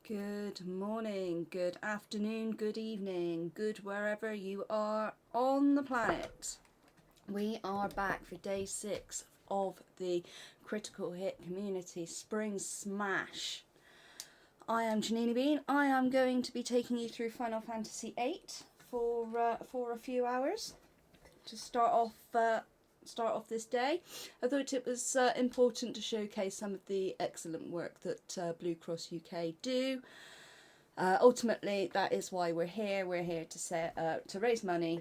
Good morning, good afternoon, good evening, good wherever you are on the planet. We are back for day 6 of the Critical Hit Community Spring Smash. I am Janinibean. I am going to be taking you through Final Fantasy VIII for a few hours to start off this day. I thought it was important to showcase some of the excellent work that Blue Cross UK do. Ultimately, that is why we're here. We're here to raise money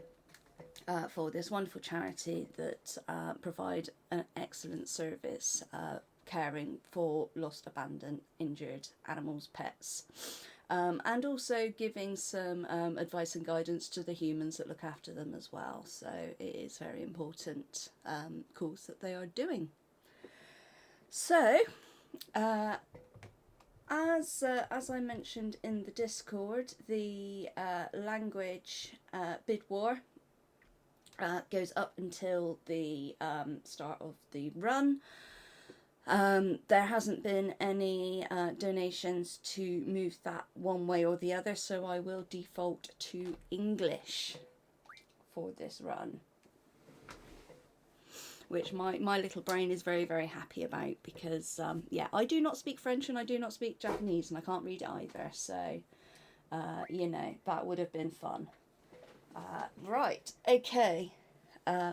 for this wonderful charity that provide an excellent service caring for lost, abandoned, injured animals, pets. And also giving some advice and guidance to the humans that look after them as well. So it is very important cause that they are doing. So, as I mentioned in the Discord, the language bid war goes up until the start of the run. There hasn't been any donations to move that one way or the other, so I will default to English for this run, which my little brain is very, very happy about because, yeah, I do not speak French and I do not speak Japanese and I can't read it either, so, you know, that would have been fun. Right, okay,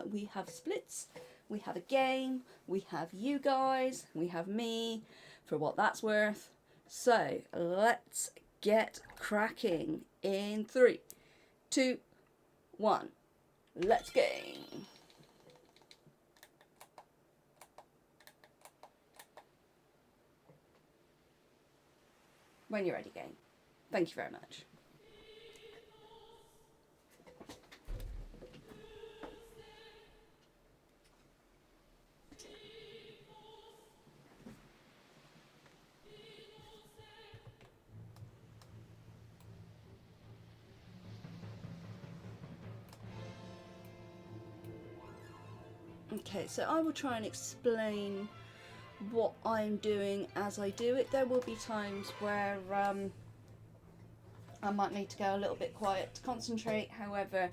we have splits. We have a game, we have you guys, we have me, for what that's worth. So, let's get cracking in 3, 2, 1. Let's game. When you're ready, game. Thank you very much. Okay, so I will try and explain what I'm doing as I do it. There will be times where I might need to go a little bit quiet to concentrate. However,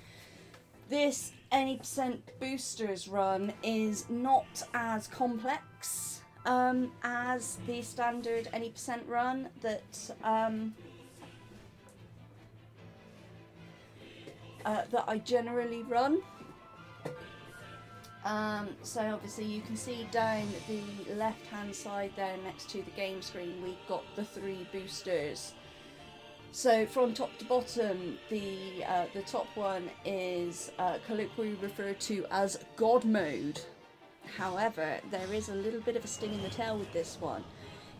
this any percent boosters run is not as complex as the standard any percent run that that I generally run. So obviously you can see down the left hand side there next to the game screen we've got the 3 boosters. So from top to bottom, the top one is colloquially referred to as God mode. However, there is a little bit of a sting in the tail with this one.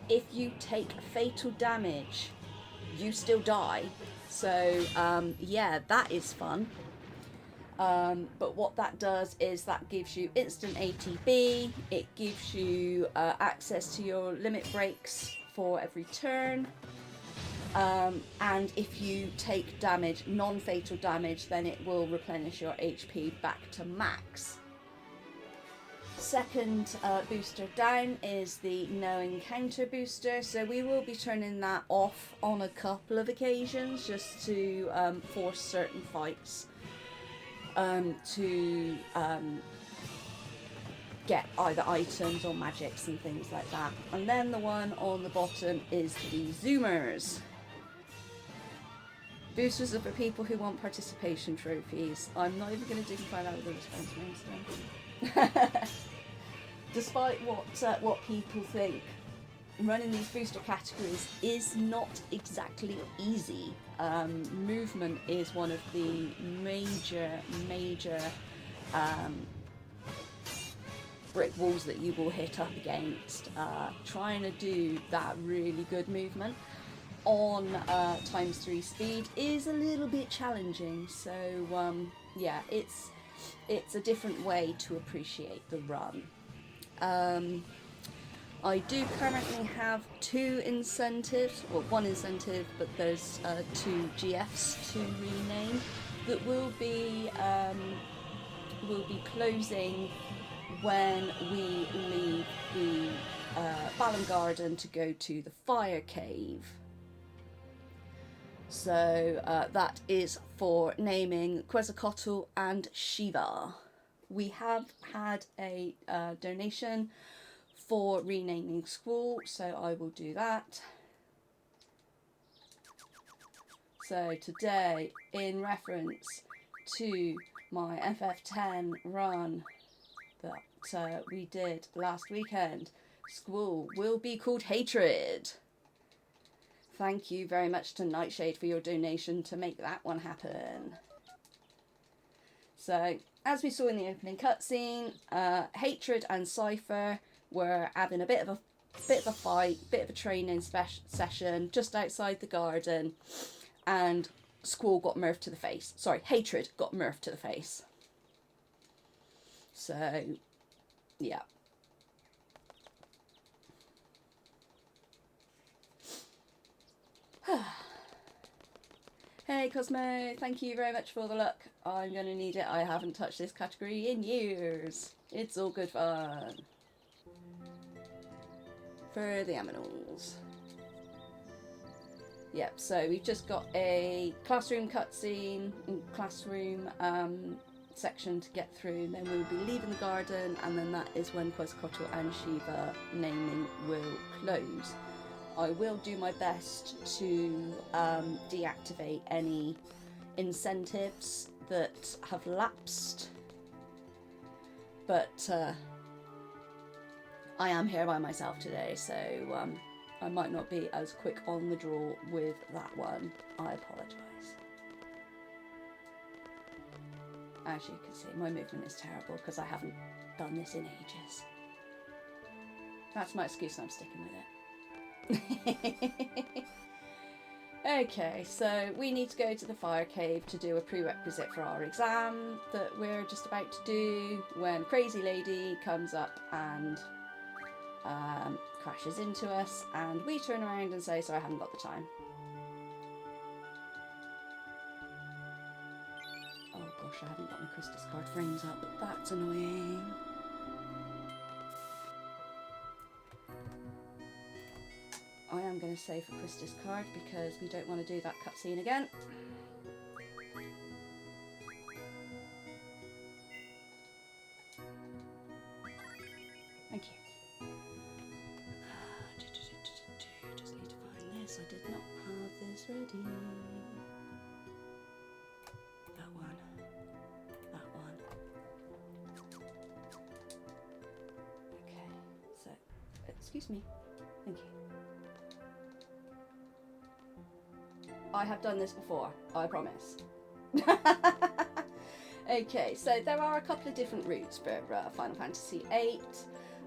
If you take fatal damage, you still die. So yeah, that is fun. But what that does is that gives you instant ATB, it gives you access to your limit breaks for every turn, and if you take damage, non-fatal damage, then it will replenish your HP back to max. Second booster down is the no encounter booster, so we will be turning that off on a couple of occasions just to force certain fights to get either items or magics and things like that. And then the one on the bottom is the Zoomers. Boosters are for people who want participation trophies. I'm not even going to find out what the response means then. Despite what people think, running these booster categories is not exactly easy. Movement is one of the major brick walls that you will hit up against. Trying to do that really good movement on ×3 speed is a little bit challenging. So yeah, it's a different way to appreciate the run. I do currently have 2 incentives, well, 1 incentive, but there's 2 GFs to rename that will be closing when we leave the Balam Garden to go to the Fire Cave. So that is for naming Quetzalcoatl and Shiva. We have had a donation for renaming school, so I will do that. So today, in reference to my FF10 run that we did last weekend, school will be called Hatred. Thank you very much to Nightshade for your donation to make that one happen. So, as we saw in the opening cutscene, Hatred and Cypher were having a bit of a fight, bit of a training session just outside the garden, and Squall got Murph to the face. Sorry, Hatred got Murph to the face. So, yeah. Hey Cosmo, thank you very much for the luck. I'm going to need it. I haven't touched this category in years. It's all good fun. For the aminals. Yep, so we've just got a classroom cutscene, classroom section to get through, and then we'll be leaving the garden, and then that is when Quetzalcoatl and Shiva naming will close. I will do my best to deactivate any incentives that have lapsed, but I am here by myself today, so I might not be as quick on the draw with that one. I apologise. As you can see, my movement is terrible because I haven't done this in ages. That's my excuse and I'm sticking with it. Okay, so we need to go to the fire cave to do a prerequisite for our exam that we're just about to do when Crazy Lady comes up and crashes into us, and we turn around and say, so I haven't got the time. Oh gosh, I haven't got my Chris discard frames up. That's annoying. I am going to save for Chris discard because we don't want to do that cutscene again. Thank you. Just need to find this. I did not have this ready. That one. That one. Okay, so, excuse me. Thank you. I have done this before, I promise. Okay, so there are a couple of different routes for Final Fantasy VIII.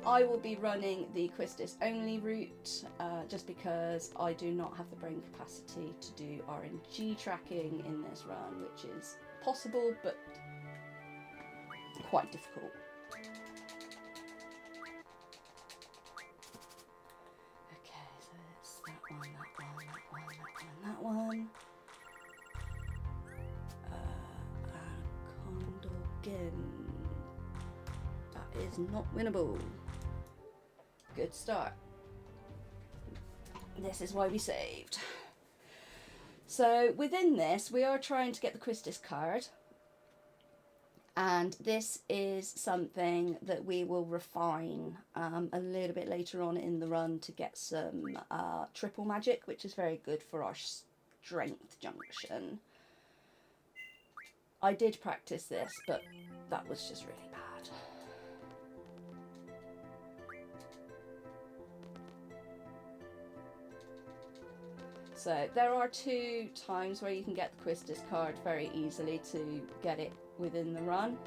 I will be running the Quistis only route, just because I do not have the brain capacity to do RNG tracking in this run, which is possible, but quite difficult. Okay, so it's that one, that one, that one, that one, that one. That is not winnable. Good start. This is why we saved. So within this, we are trying to get the Quistis card, and this is something that we will refine a little bit later on in the run to get some triple magic, which is very good for our strength junction. I did practice this, but that was just really bad. So there are 2 times where you can get the Quistis card very easily to get it within the run.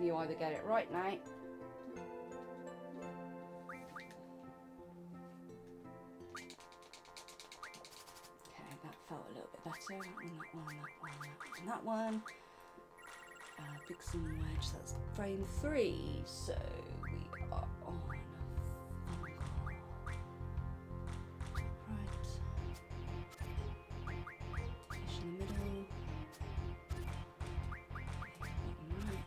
You either get it right now, felt a little bit better. That one. Vixen Wedge, that's frame 3, so we are on a fungal. Right. Fish in the middle. Right.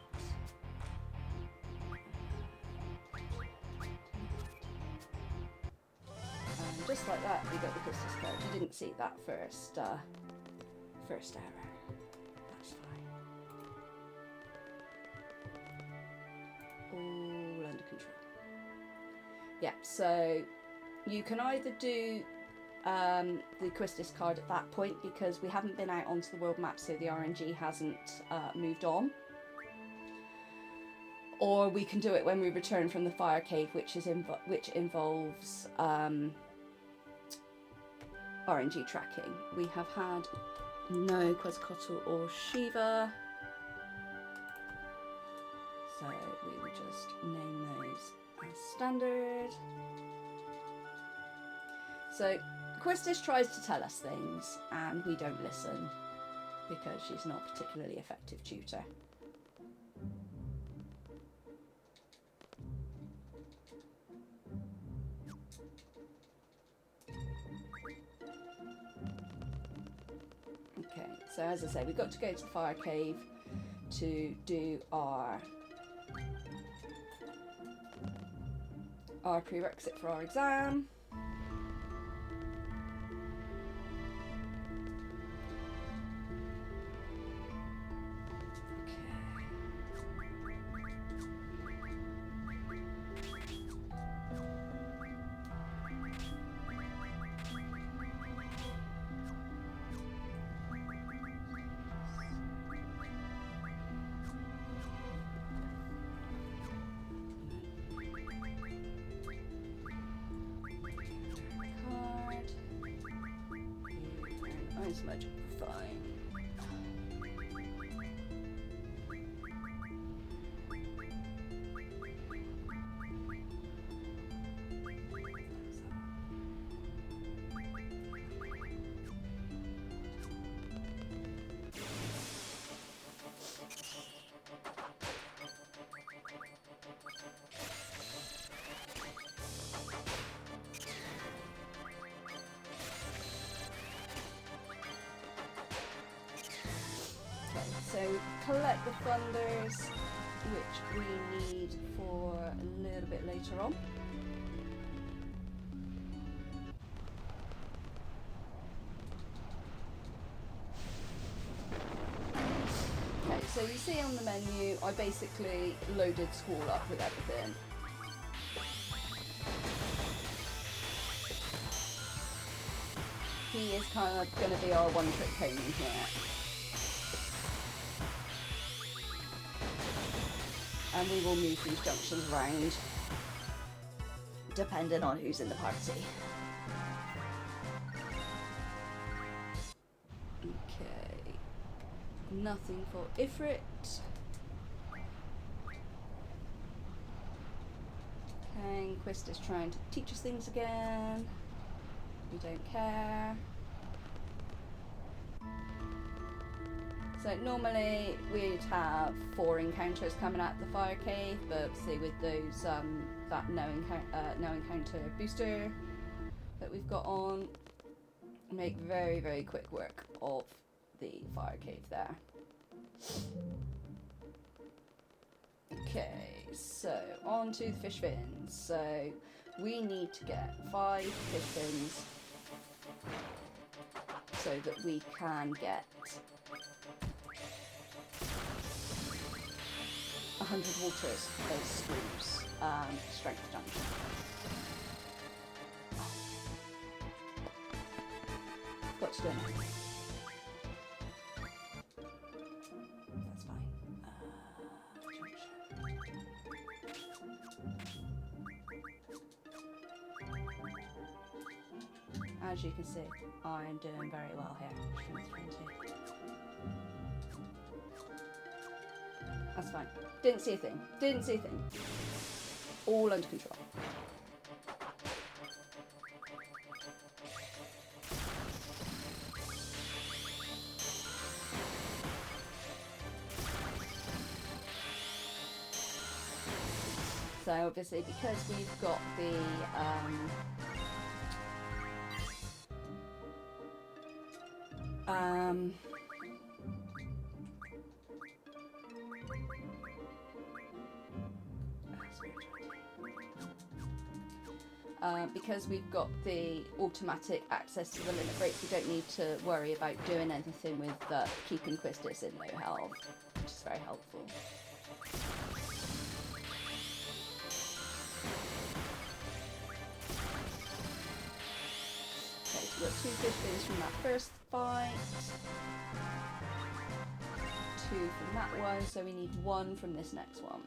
just like that, we got the Christus card. You didn't see that first error. That's fine. All under control. Yeah, so you can either do the Christus card at that point because we haven't been out onto the world map, so the RNG hasn't moved on. Or we can do it when we return from the fire cave, which involves RNG tracking. We have had no Quetzalcoatl or Shiva, so we will just name those as standard. So Quistis tries to tell us things and we don't listen because she's not a particularly effective tutor. Okay, so as I say, we've got to go to the fire cave to do our prerequisite for our exam. Ice magic, fine. So collect the thunders, which we need for a little bit later on. Okay, so you see on the menu, I basically loaded Squall up with everything. He is kind of going to be our one-trick pony here. And we will move these junctions around depending on who's in the party. Okay, nothing for Ifrit. Okay, Quist is trying to teach us things again. We don't care. So normally we'd have 4 encounters coming out the fire cave, but see with those that no encounter booster that we've got on, make very, very quick work of the fire cave there. Okay, so on to the fish fins. So we need to get 5 fish fins so that we can get 100 waters as screws, strength junction. Got to do it. That's fine. As you can see, I'm doing very well here. That's fine. Didn't see a thing. Didn't see a thing. All under control. So obviously because we've got the because we've got the automatic access to the limit breaks, we don't need to worry about doing anything with keeping Quistis in low health, which is very helpful. Okay, so we've got 2 Quistis from that first fight, 2 from that one, so we need 1 from this next one.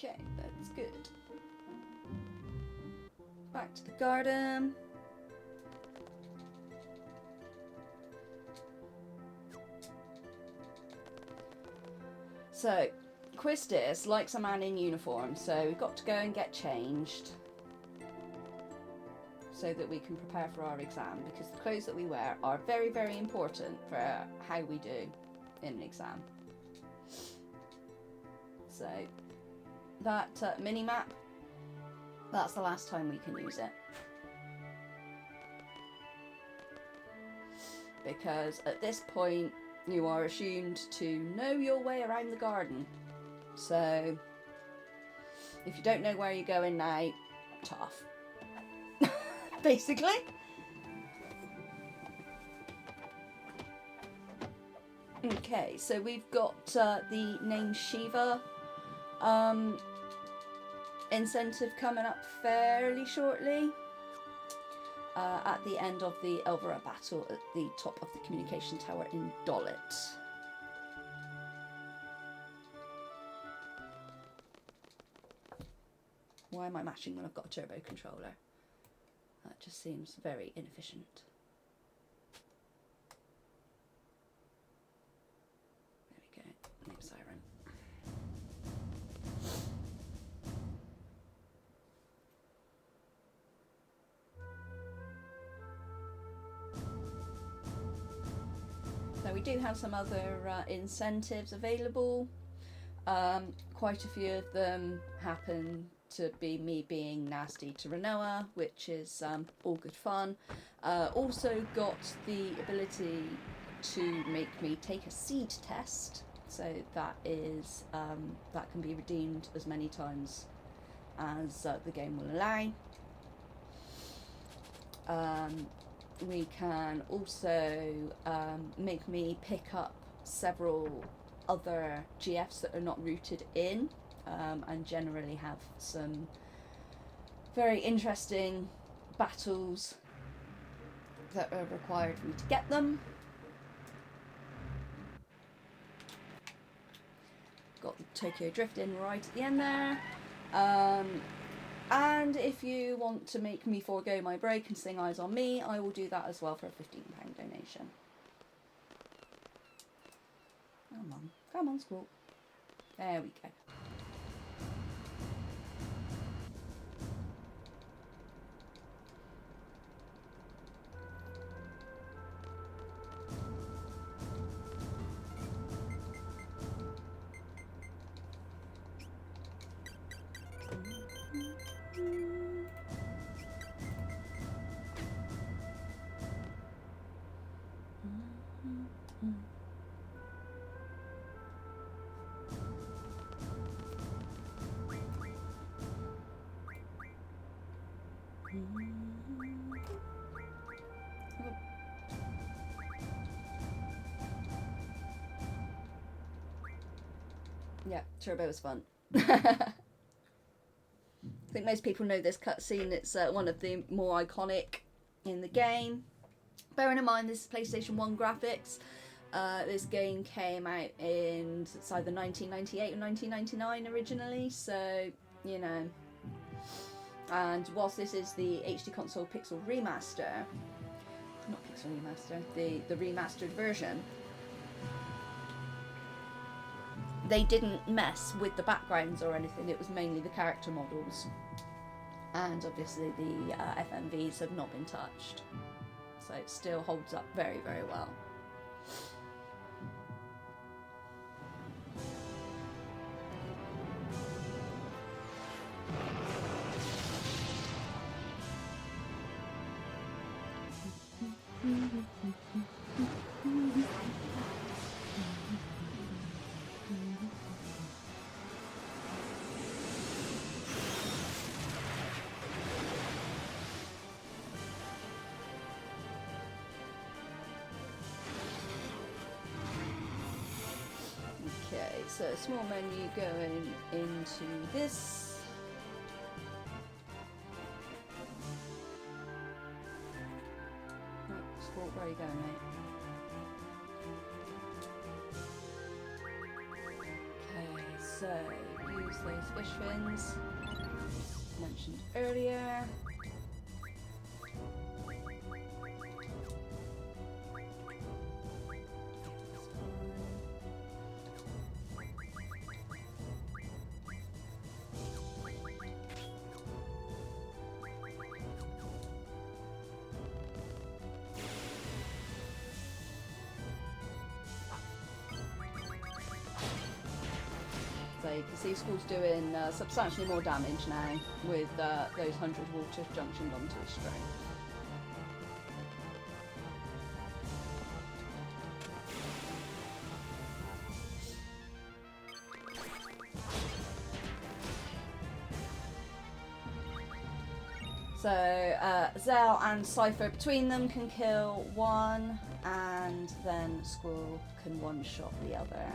Okay, that's good. Back to the garden. So, Quistis likes a man in uniform, so we've got to go and get changed so that we can prepare for our exam, because the clothes that we wear are very, very important for how we do in an exam. So, that mini-map, that's the last time we can use it. Because at this point, you are assumed to know your way around the garden. So, if you don't know where you're going now, tough. Basically. Okay, so we've got the name Shiva incentive coming up fairly shortly. At the end of the Elvira battle at the top of the communication tower in Dolit. Why am I mashing when I've got a turbo controller? That just seems very inefficient. There we go, name siren. So we do have some other incentives available. Quite a few of them happen to be me being nasty to Renoa, which is all good fun. Also got the ability to make me take a seed test, so that is that can be redeemed as many times as the game will allow. We can also make me pick up several other GFs that are not rooted in, and generally have some very interesting battles that are required for me to get them. Got the Tokyo Drift in right at the end there. And if you want to make me forego my break and sing Eyes on Me, I will do that as well for a £15 donation. Come on, Squawk. There we go. Yeah, Turbo was fun. I think most people know this cutscene. It's one of the more iconic in the game. Bearing in mind this is PlayStation 1 graphics, this game came out in it's either 1998 or 1999 originally, so you know. And whilst this is the HD console pixel remaster, not pixel remaster, the remastered version, they didn't mess with the backgrounds or anything. It was mainly the character models, and obviously the FMVs have not been touched, so it still holds up very, very well. so small menu going into this. Right, Sport, where are you going, mate? Okay, so use those fish fins mentioned earlier. You can see Squall's doing substantially more damage now with those 100 waters junctioned onto his string. So Zell and Cypher between them can kill one, and then Squall can one-shot the other.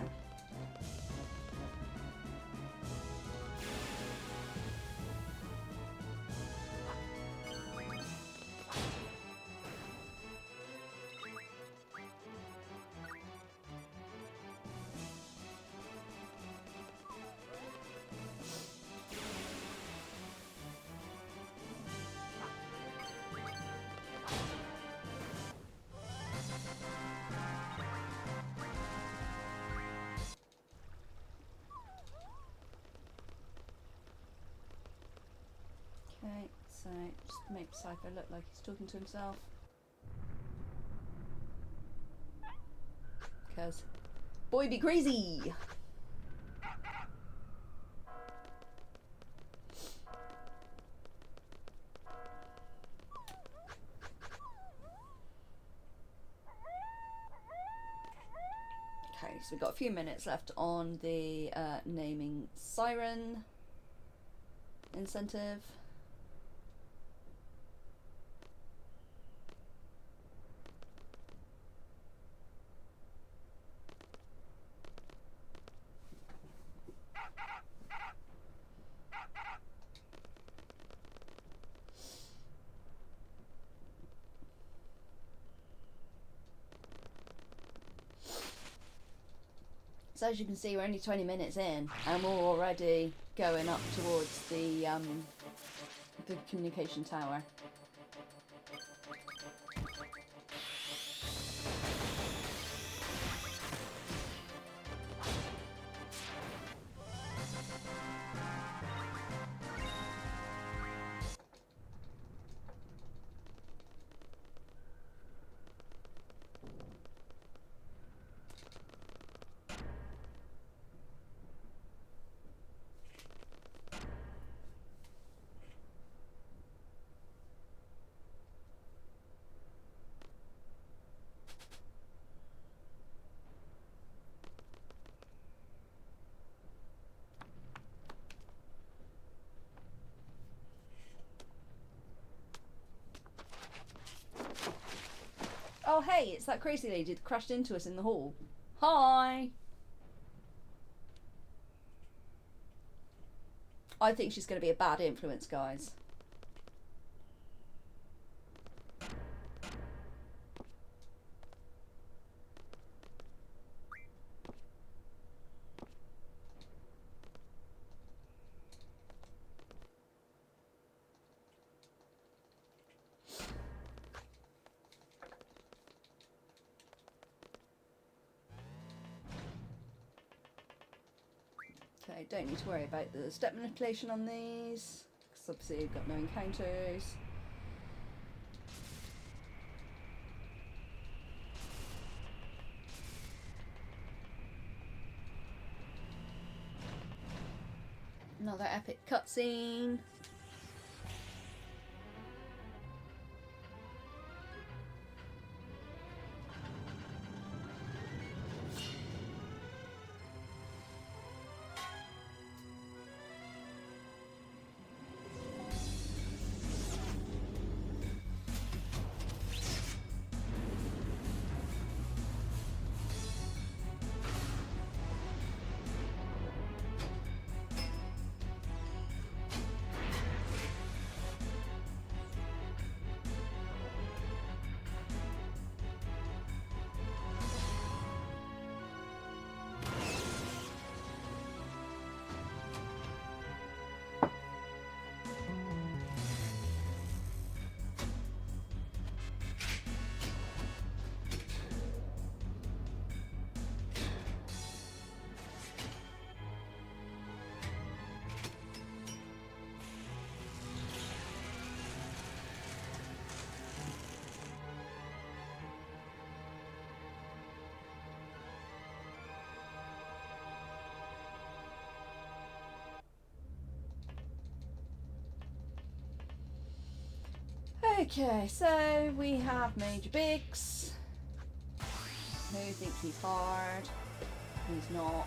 Okay, so just make Cypher look like he's talking to himself. Because boy be crazy! Okay, so we've got a few minutes left on the naming siren incentive. So as you can see, we're only 20 minutes in, and we're already going up towards the communication tower. Oh hey, it's that crazy lady that crashed into us in the hall. Hi! I think she's going to be a bad influence, guys. Okay, don't need to worry about the step manipulation on these, because obviously you've got no encounters. Another epic cutscene. Okay, so we have Major Biggs, who thinks he's hard. He's not.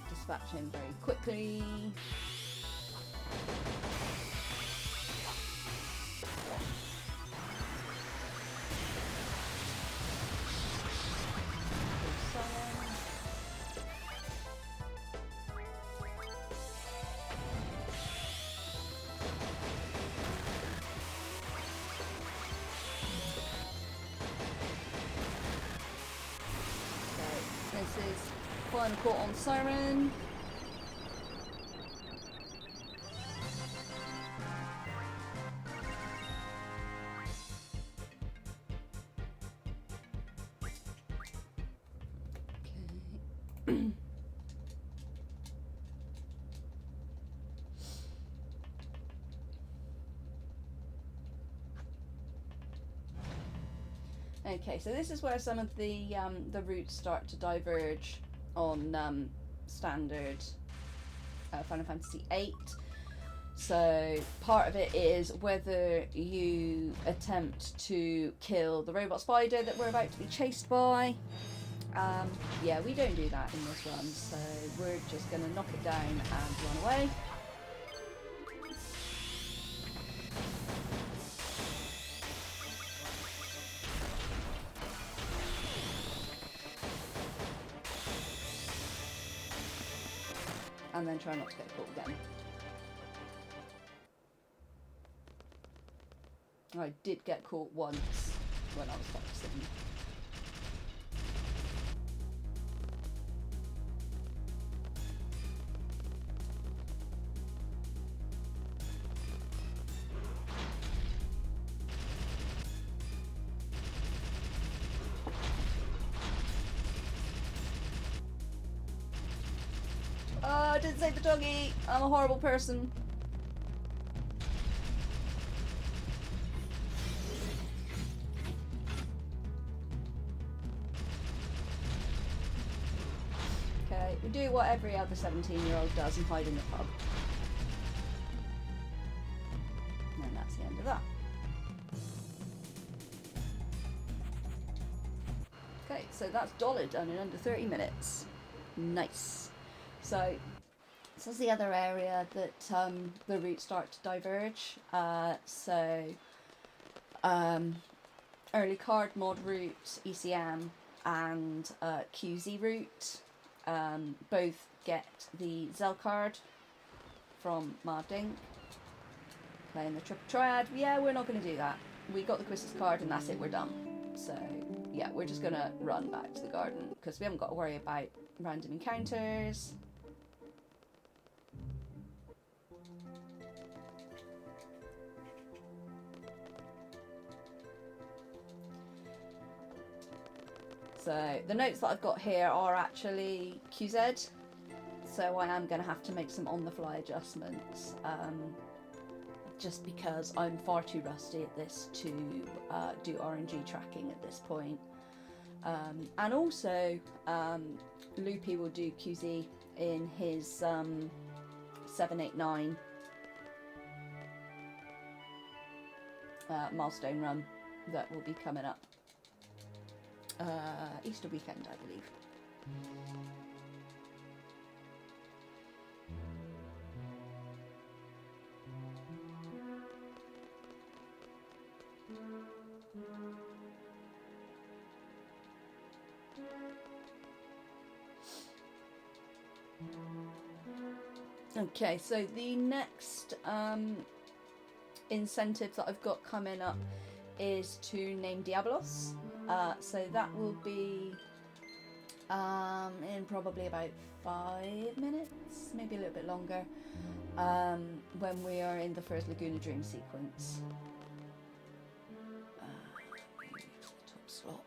Dispatch him very quickly. This is final call on Siren. Okay, so this is where some of the routes start to diverge on standard Final Fantasy VIII. So part of it is whether you attempt to kill the robot spider that we're about to be chased by. Yeah, we don't do that in this run, so we're just going to knock it down and run away. And then try not to get caught again. I did get caught once when I was focusing. Oh, I didn't save the doggy. I'm a horrible person. Okay, we do what every other 17-year-old does and hide in the pub. And that's the end of that. Okay, so that's Dollar done in under 30 minutes. Nice. So this is the other area that the routes start to diverge. Early card mod route, ECM, and QZ route both get the Zell card from Mardink. Playing the triple triad. Yeah, we're not going to do that. We got the Quistis card and that's it, we're done. So yeah, we're just going to run back to the garden because we haven't got to worry about random encounters. So the notes that I've got here are actually QZ, so I am going to have to make some on-the-fly adjustments, just because I'm far too rusty at this to do RNG tracking at this point. And also, Loopy will do QZ in his 789 milestone run that will be coming up. Easter weekend, I believe. Okay, so the next incentive that I've got coming up is to name Diabolos. So that will be in probably about 5 minutes, maybe a little bit longer, when we are in the first Laguna Dream sequence. Top slot.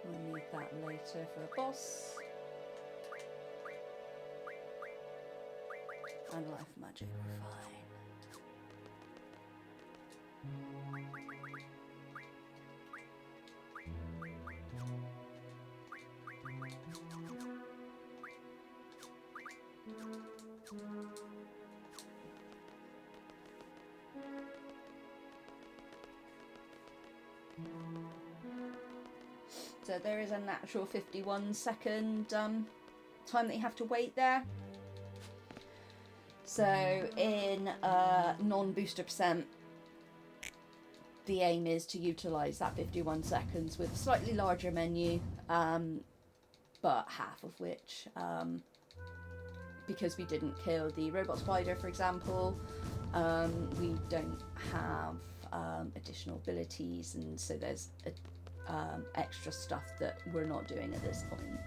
We'll need that later for a boss. and life magic are fine. So there is a natural 51-second time that you have to wait there. So in non-booster percent, the aim is to utilise that 51 seconds with a slightly larger menu, but half of which, because we didn't kill the robot spider, for example, we don't have additional abilities, and so there's extra stuff that we're not doing at this point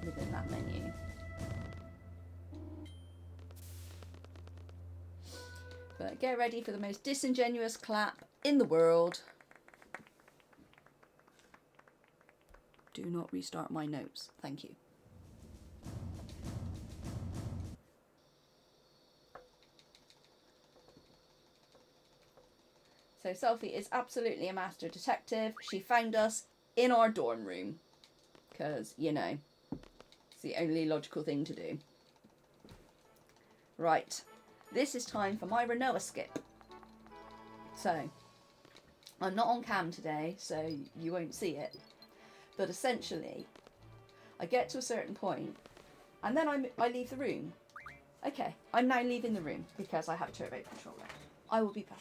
within that menu. But get ready for the most disingenuous clap in the world. Do not restart my notes. Thank you. So Selfie is absolutely a master detective. She found us in our dorm room. Because, you know, it's the only logical thing to do. Right. This is time for my Renoa skip. So, I'm not on cam today, so you won't see it. But essentially, I get to a certain point, and then I leave the room. Okay, I'm now leaving the room because I have a turbo controller. I will be back.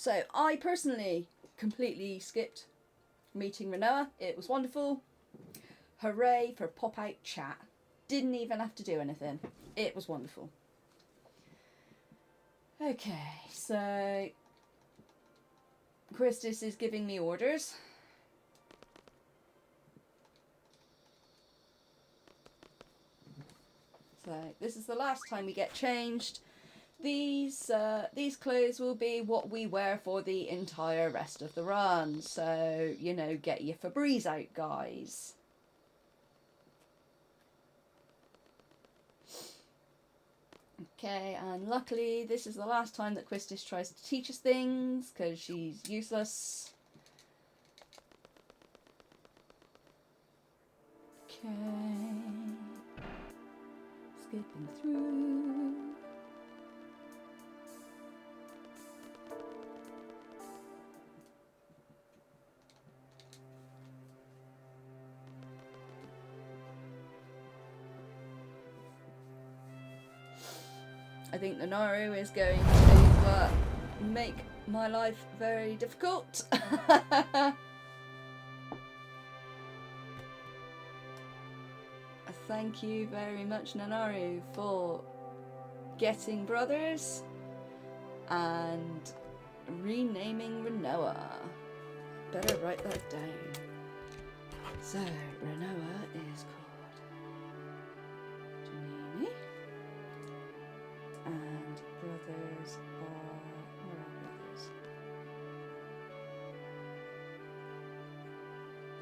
So I personally completely skipped meeting Renoa. It was wonderful. Hooray for pop-out chat. Didn't even have to do anything. It was wonderful. Okay, so Christus is giving me orders. So this is the last time we get changed. These clothes will be what we wear for the entire rest of the run. So, you know, get your Febreze out, guys. Okay, and luckily this is the last time that Quistis tries to teach us things, because she's useless. Okay. Skipping through. I think the Naru is going to make my life very difficult. Thank you very much, Nanaru, for getting brothers and renaming Renoa. Better write that down. So, Renoa is called Janini, and brothers are... where are brothers?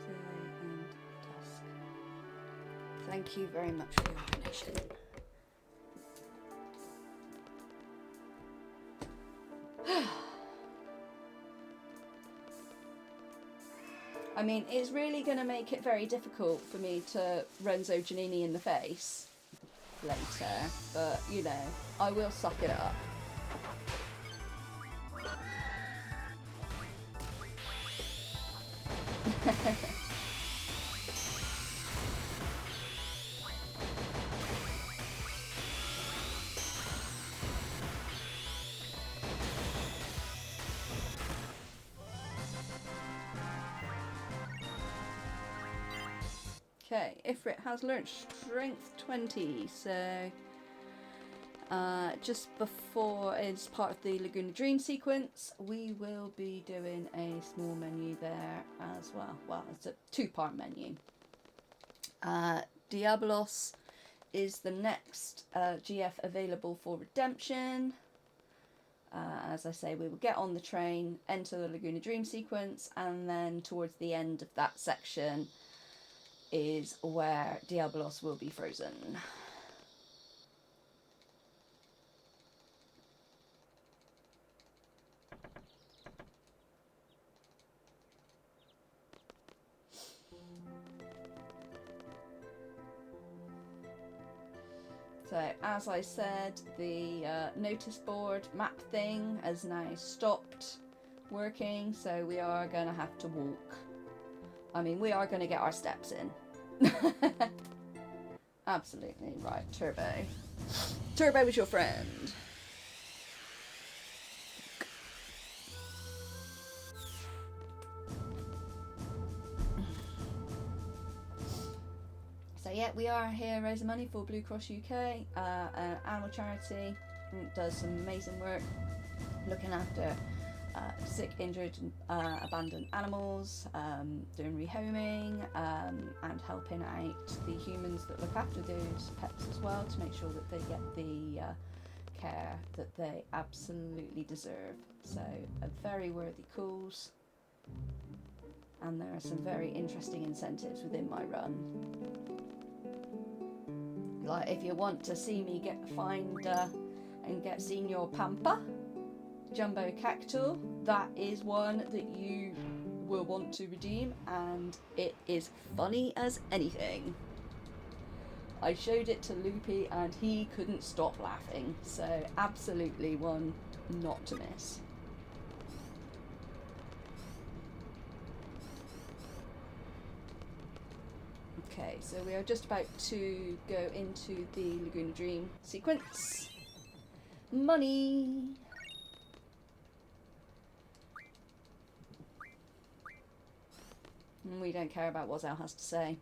Zay and Dusk. Thank you very much for your donation. I mean, it's really going to make it very difficult for me to Renzo Janini in the face later, but, you know, I will suck it up. Okay, Ifrit has learnt Strength 20, so just before it's part of the Laguna Dream sequence, we will be doing a small menu there as well. Well, it's a two-part menu. Diabolos is the next GF available for redemption. As I say, we will get on the train, enter the Laguna Dream sequence, and then towards the end of that section is where Diabolos will be frozen. So, as I said, the notice board map thing has now stopped working, so we are going to have to walk. I mean, we are going to get our steps in. Absolutely right, Turbo. Turbo is your friend. So yeah, we are here raising money for Blue Cross UK, an animal charity. It does some amazing work looking after sick, injured, abandoned animals, doing rehoming, and helping out the humans that look after those pets as well to make sure that they get the care that they absolutely deserve. So a very worthy cause, and there are some very interesting incentives within my run. Like if you want to see me find and get Senior Pampa Jumbo Cactual, that is one that you will want to redeem, and it is funny as anything. I showed it to Loopy and he couldn't stop laughing, so absolutely one not to miss. Okay, so we are just about to go into the Laguna Dream sequence. Money! We don't care about what Zal has to say.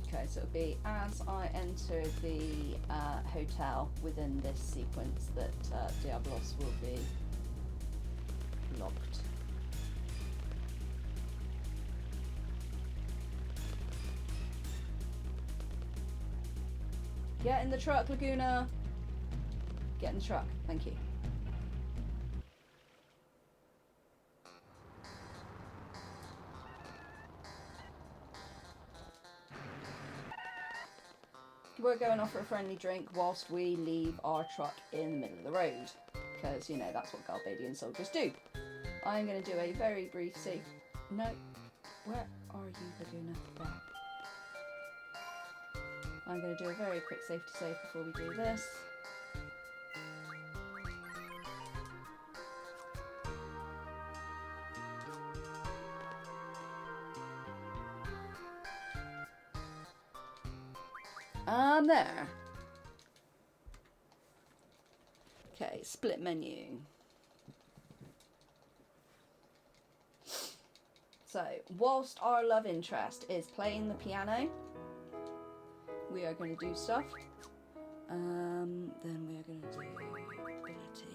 Okay, so it'll be as I enter the hotel within this sequence that Diabolos will be locked. Get in the truck, Laguna. Get in the truck. Thank you. We're going off for a friendly drink whilst we leave our truck in the middle of the road. Because, you know, that's what Galbadian soldiers do. I'm going to do a very brief safe... No. Where are you, Laguna? There. I'm going to do a very quick safety save before we do this. There. Okay, split menu. So, whilst our love interest is playing the piano, we are going to do stuff. Then we are going to do abilities.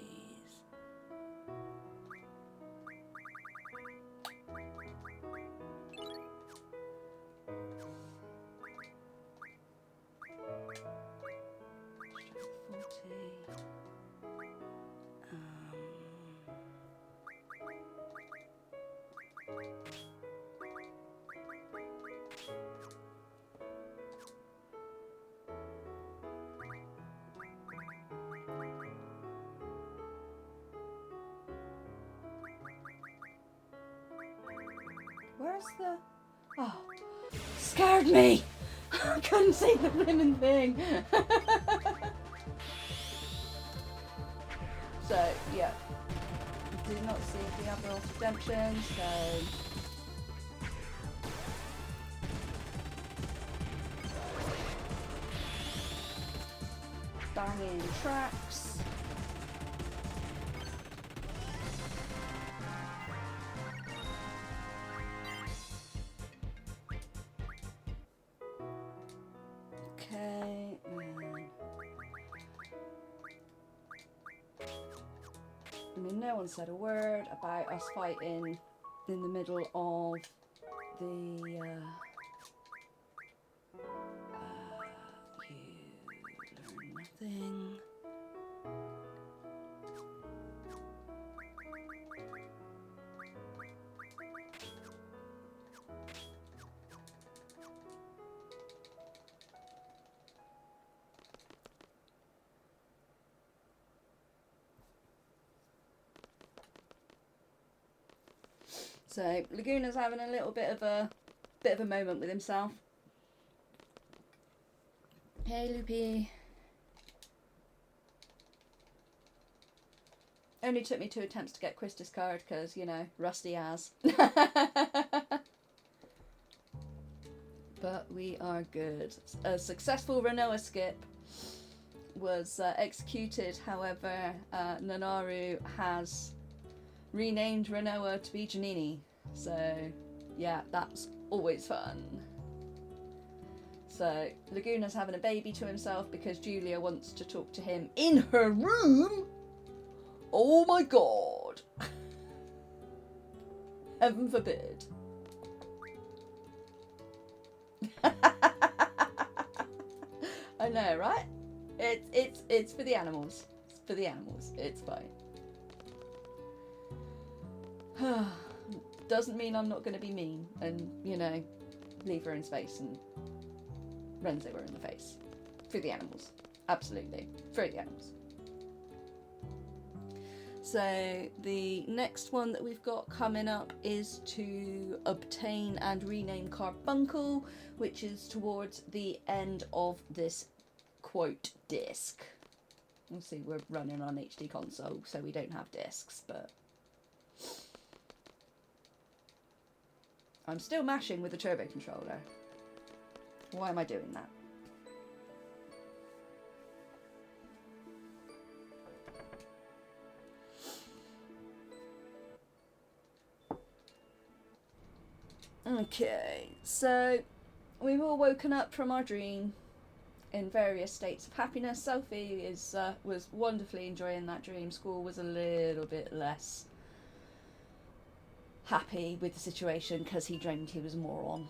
Where's the... Oh, scared me! I couldn't see the blimmin' thing! So, yeah. Did not see if we have the redemption, so... Banging tracks. Okay, I mean, no one said a word about us fighting in the middle of the, you learn nothing. So Laguna's having a little bit of a moment with himself. Hey, Loopy. Only took me 2 attempts to get Krista's card because, you know, rusty as. But we are good. A successful Renoa skip was executed. However, Nanaru has renamed Renoa to be Janini. So, yeah, that's always fun. So, Laguna's having a baby to himself because Julia wants to talk to him in her room. Oh my god. Heaven forbid. I know, right? It's for the animals. It's for the animals. It's fine. Doesn't mean I'm not going to be mean and, you know, leave her in space and Renzo her in the face. For the animals. Absolutely. For the animals. So the next one that we've got coming up is to obtain and rename Carbuncle, which is towards the end of this quote disc. We'll see, we're running on HD console, so we don't have discs, but I'm still mashing with the turbo controller. Why am I doing that? Okay, so we've all woken up from our dream in various states of happiness. Sophie was wonderfully enjoying that dream. School was a little bit less happy with the situation because he dreamed he was a moron.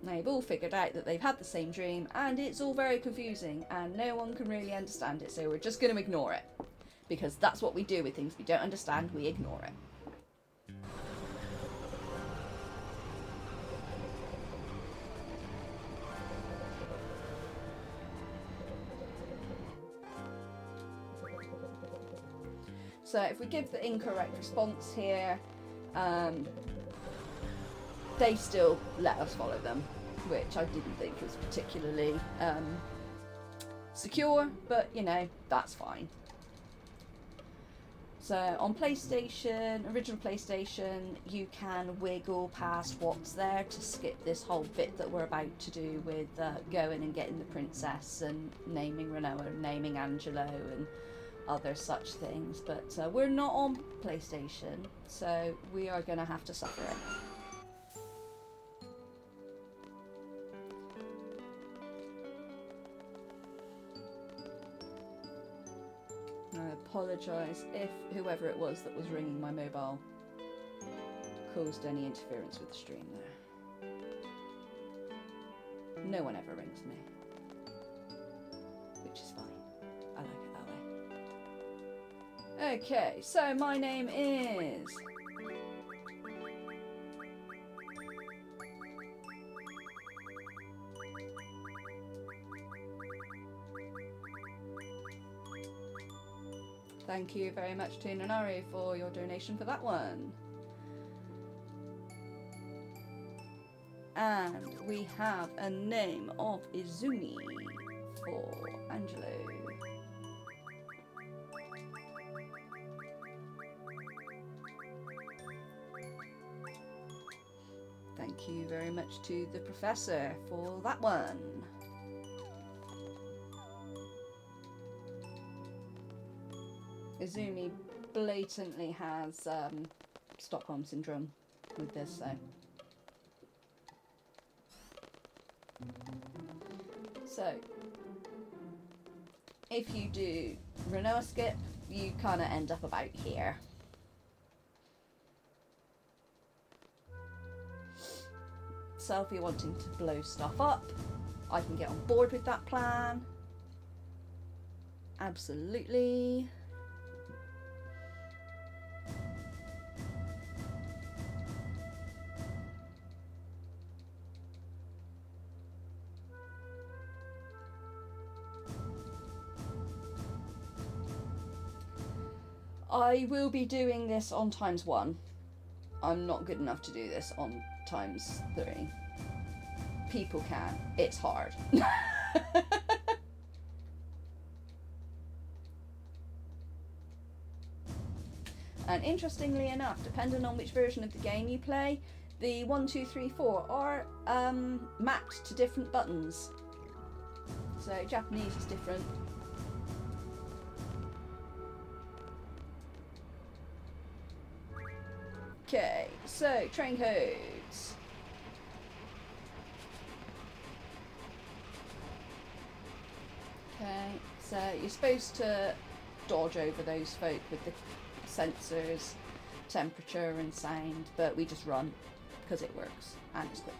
They've all figured out that they've had the same dream and it's all very confusing and no one can really understand it, so we're just going to ignore it. Because that's what we do with things we don't understand, we ignore it. So if we give the incorrect response here, they still let us follow them, which I didn't think was particularly secure, but you know, that's fine. So on PlayStation, original PlayStation, you can wiggle past what's there to skip this whole bit that we're about to do with going and getting the princess and naming Renoa, naming Angelo and other such things. But we're not on PlayStation, so we are going to have to suffer it. I apologise if whoever it was that was ringing my mobile caused any interference with the stream there. No one ever rings me, which is fine. I like it that way. Okay, so my name is... Thank you very much to Nanari for your donation for that one. And we have a name of Izumi for Angelo. Thank you very much to the Professor for that one. Izumi blatantly has Stockholm Syndrome with this, so if you do Renoa skip, you kind of end up about here. So if you're wanting to blow stuff up, I can get on board with that plan. Absolutely. I will be doing this on ×1. I'm not good enough to do this on ×3. People can. It's hard. And interestingly enough, depending on which version of the game you play, the 1, 2, 3, 4 are mapped to different buttons. So Japanese is different. Okay, so train codes. Okay, so you're supposed to dodge over those folk with the sensors, temperature and sound, but we just run because it works and it's quick.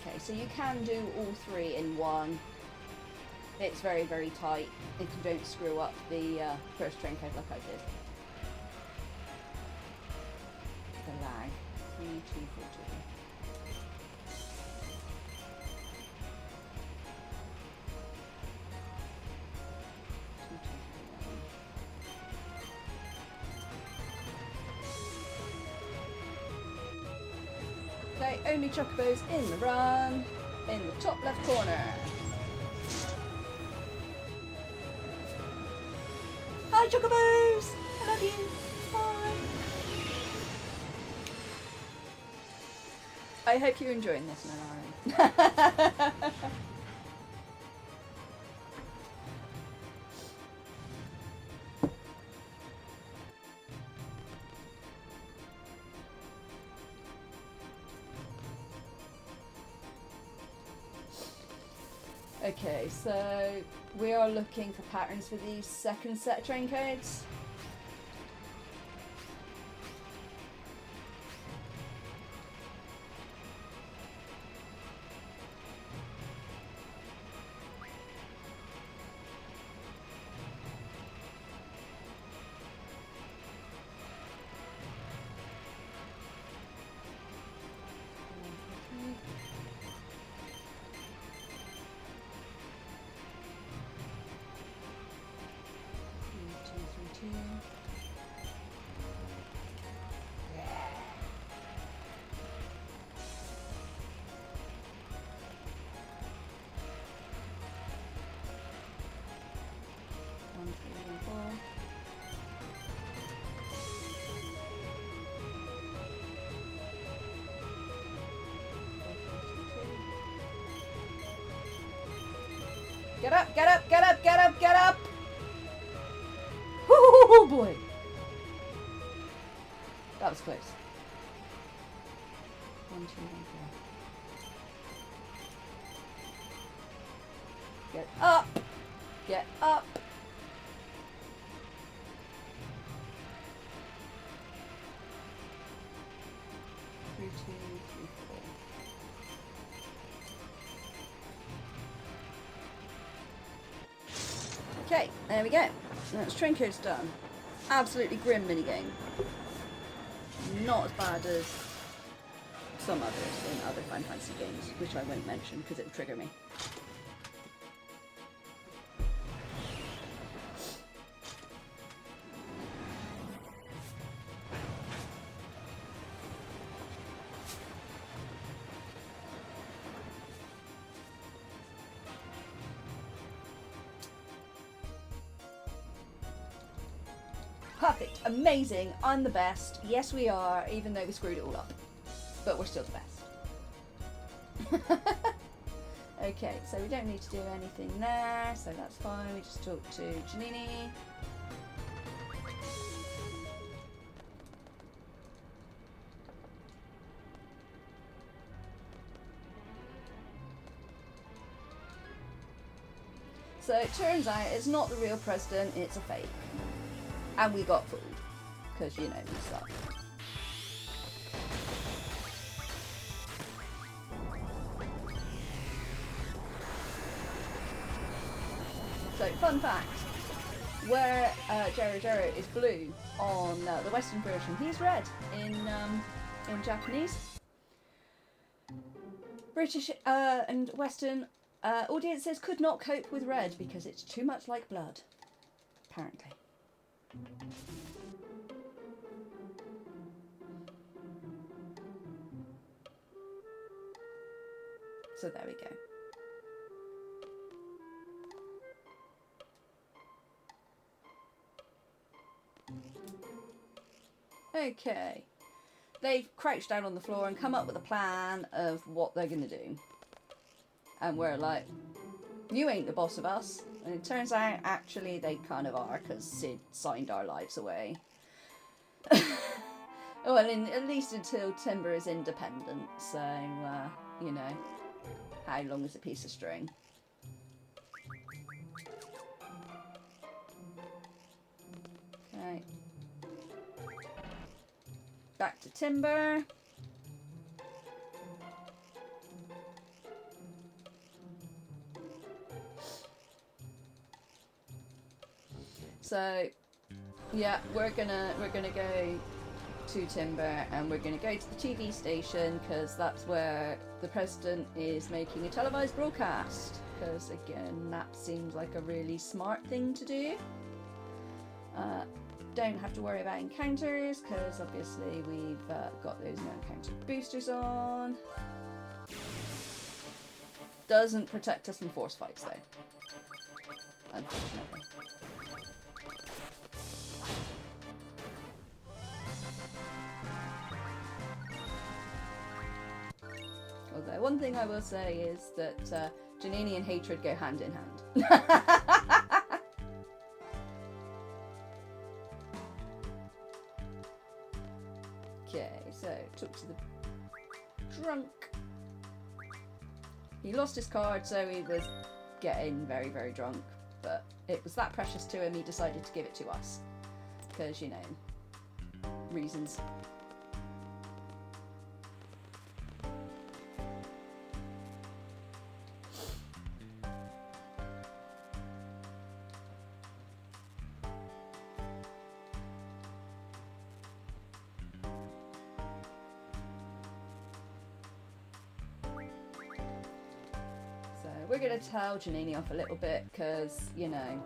Okay, so you can do all 3 in one. It's very, very tight if you don't screw up the first train code like I did. The lag. 3, 2, 4, 2. Okay, only chocobos in the run, in the top left corner. Hi chocobos! I love you! Bye! I hope you're enjoying this, Nanari. Okay, so we are looking for patterns for these second set of train codes. Get up, get up, get up, get up, get up! Oh boy! That was close. 1, 2, 1, 4. Get up! Get up! Three, 2, 3, 4. Okay, there we go. That's train code's done. Absolutely grim minigame. Not as bad as some others in other Final Fantasy games, which I won't mention because it will trigger me. Perfect, amazing, I'm the best. Yes, we are, even though we screwed it all up. But we're still the best. Okay, so we don't need to do anything there, so that's fine. We just talk to Janini. So it turns out it's not the real president, it's a fake. And we got fooled, because, you know, we suck. So, fun fact, where Jero is blue on the Western version, he's red in Japanese. British and Western audiences could not cope with red because it's too much like blood, apparently. So there we go. Okay. They've crouched down on the floor and come up with a plan of what they're going to do. And we're like, you ain't the boss of us. And it turns out, actually, they kind of are, because Sid signed our lives away. Well, at least until Timber is independent. So, you know, how long is a piece of string? Okay. Back to Timber. So, yeah, we're gonna go to Timber and we're gonna go to the TV station because that's where the president is making a televised broadcast. Because again, that seems like a really smart thing to do. Don't have to worry about encounters because obviously we've got those no encounter boosters on. Doesn't protect us from force fights though, unfortunately. Although one thing I will say is that Janini and hatred go hand in hand. Okay, so talk to the drunk. He lost his card, so he was getting very, very drunk. But it was that precious to him, he decided to give it to us. Because, you know, reasons. We're going to tell Janini off a little bit because, you know,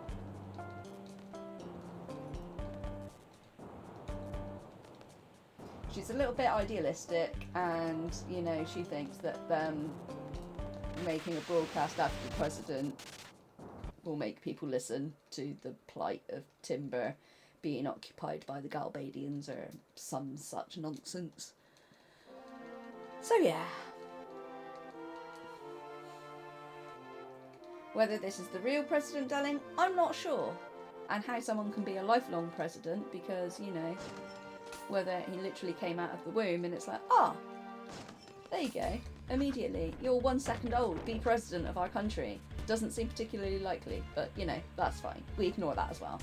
she's a little bit idealistic and, you know, she thinks that them making a broadcast after the president will make people listen to the plight of timber being occupied by the Galbadians or some such nonsense. So, yeah. Whether this is the real President Delling, I'm not sure. And how someone can be a lifelong president because, you know, whether he literally came out of the womb and it's like, ah, there you go. Immediately, you're 1 second old, be president of our country. Doesn't seem particularly likely, but, you know, that's fine. We ignore that as well.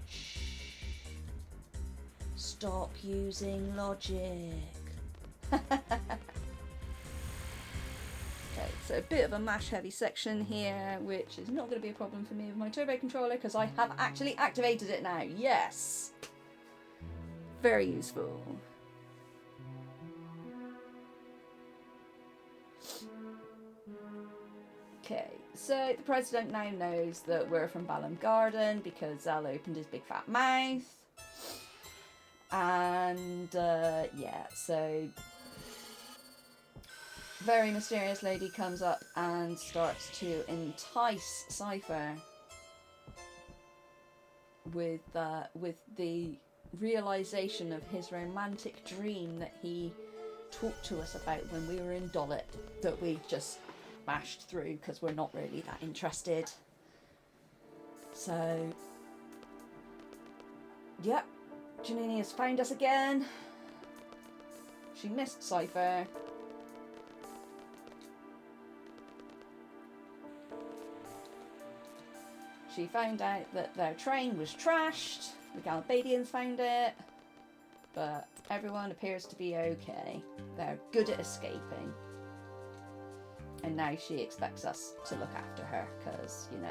Shh. Stop using logic. Okay, so a bit of a mash heavy section here, which is not going to be a problem for me with my turbo controller because I have actually activated it now. Yes! Very useful. Okay, so the president now knows that we're from Balam Garden because Zal opened his big fat mouth. And, yeah, so very mysterious lady comes up and starts to entice Cypher with the realization of his romantic dream that he talked to us about when we were in Dollet that we just bashed through because we're not really that interested. So, yep, Janini has found us again. She missed Cypher. She found out that their train was trashed. The Galbadians found it. But everyone appears to be okay. They're good at escaping. And now she expects us to look after her, because, you know.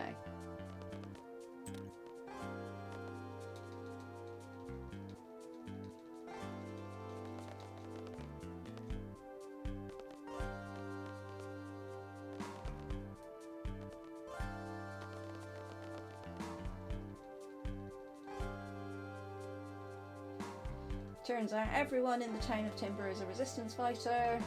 Turns out everyone in the town of Timber is a resistance fighter.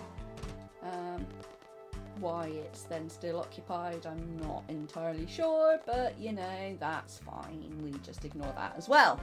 Why it's then still occupied, I'm not entirely sure, but you know, that's fine. We just ignore that as well.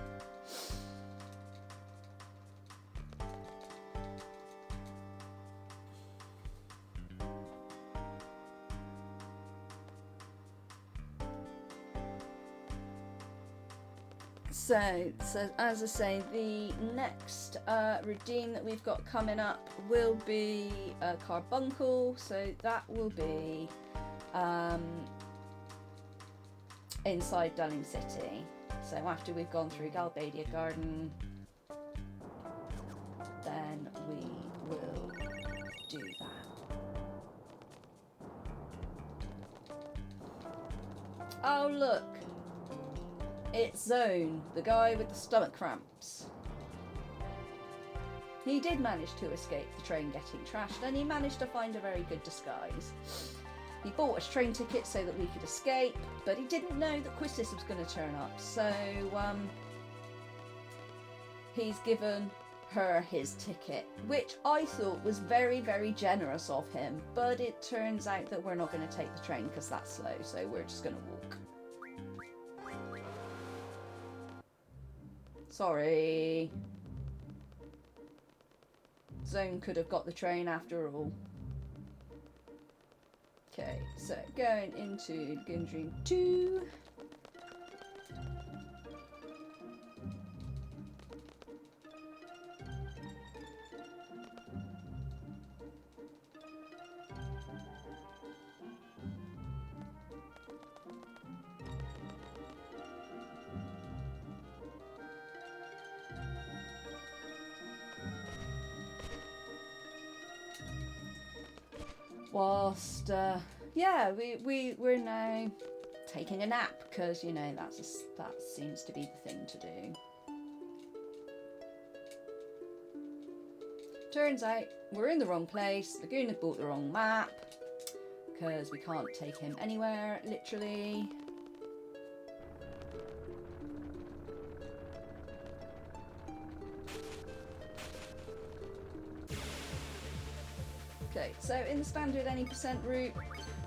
So as I say, the next redeem that we've got coming up will be a carbuncle. So that will be inside Dunning City. So after we've gone through Galbadia Garden, then we will do that. Oh look! It's Zone, the guy with the stomach cramps. He did manage to escape the train getting trashed, and he managed to find a very good disguise. He bought us train tickets so that we could escape, but he didn't know that Quistis was going to turn up, so he's given her his ticket, which I thought was very, very generous of him, but it turns out that we're not going to take the train because that's slow, so we're just going to walk. Sorry. Zone could have got the train after all. Okay, so going into Gundream 2. whilst yeah, we're now taking a nap because, you know, that seems to be the thing to do. Turns out we're in the wrong place. Laguna bought the wrong map because we can't take him anywhere, literally. Okay, so in the standard any % route,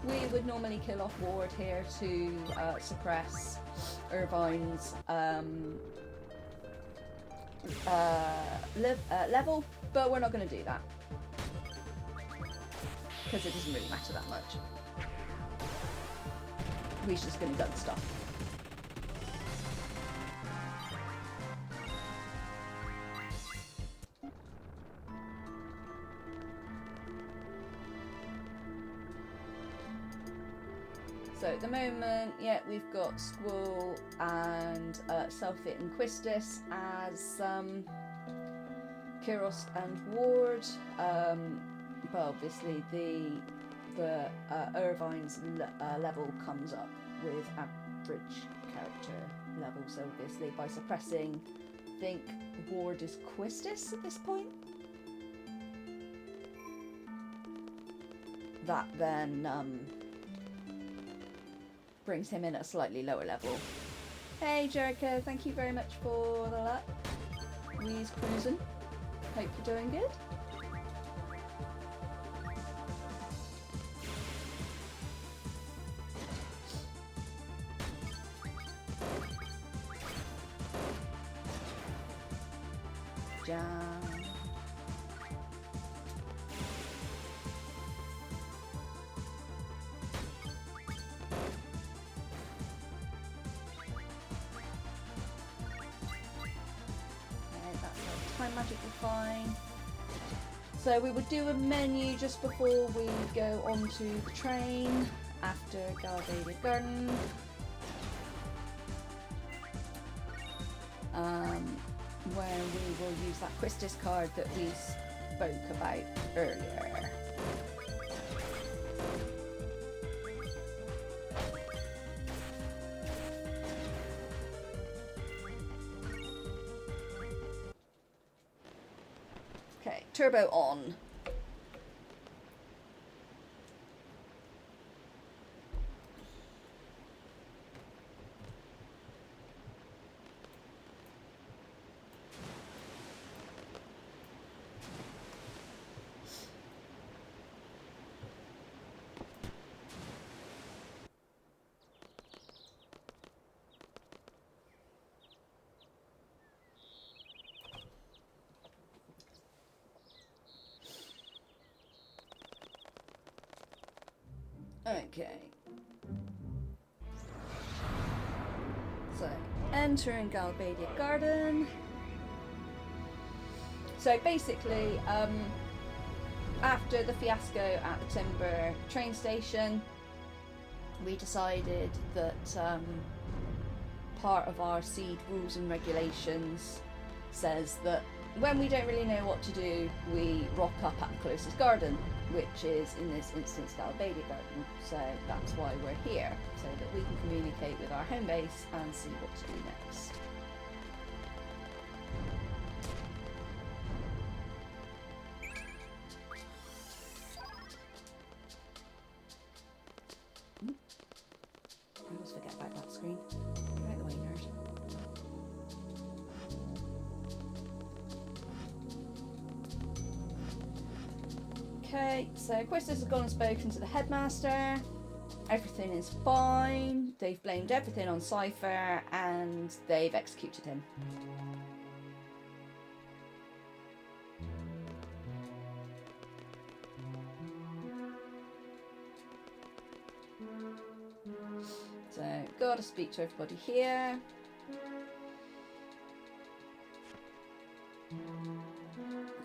we would normally kill off Ward here to suppress Irvine's level, but we're not going to do that because it doesn't really matter that much. We're just going to gun stuff. So at the moment, yeah, we've got Squall and Selfit and Quistis as Kiros and Ward. But obviously the Irvine's level comes up with average character level. So obviously by suppressing, I think Ward is Quistis at this point. That then brings him in at a slightly lower level. Hey Jericho, thank you very much for the luck. We's cruising. Hope you're doing good. Jam. Time magic will fine. So we would do a menu just before we go onto the train after Galbadia Garden. Where we will use that Quistis card that we spoke about earlier. Okay, turbo on. Okay. So, entering Galbadia Garden. So basically, after the fiasco at the Timber train station, we decided that part of our seed rules and regulations says that when we don't really know what to do, we rock up at the closest garden, which is in this instance Galbadia Garden. So that's why we're here, so that we can communicate with our home base and see what to do next. I always forget about that screen. Get out the way, nerd. Okay, so Quistis has gone and spoken to the headmaster. Everything is fine. They've blamed everything on Cypher and they've executed him. So, gotta speak to everybody here.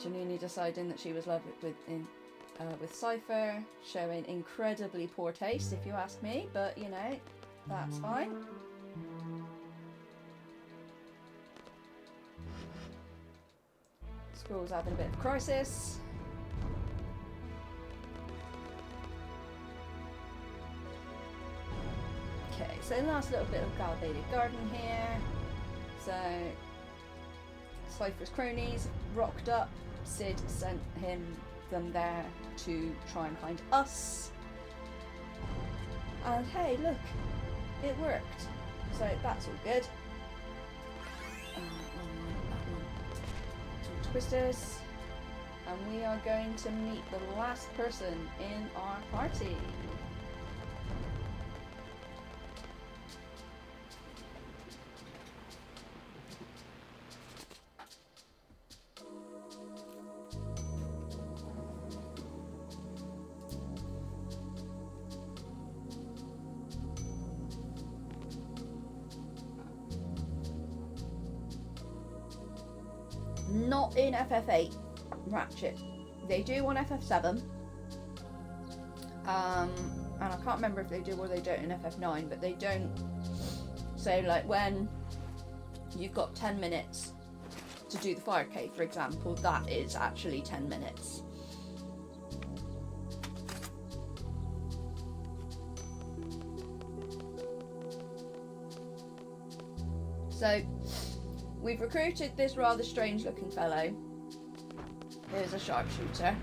Janini deciding that she was loved with Cypher, showing incredibly poor taste if you ask me, but you know, that's fine. Squirrel's having a bit of a crisis. so last little bit of Galbated Garden here. So Cypher's cronies rocked up. Sid sent them there to try and find us. And hey, look, it worked. So that's all good. Twisters. And we are going to meet the last person in our party. Not in FF8, Ratchet. They do on FF7. And I can't remember if they do or they don't in FF9, but they don't. So like when you've got 10 minutes to do the fire cave, for example, that is actually 10 minutes. So we've recruited this rather strange looking fellow who is a sharpshooter.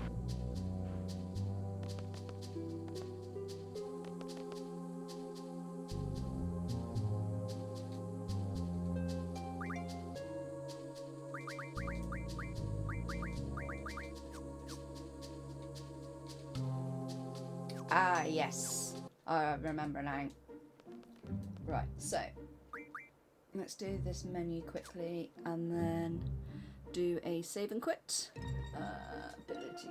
Ah, yes. I remember now. Right, so let's do this menu quickly and then do a save and quit. Abilities.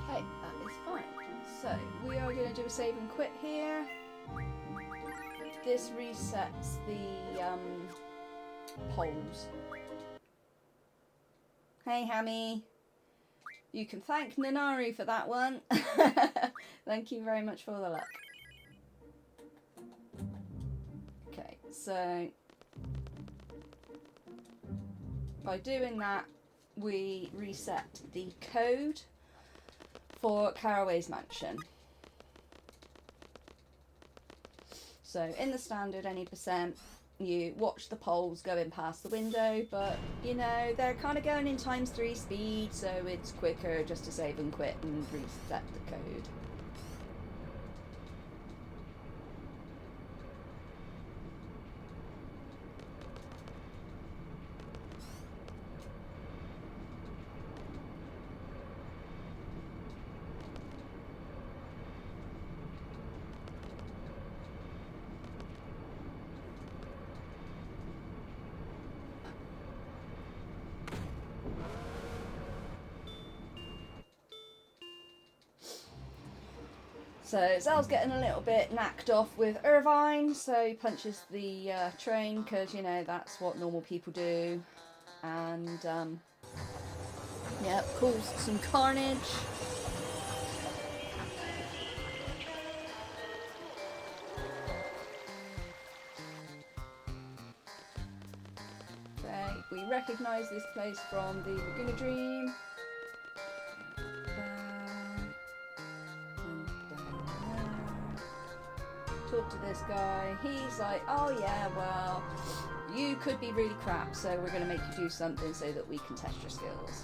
Okay, that is fine. So we are going to do a save and quit here. This resets the poles. Hey Hammy, you can thank Nanari for that one. Thank you very much for the luck. Okay, so by doing that we reset the code for Caraway's Mansion. So in the standard any percent, you watch the poles going past the window, but you know, they're kind of going in ×3 speed, so it's quicker just to save and quit and reset the code. So Zell's getting a little bit knacked off with Irvine, so he punches the train because, you know, that's what normal people do. And, yeah, caused some carnage. Okay, we recognise this place from the Laguna Dream. Talk to this guy. He's like, oh yeah, well, you could be really crap, so we're going to make you do something so that we can test your skills.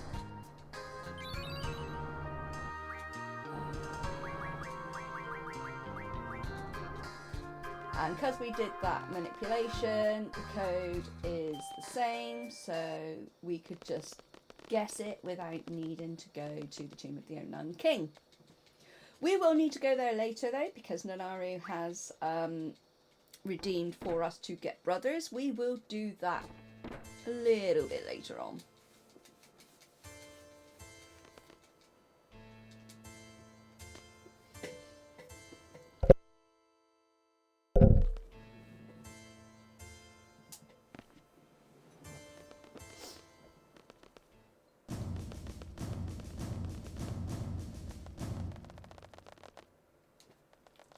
And because we did that manipulation, the code is the same, so we could just guess it without needing to go to the Tomb of the Unknown King. We will need to go there later though, because Nanaru has redeemed for us to get brothers. We will do that a little bit later on.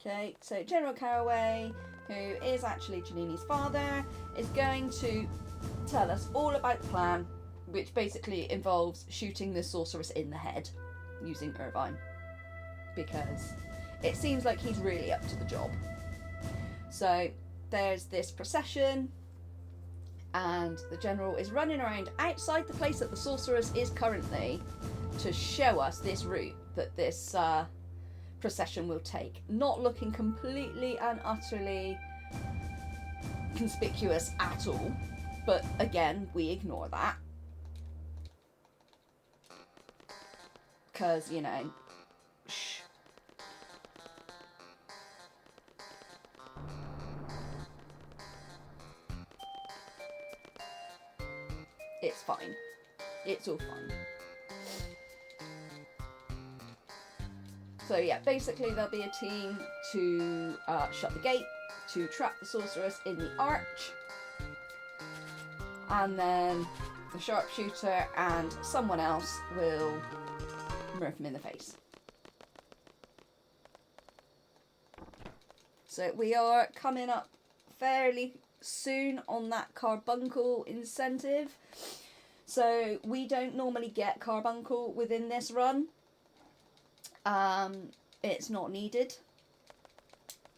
Okay, so General Caraway, who is actually Janini's father, is going to tell us all about the plan, which basically involves shooting the sorceress in the head using Irvine, because it seems like he's really up to the job. So there's this procession, and the general is running around outside the place that the sorceress is currently to show us this route that this procession will take, not looking completely and utterly conspicuous at all, but again, we ignore that because, you know, shh. It's fine. It's all fine. So yeah, basically there'll be a team to shut the gate, to trap the sorceress in the arch, and then the sharpshooter and someone else will murk him in the face. So we are coming up fairly soon on that carbuncle incentive. So we don't normally get carbuncle within this run. It's not needed,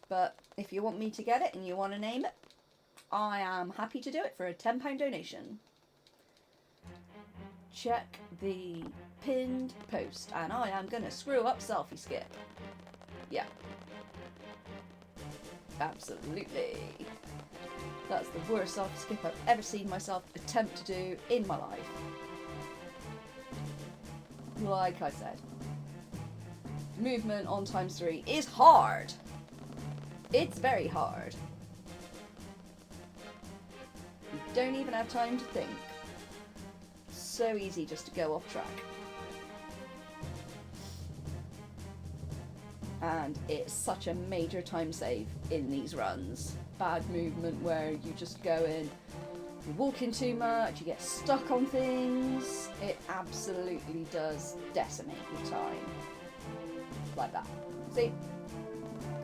but if you want me to get it and you want to name it, I am happy to do it for a £10 donation. Check the pinned post, and I am going to screw up selfie skip. Yeah. Absolutely. That's the worst selfie skip I've ever seen myself attempt to do in my life. Like I said, movement on ×3 is hard. It's very hard. You don't even have time to think. So easy just to go off track. And it's such a major time save in these runs. Bad movement where you just go in, you're walking too much, you get stuck on things. It absolutely does decimate your time. Like that. See?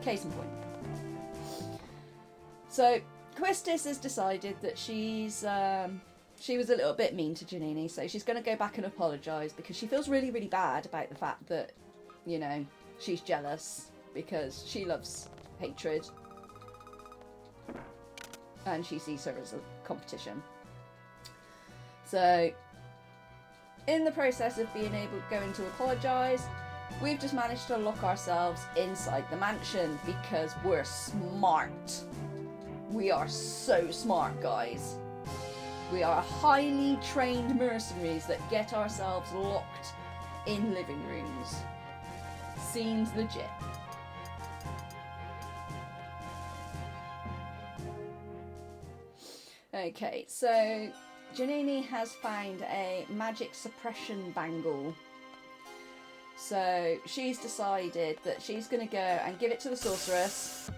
Case in point. So, Quistis has decided that she was a little bit mean to Janini, so she's going to go back and apologise because she feels really, really bad about the fact that, you know, she's jealous because she loves hatred and she sees her as a competition. So, in the process of being going to apologise, we've just managed to lock ourselves inside the mansion because we're smart. We are so smart, guys. We are highly trained mercenaries that get ourselves locked in living rooms. Seems legit. Okay, so Janini has found a magic suppression bangle. So she's decided that she's going to go and give it to the sorceress,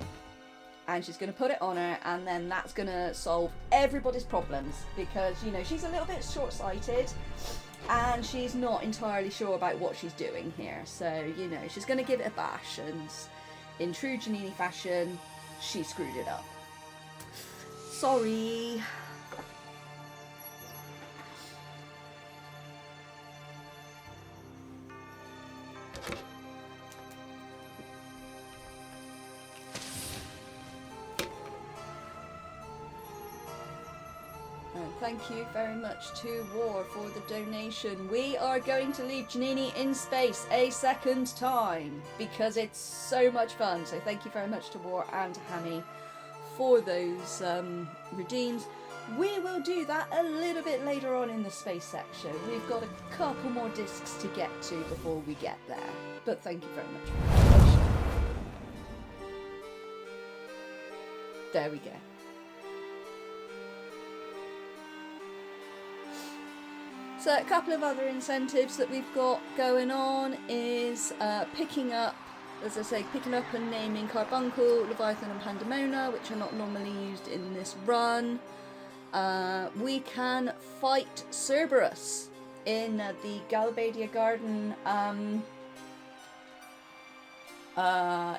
and she's going to put it on her, and then that's going to solve everybody's problems because, you know, she's a little bit short-sighted and she's not entirely sure about what she's doing here. So, you know, she's going to give it a bash, and in true Janini fashion, she screwed it up. Sorry. Thank you very much to War for the donation. We are going to leave Janini in space a second time because it's so much fun. So thank you very much to War and to Hammy for those redeems. We will do that a little bit later on in the space section. We've got a couple more discs to get to before we get there. But thank you very much for your attention. There we go. So a couple of other incentives that we've got going on is picking up, as I say, picking up and naming Carbuncle, Leviathan and Pandemona, which are not normally used in this run. We can fight Cerberus in the Galabadia Garden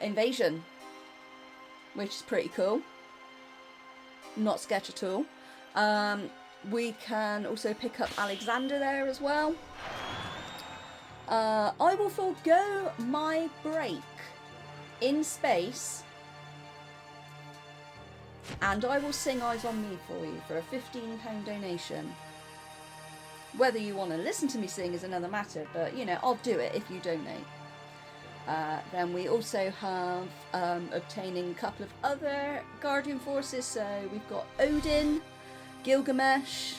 invasion, which is pretty cool. Not sketch at all. We can also pick up Alexander there as well. I will forego my break in space and I will sing Eyes on Me for you for a £15 donation. Whether you want to listen to me sing is another matter, but you know, I'll do it if you donate. Then we also have obtaining a couple of other Guardian forces. So we've got Odin, Gilgamesh.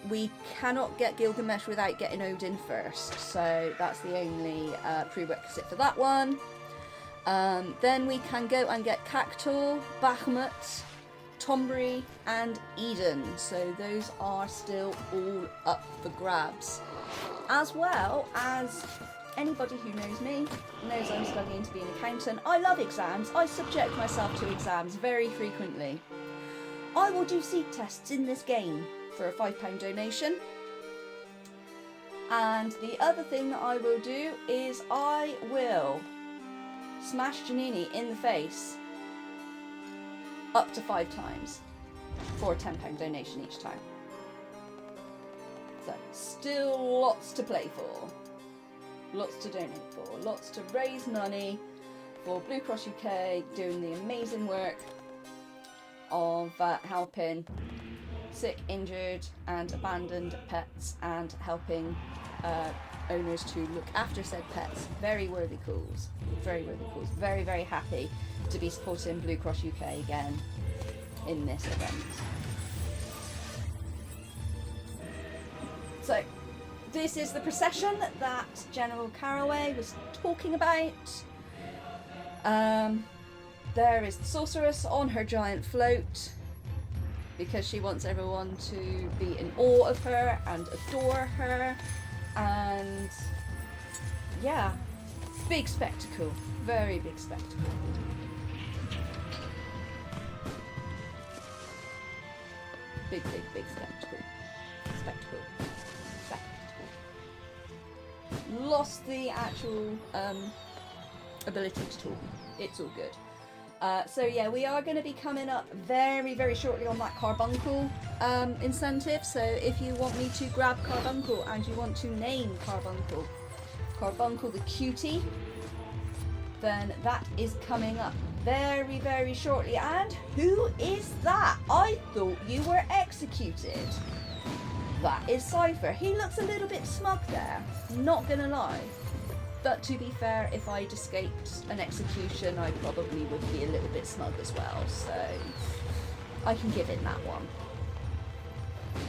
We cannot get Gilgamesh without getting Odin first, so that's the only prerequisite for that one. Then we can go and get Cactuar, Bahamut, Tombri and Eden, so those are still all up for grabs. As well as anybody who knows me knows I'm studying to be an accountant. I love exams. I subject myself to exams very frequently. I will do seed tests in this game for a £5 donation. And the other thing that I will do is I will smash Janini in the face up to 5 times for a £10 donation each time. So still lots to play for, lots to donate for, lots to raise money for Blue Cross UK doing the amazing work of helping sick, injured and abandoned pets and helping owners to look after said pets. Very worthy cause. Very worthy cause. Very, very happy to be supporting Blue Cross UK again in this event. So this is the procession that General Caraway was talking about. There is the sorceress on her giant float because she wants everyone to be in awe of her and adore her, and yeah, big spectacle, very big spectacle. Big spectacle. Spectacle. Lost the actual ability to talk. It's all good. So yeah, we are going to be coming up very, very shortly on that Carbuncle incentive. So if you want me to grab Carbuncle and you want to name Carbuncle the cutie, then that is coming up very, very shortly. And who is that? I thought you were executed. That is Cypher. He looks a little bit smug there, not gonna lie. But to be fair, if I'd escaped an execution, I probably would be a little bit smug as well, so I can give it that one.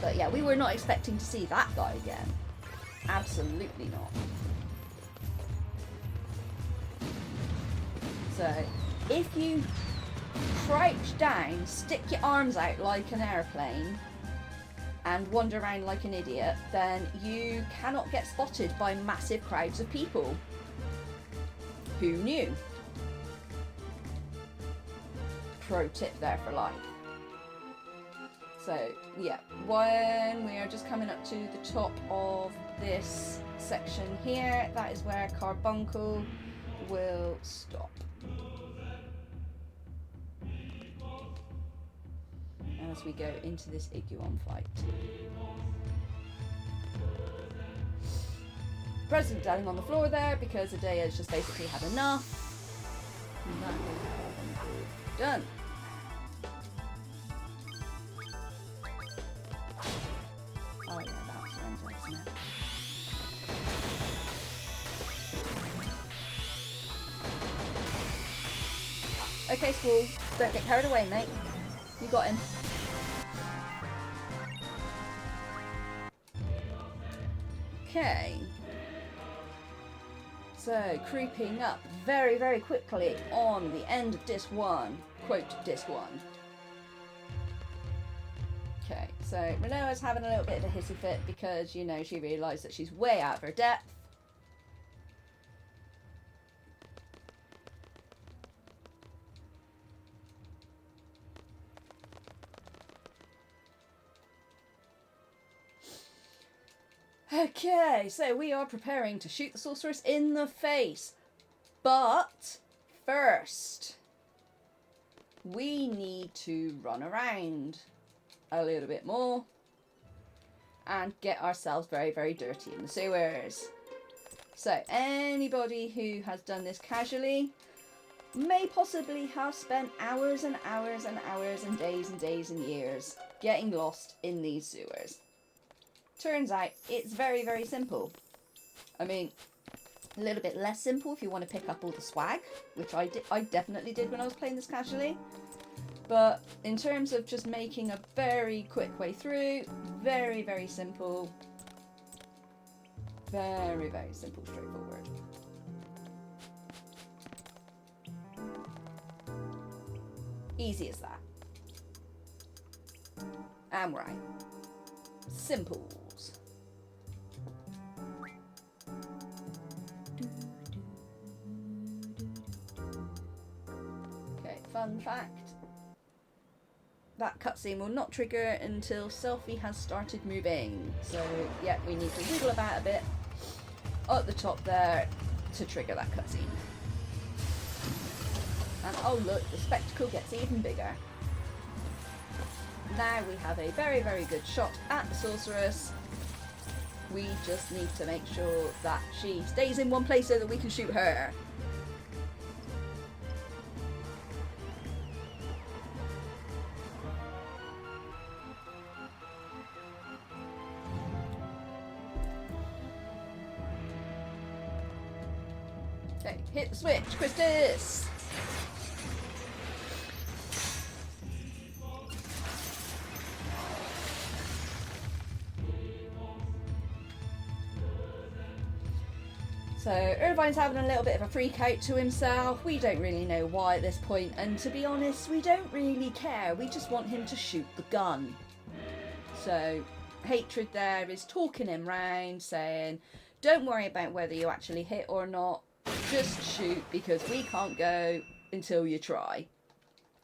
But yeah, we were not expecting to see that guy again. Absolutely not. So, if you crouch down, stick your arms out like an airplane, and wander around like an idiot, then you cannot get spotted by massive crowds of people. Who knew? Pro tip there for life. So yeah, when we are just coming up to the top of this section here, that is where Carbuncle will stop. As we go into this Iguan fight. President dying on the floor there because Adea's just basically had enough. And that is done. Oh yeah, that's horrendous, isn't it? Okay, Squall, don't get carried away, mate. You got him. Okay. So, creeping up very, very quickly on the end of disc 1. Quote disc 1. Okay, so Renoa's having a little bit of a hissy fit because, you know, she realised that she's way out of her depth. Okay, so we are preparing to shoot the sorceress in the face. But first, we need to run around a little bit more and get ourselves very, very dirty in the sewers. So anybody who has done this casually may possibly have spent hours and hours and hours and days and years getting lost in these sewers. Turns out it's very, very simple. I mean, a little bit less simple if you want to pick up all the swag, which I definitely did when I was playing this casually. But in terms of just making a very quick way through, very, very simple. Very, very simple, straightforward. Easy as that. And we're out. Simples. Okay, fun fact. That cutscene will not trigger until Selphie has started moving. So, yeah, we need to wiggle about a bit at the top there to trigger that cutscene. And oh look, the spectacle gets even bigger. Now we have a very, very good shot at the sorceress. We just need to make sure that she stays in one place so that we can shoot her. Okay, hit the switch, Christus! So Irvine's having a little bit of a freak out to himself. We don't really know why at this point, and to be honest, we don't really care. We just want him to shoot the gun. So Hatred there is talking him round, saying, don't worry about whether you actually hit or not. Just shoot, because we can't go until you try.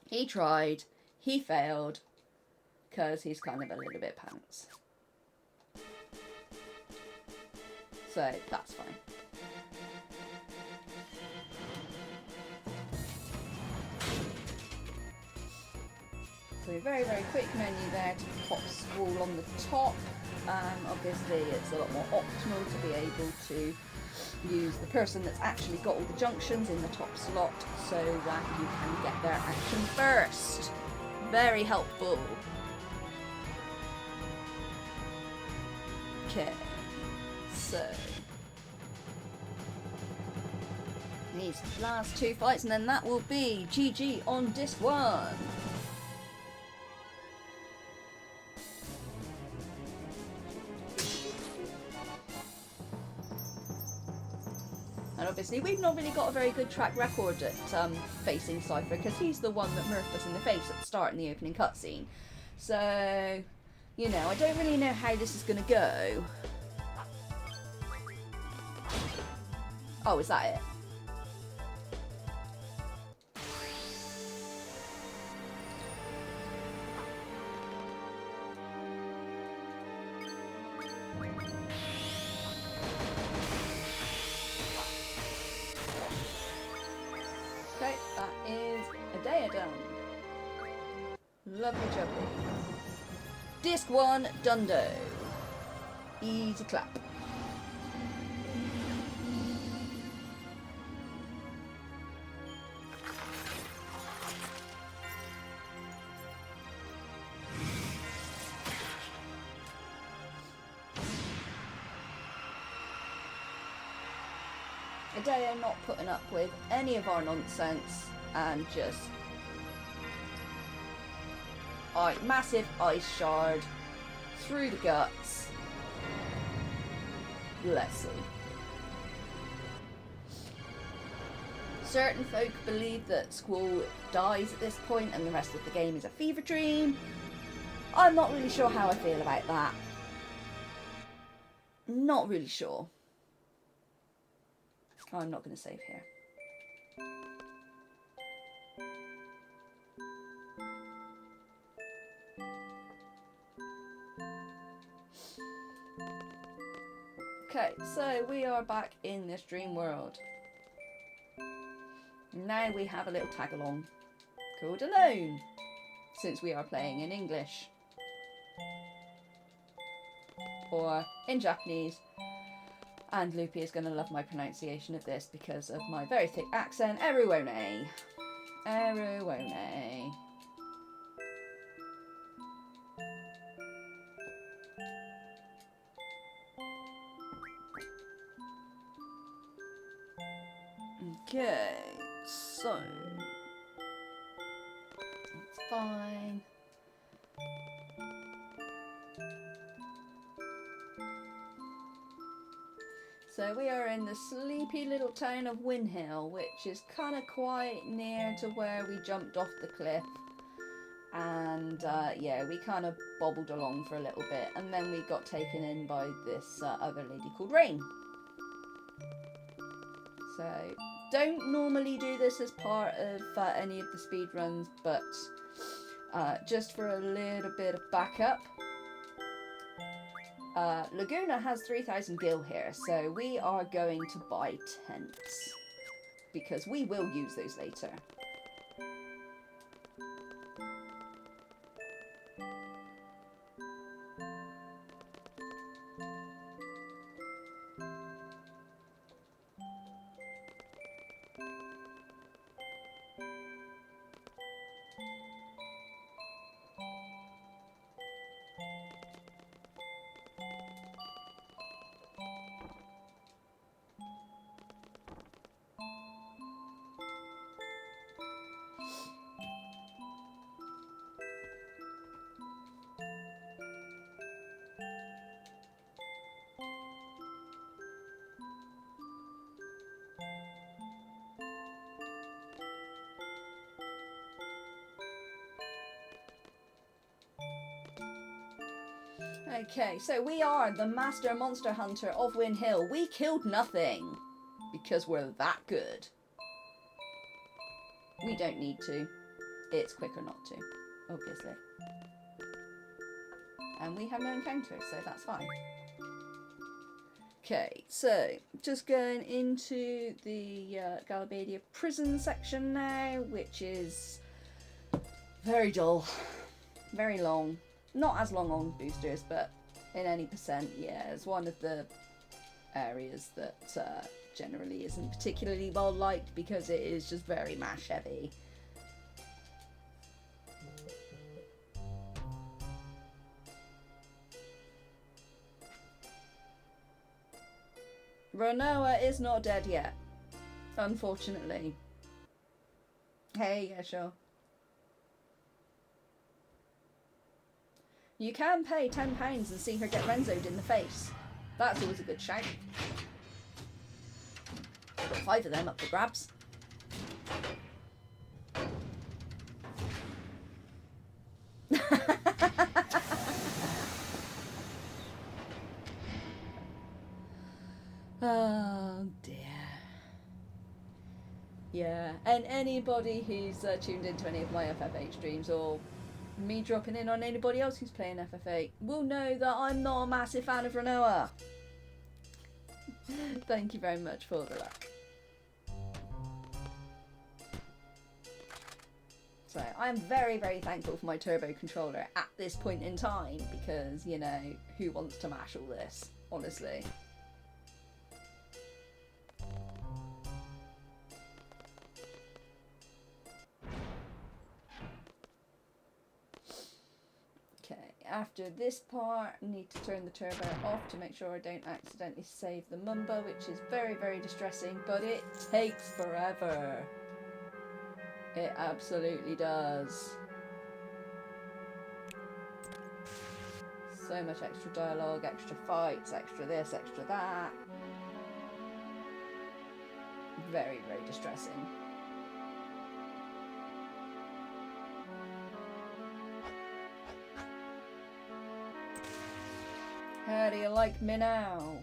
He tried. He failed. Because he's kind of a little bit pants. So that's fine. So very, very quick menu there to pop scroll on the top. Obviously it's a lot more optimal to be able to use the person that's actually got all the junctions in the top slot so that you can get their action first. Very helpful. Okay, so these last two fights and then that will be GG on disc 1. And obviously we've not really got a very good track record at facing Cypher because he's the one that murked us in the face at the start in the opening cutscene. So, you know, I don't really know how this is going to go. Oh, is that it? Okay, that is a day done. Lovely jubbly. Disc 1, Dundo. Easy clap. Adeo not putting up with any of our nonsense and just massive ice shard through the guts. Let's see. Certain folk believe that Squall dies at this point and the rest of the game is a fever dream. I'm not really sure how I feel about that. Not really sure. I'm not going to save here. Okay, so we are back in this dream world. Now we have a little tag along called Alone, since we are playing in English. Or in Japanese. And Loopy is going to love my pronunciation of this because of my very thick accent. Eruone. Eruone. Okay, so that's fine. So we are in the sleepy little town of Windhill, which is kind of quite near to where we jumped off the cliff. And yeah, we kind of bobbled along for a little bit, and then we got taken in by this other lady called Rain. So don't normally do this as part of any of the speed runs, but just for a little bit of backup, Laguna has 3,000 gil here, so we are going to buy tents because we will use those later. Okay, so we are the Master Monster Hunter of Windhill. We killed nothing because we're that good. We don't need to. It's quicker not to, obviously. And we have no encounters, so that's fine. Okay, so just going into the Galabadia prison section now, which is very dull, very long. Not as long on boosters, but in any percent, yeah, it's one of the areas that generally isn't particularly well liked because it is just very mash heavy. Renoa is not dead yet, unfortunately. Hey, yeah, sure. You can pay £10 and see her get Renzo'd in the face. That's always a good shout. I've got 5 of them up for grabs. Oh dear. Yeah, and anybody who's tuned into any of my FF8 streams or me dropping in on anybody else who's playing FF8 will know that I'm not a massive fan of Renoa. Thank you very much for the luck. So I'm very, very thankful for my turbo controller at this point in time because, you know, who wants to mash all this, honestly. After this part, I need to turn the turbo off to make sure I don't accidentally save the Mumba, which is very, very distressing, but it takes forever. It absolutely does. So So much extra dialogue, extra fights, extra this, extra that. Very, very distressing. How do you like me now?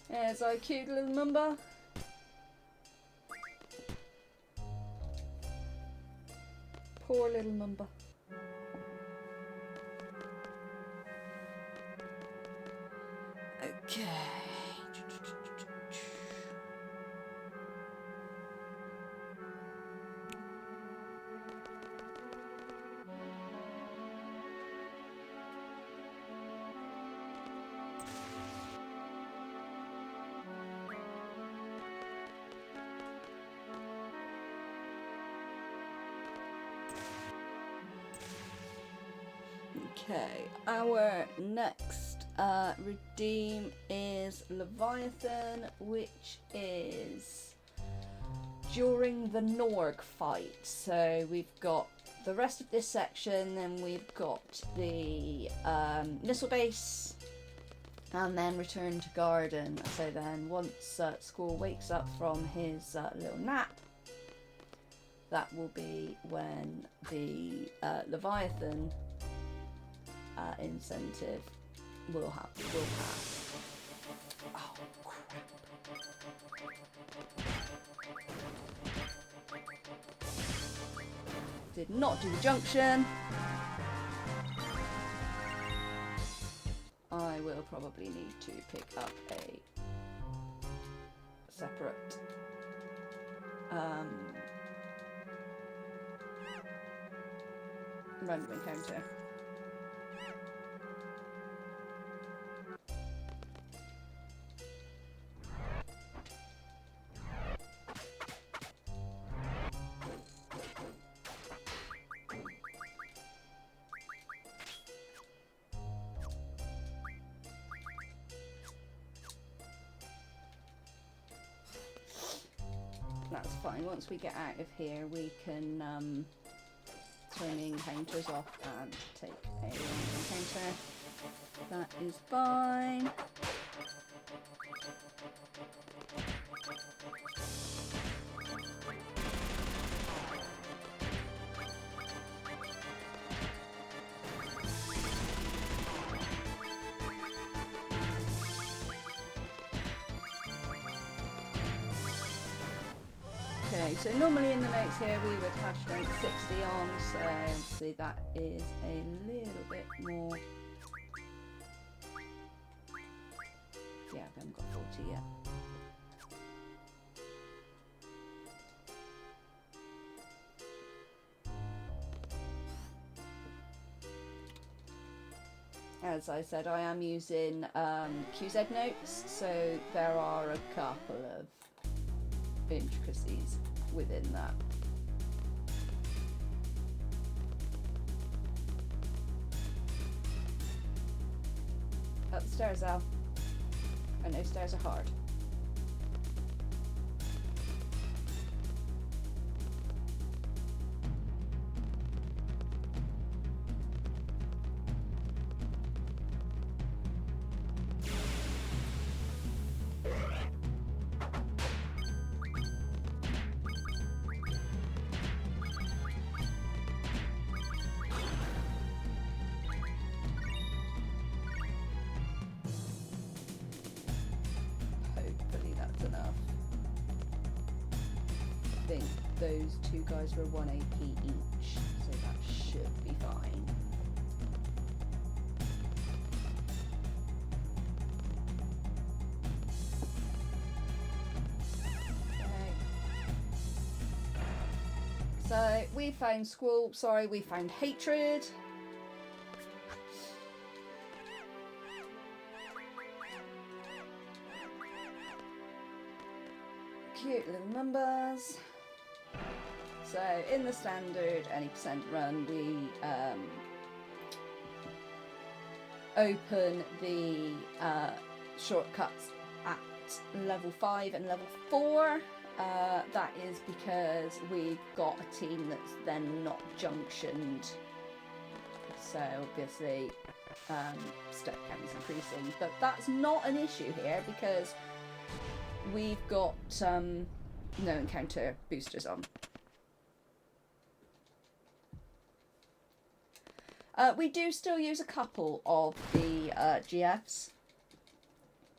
There's our cute little Mumba. Poor little Mumba. Okay. Okay, our next redeem is Leviathan, which is during the Norg fight. So we've got the rest of this section, then we've got the missile base, and then return to Garden. So then once Squall wakes up from his little nap, that will be when the Leviathan incentive will pass. Oh crap. Did not do the junction. I will probably need to pick up a separate random encounter. That's fine. Once we get out of here, we can turn the encounters off and take a encounter. That is fine. Okay, so normally in the notes here we would have strength 60 on, so obviously that is a little bit more. Yeah, I haven't got 40 yet. As I said, I am using QZ notes, so there are a couple of intricacies within that. Up the stairs, Al. I know stairs are hard. Those two guys were 1 AP each, so that should be fine. Okay. So we found Squall, sorry, we found Hatred. Cute little numbers. So in the standard any percent run, we open the shortcuts at level 5 and level 4. that is because we've got a team that's then not junctioned. So obviously step count is increasing. But that's not an issue here because we've got no encounter boosters on. We do still use a couple of the GFs.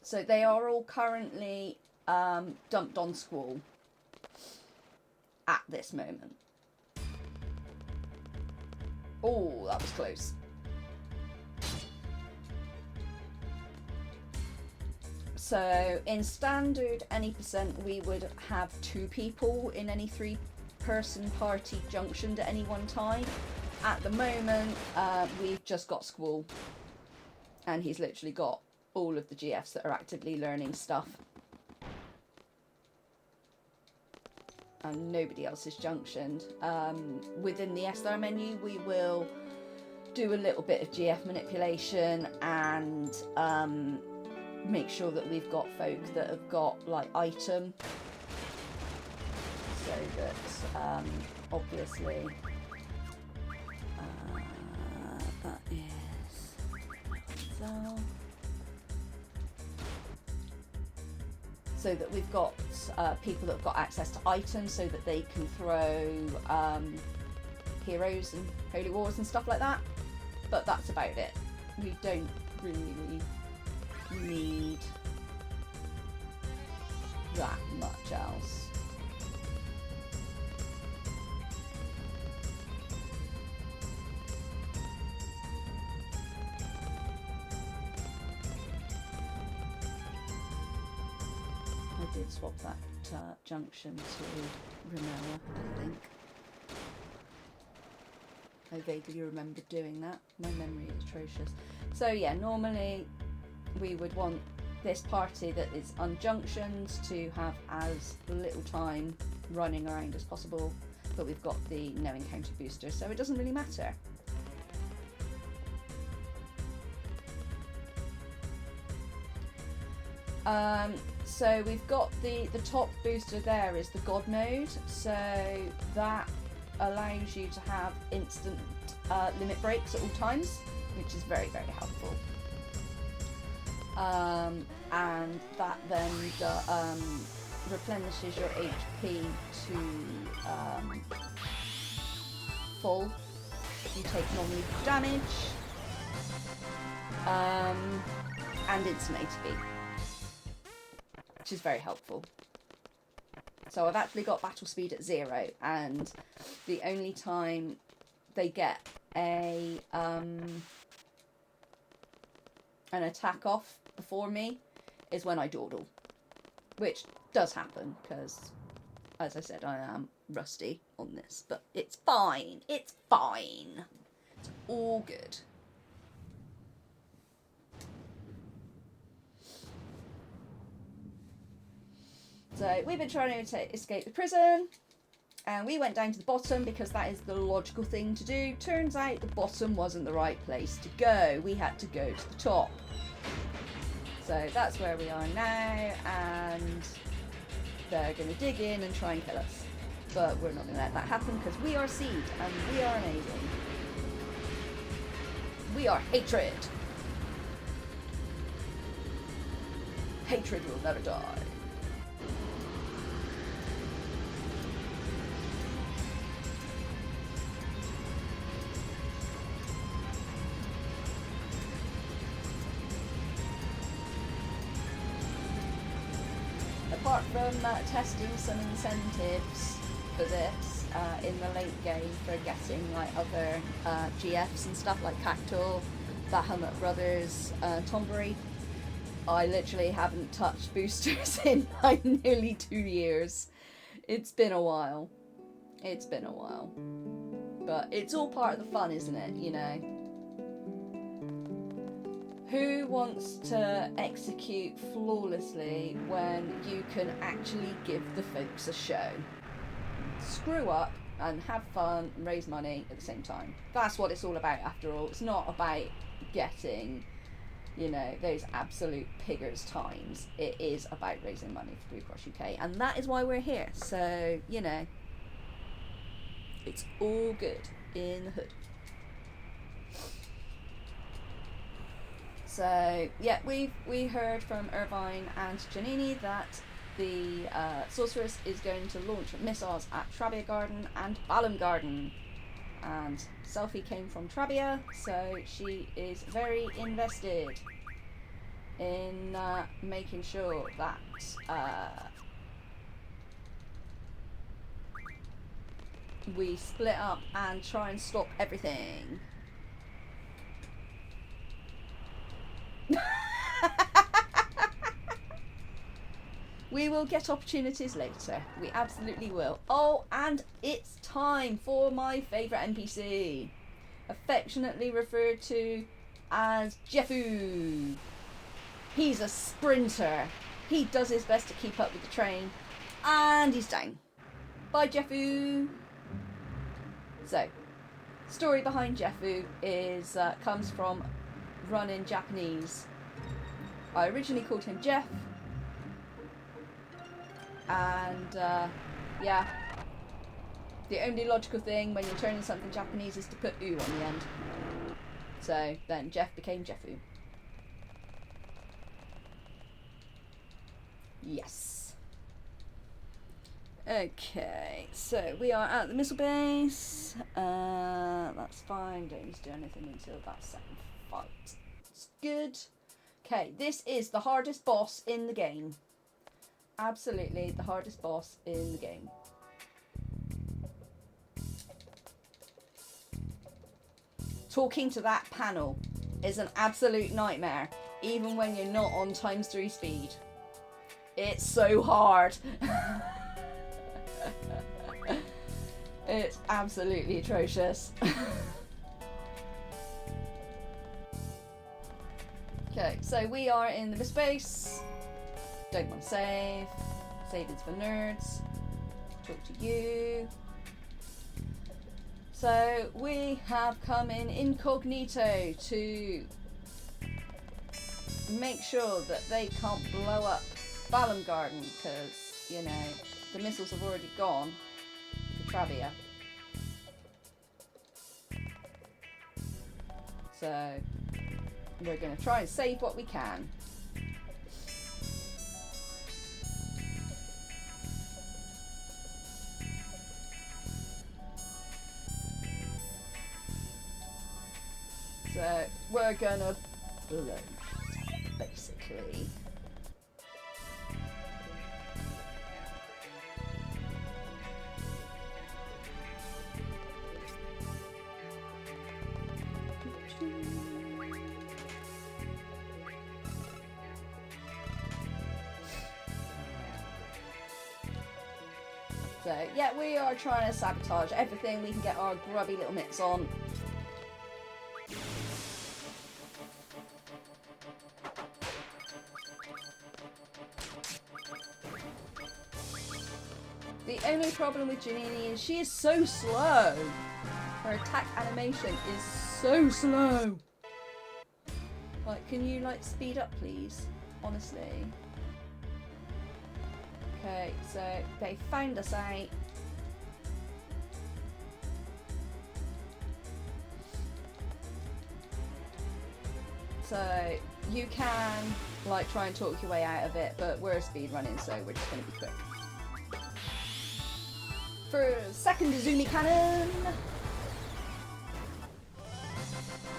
So they are all currently dumped on Squall at this moment. Oh, that was close. So in standard any percent, we would have 2 people in any 3-person party junctioned at any one time. At the moment, we've just got Squall, and he's literally got all of the GFs that are actively learning stuff. And nobody else is junctioned. Within the SR menu, we will do a little bit of GF manipulation and make sure that we've got folk that have got like item, so that obviously that is so that we've got people that have got access to items so that they can throw heroes and holy wars and stuff like that, but that's about it. We don't really need that much else. I did swap that junction to Remella, I think. I vaguely remember doing that. My memory is atrocious. So yeah, normally we would want this party that is unjunctioned to have as little time running around as possible, but we've got the no encounter booster, so it doesn't really matter. So we've got the top booster there is the God mode, so that allows you to have instant limit breaks at all times, which is very, very helpful. And that then replenishes your HP to full. You take non-lethal damage and instant ATB, which is very helpful. So I've actually got battle speed at 0, and the only time they get a an attack off before me is when I dawdle, which does happen because, as I said, I am rusty on this, but it's fine. It's fine. It's all good. So we've been trying to escape the prison, and we went down to the bottom because that is the logical thing to do. Turns out the bottom wasn't the right place to go. We had to go to the top. So that's where we are now, and they're going to dig in and try and kill us. But we're not going to let that happen because we are Seed, and we are amazing. We are hatred. Hatred will never die. Apart from testing some incentives for this in the late game for getting like other GFs and stuff like Cactual, Bahamut Brothers, Tombury, I literally haven't touched boosters in like nearly 2 years. It's been a while. It's been a while. But it's all part of the fun, isn't it? You know? Who wants to execute flawlessly when you can actually give the folks a show? Screw up and have fun and raise money at the same time. That's what it's all about after all. It's not about getting you know, those absolute piggers times. It is about raising money for Blue Cross UK, and that is why we're here. So, you know, it's all good in the hood. So yeah, we heard from Irvine and Janini that the sorceress is going to launch missiles at Trabia Garden and Balham Garden, and Selfie came from Trabia, so she is very invested in making sure that we split up and try and stop everything. We will get opportunities later. We absolutely will. Oh, and it's time for my favourite NPC. Affectionately referred to as Jeffu. He's a sprinter. He does his best to keep up with the train. And he's down. Bye, Jeffu. So, story behind Jeffu is comes from running Japanese. I originally called him Jeff. And yeah, the only logical thing when you're turning something Japanese is to put "u" on the end. So then Jeff became Jeffu. Yes. Okay, so we are at the missile base. That's fine, don't need to do anything until that second fight. It's good. Okay, this is the hardest boss in the game. Absolutely the hardest boss in the game. Talking to that panel is an absolute nightmare, even when you're not on ×3 speed. It's so hard. It's absolutely atrocious. Okay, so we are in the space. Don't want to save. Saving's for nerds. Talk to you. So we have come in incognito to make sure that they can't blow up Balham Garden, because, you know, the missiles have already gone to Trabia. So we're going to try and save what we can. So we're gonna blow, basically. So yeah, we are trying to sabotage everything we can get our grubby little mitts on. The only problem with Janini is she is so slow. Her attack animation is so slow. Like, can you like speed up, please? Honestly. Okay, so they found us out. So you can like try and talk your way out of it, but we're speed running, so we're just going to be quick. For second Izumi cannon.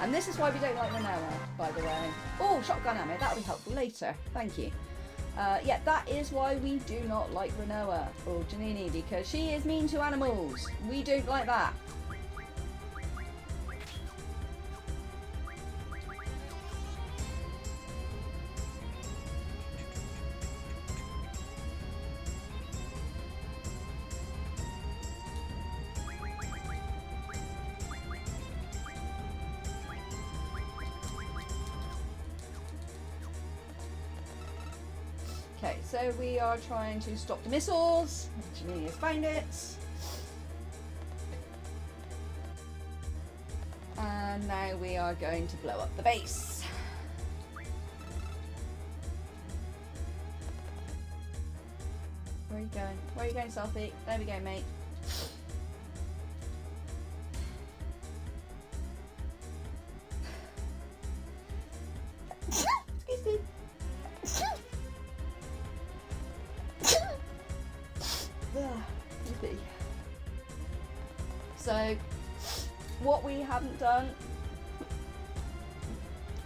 And this is why we don't like Renoa, by the way. Oh, shotgun ammo, that'll be helpful later. Thank you. Yeah, that is why we do not like Renoa or Janini, because she is mean to animals. We don't like that. Okay, so we are trying to stop the missiles. Janini has found it. And now we are going to blow up the base. Where are you going? Where are you going, Selfie? There we go, mate. Excuse me. So, what we haven't done,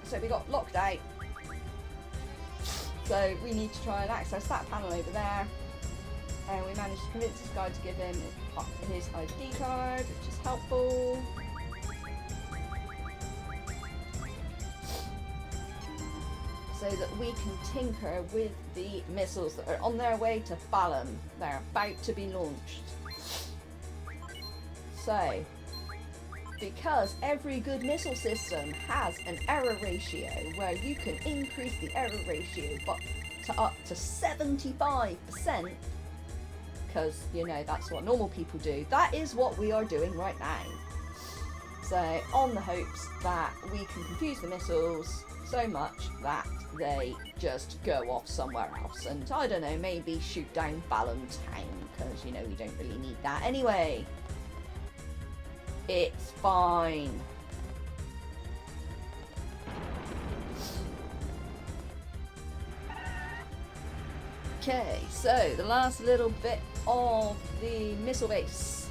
so we got locked out, so we need to try and access that panel over there, and we managed to convince this guy to give him his ID card, which is helpful. So that we can tinker with the missiles that are on their way to Balam. They're about to be launched. So, because every good missile system has an error ratio where you can increase the error ratio to up to 75%, because, you know, that's what normal people do, that is what we are doing right now. So, on the hopes that we can confuse the missiles so much that they just go off somewhere else, and I don't know, maybe shoot down Balam Town, because, you know, we don't really need that anyway. It's fine. Okay, so the last little bit of the missile base.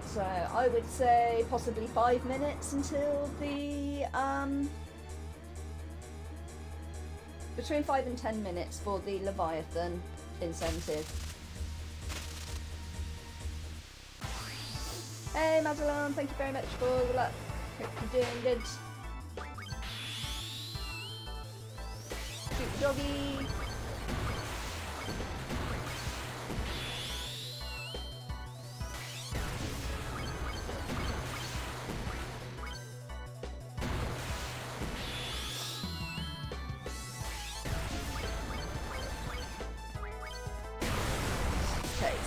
So I would say possibly 5 minutes until the between 5 and 10 minutes for the Leviathan incentive. Hey Madeline, thank you very much for the luck. Hope you're doing good. Shoot the doggy.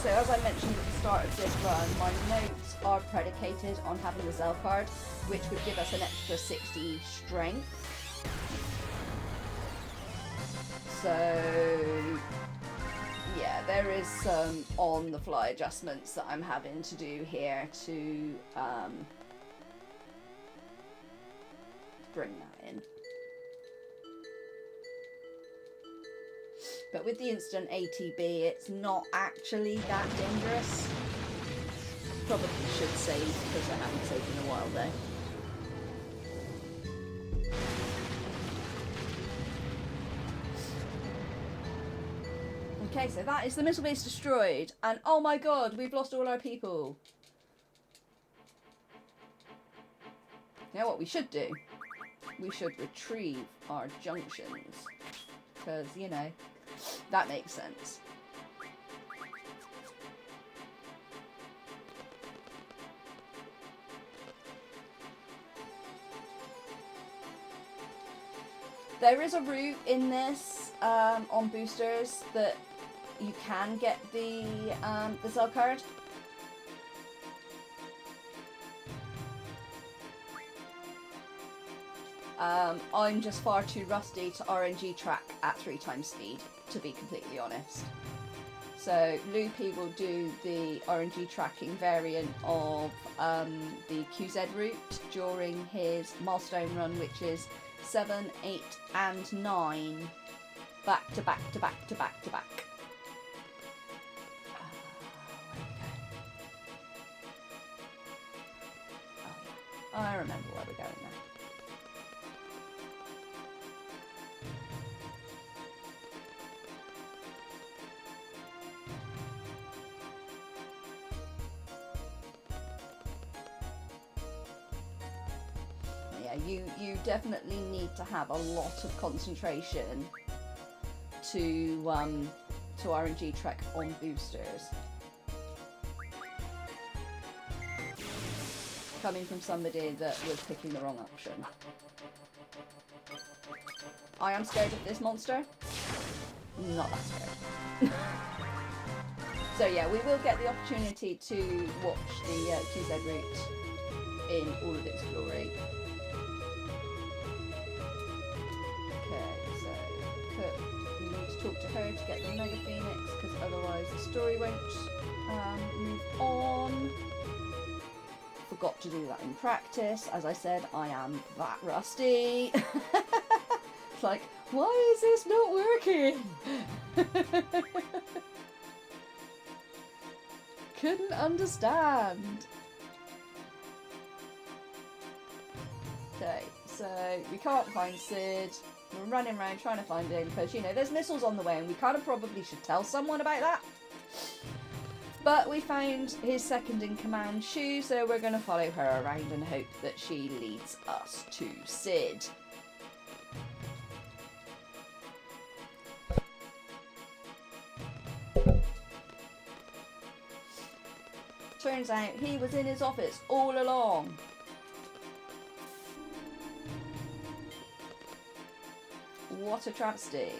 So as I mentioned at the start of this run, my notes are predicated on having the Zell card, which would give us an extra 60 strength. So yeah, there is some on-the-fly adjustments that I'm having to do here to bring that in. But with the instant ATB, it's not actually that dangerous. Probably should save, because I haven't saved in a while though. Okay, so that is the missile base destroyed. And oh my god, we've lost all our people. Now what we should do, we should retrieve our junctions. Because, you know, that makes sense. There is a route in this on boosters that you can get the Zell card. I'm just far too rusty to RNG track at 3 times speed, to be completely honest. So Loopy will do the RNG tracking variant of the QZ route during his milestone run, which is 7, 8 and 9 back to back to back to back to back. Oh, I remember where we're going now. You definitely need to have a lot of concentration to RNG track on boosters. Coming from somebody that was picking the wrong option. I am scared of this monster. Not that scared. So yeah, we will get the opportunity to watch the QZ route in all of its glory. Okay, so Cook, we need to talk to her to get the Mega Phoenix, because otherwise the story won't move on. Forgot to do that in practice. As I said, I am that rusty. It's like, why is this not working? Couldn't understand. Okay, so we can't find Sid. We're running around trying to find him because, you know, there's missiles on the way and we kind of probably should tell someone about that. But we found his second in command, Shu, so we're going to follow her around and hope that she leads us to Sid. Turns out he was in his office all along. What a travesty.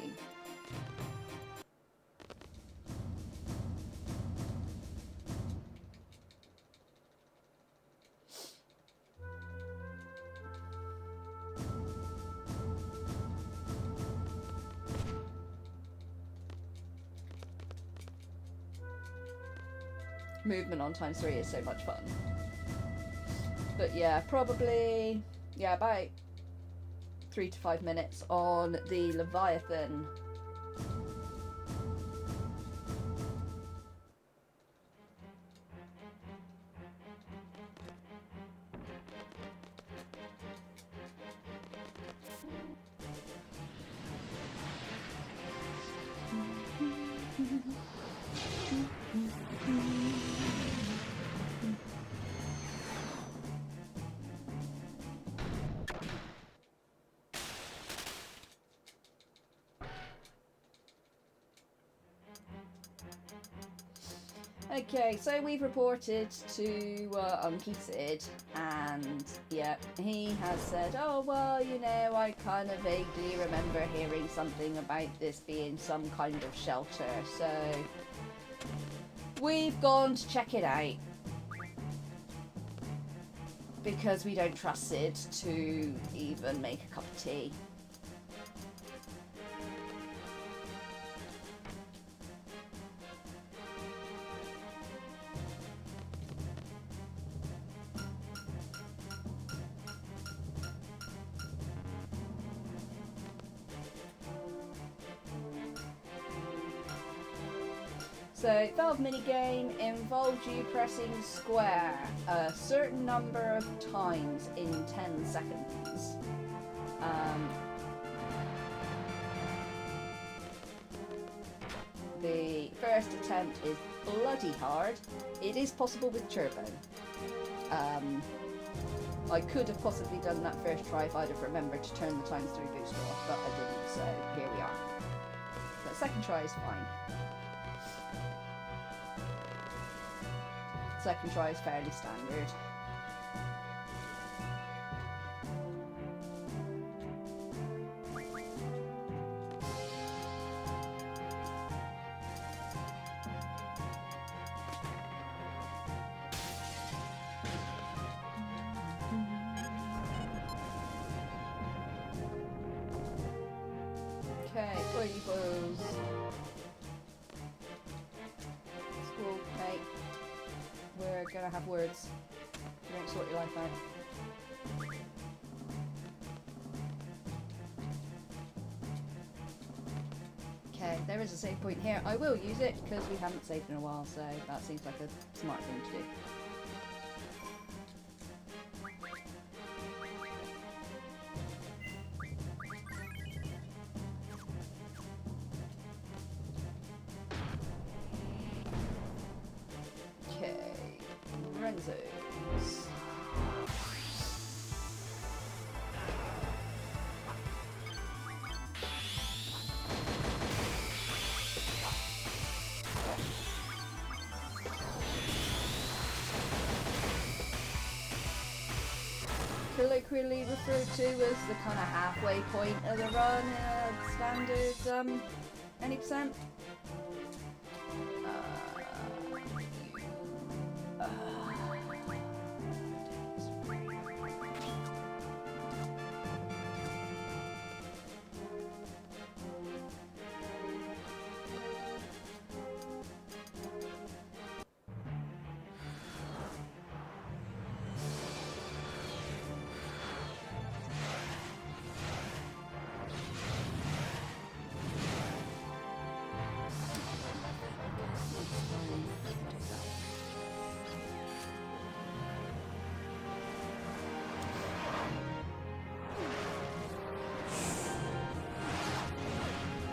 Movement on ×3 is so much fun. But yeah, probably, yeah, about 3 to 5 minutes on the Leviathan. Okay, so we've reported to Unky Sid, and yeah, he has said, oh well, you know, I kind of vaguely remember hearing something about this being some kind of shelter, so we've gone to check it out. Because we don't trust Sid to even make a cup of tea. So, Valve minigame involved you pressing square a certain number of times in 10 seconds. The first attempt is bloody hard. It is possible with turbo. I could have possibly done that first try if I'd have remembered to turn the times 3 booster off, but I didn't, so here we are. The second try is fine. Second try is fairly standard. Okay, oily bows. School, okay. We're gonna have words. You don't sort your life out. Okay, there is a save point here. I will use it because we haven't saved in a while, so that seems like a smart thing to do. Colloquially referred to as the kind of halfway point of the run, standard any percent.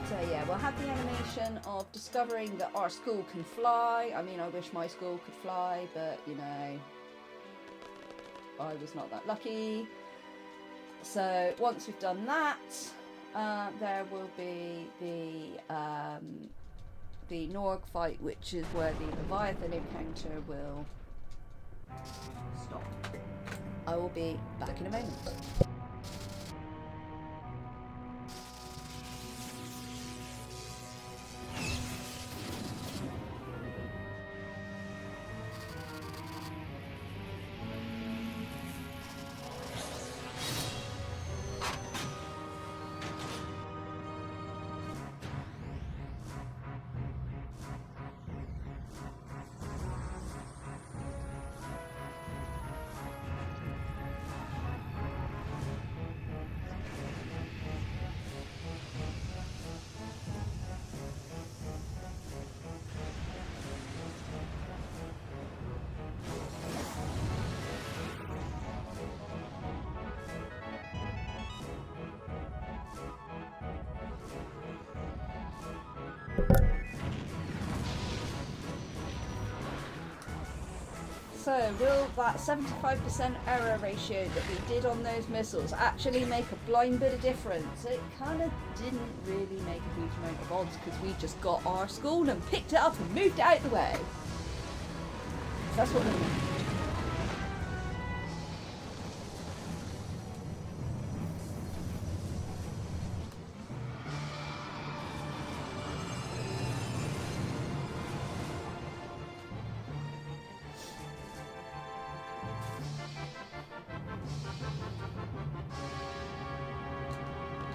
So yeah, we'll have the animation of discovering that our school can fly. I mean, I wish my school could fly, but you know, I was not that lucky. So once we've done that, there will be the Norg fight, which is where the Leviathan encounter will stop. I will be back in a moment. So, will that 75% error ratio that we did on those missiles actually make a blind bit of difference? It kind of didn't really make a huge amount of odds because we just got our school and picked it up and moved it out of the way. So that's what we need.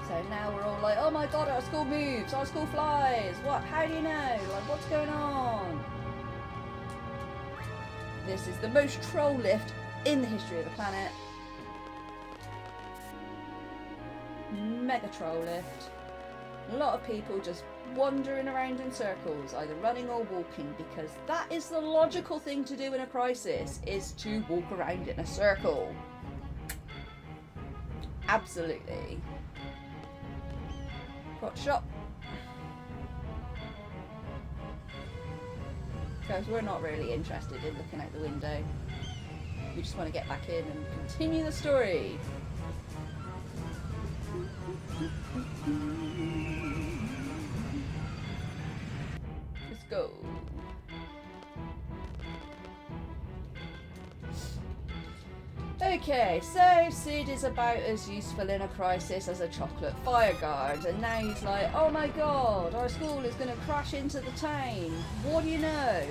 So now we're all like, oh my god, our school moves, our school flies. What? How do you know? Like, what's going on? This is the most troll lift in the history of the planet. Mega troll lift. A lot of people just wandering around in circles, either running or walking, because that is the logical thing to do in a crisis, is to walk around in a circle. Absolutely. Got shot. Because we're not really interested in looking out the window. We just want to get back in and continue the story. Let's go. Okay, so Sid is about as useful in a crisis as a chocolate fire guard, and now he's like, oh my god, our school is going to crash into the town. What do you know?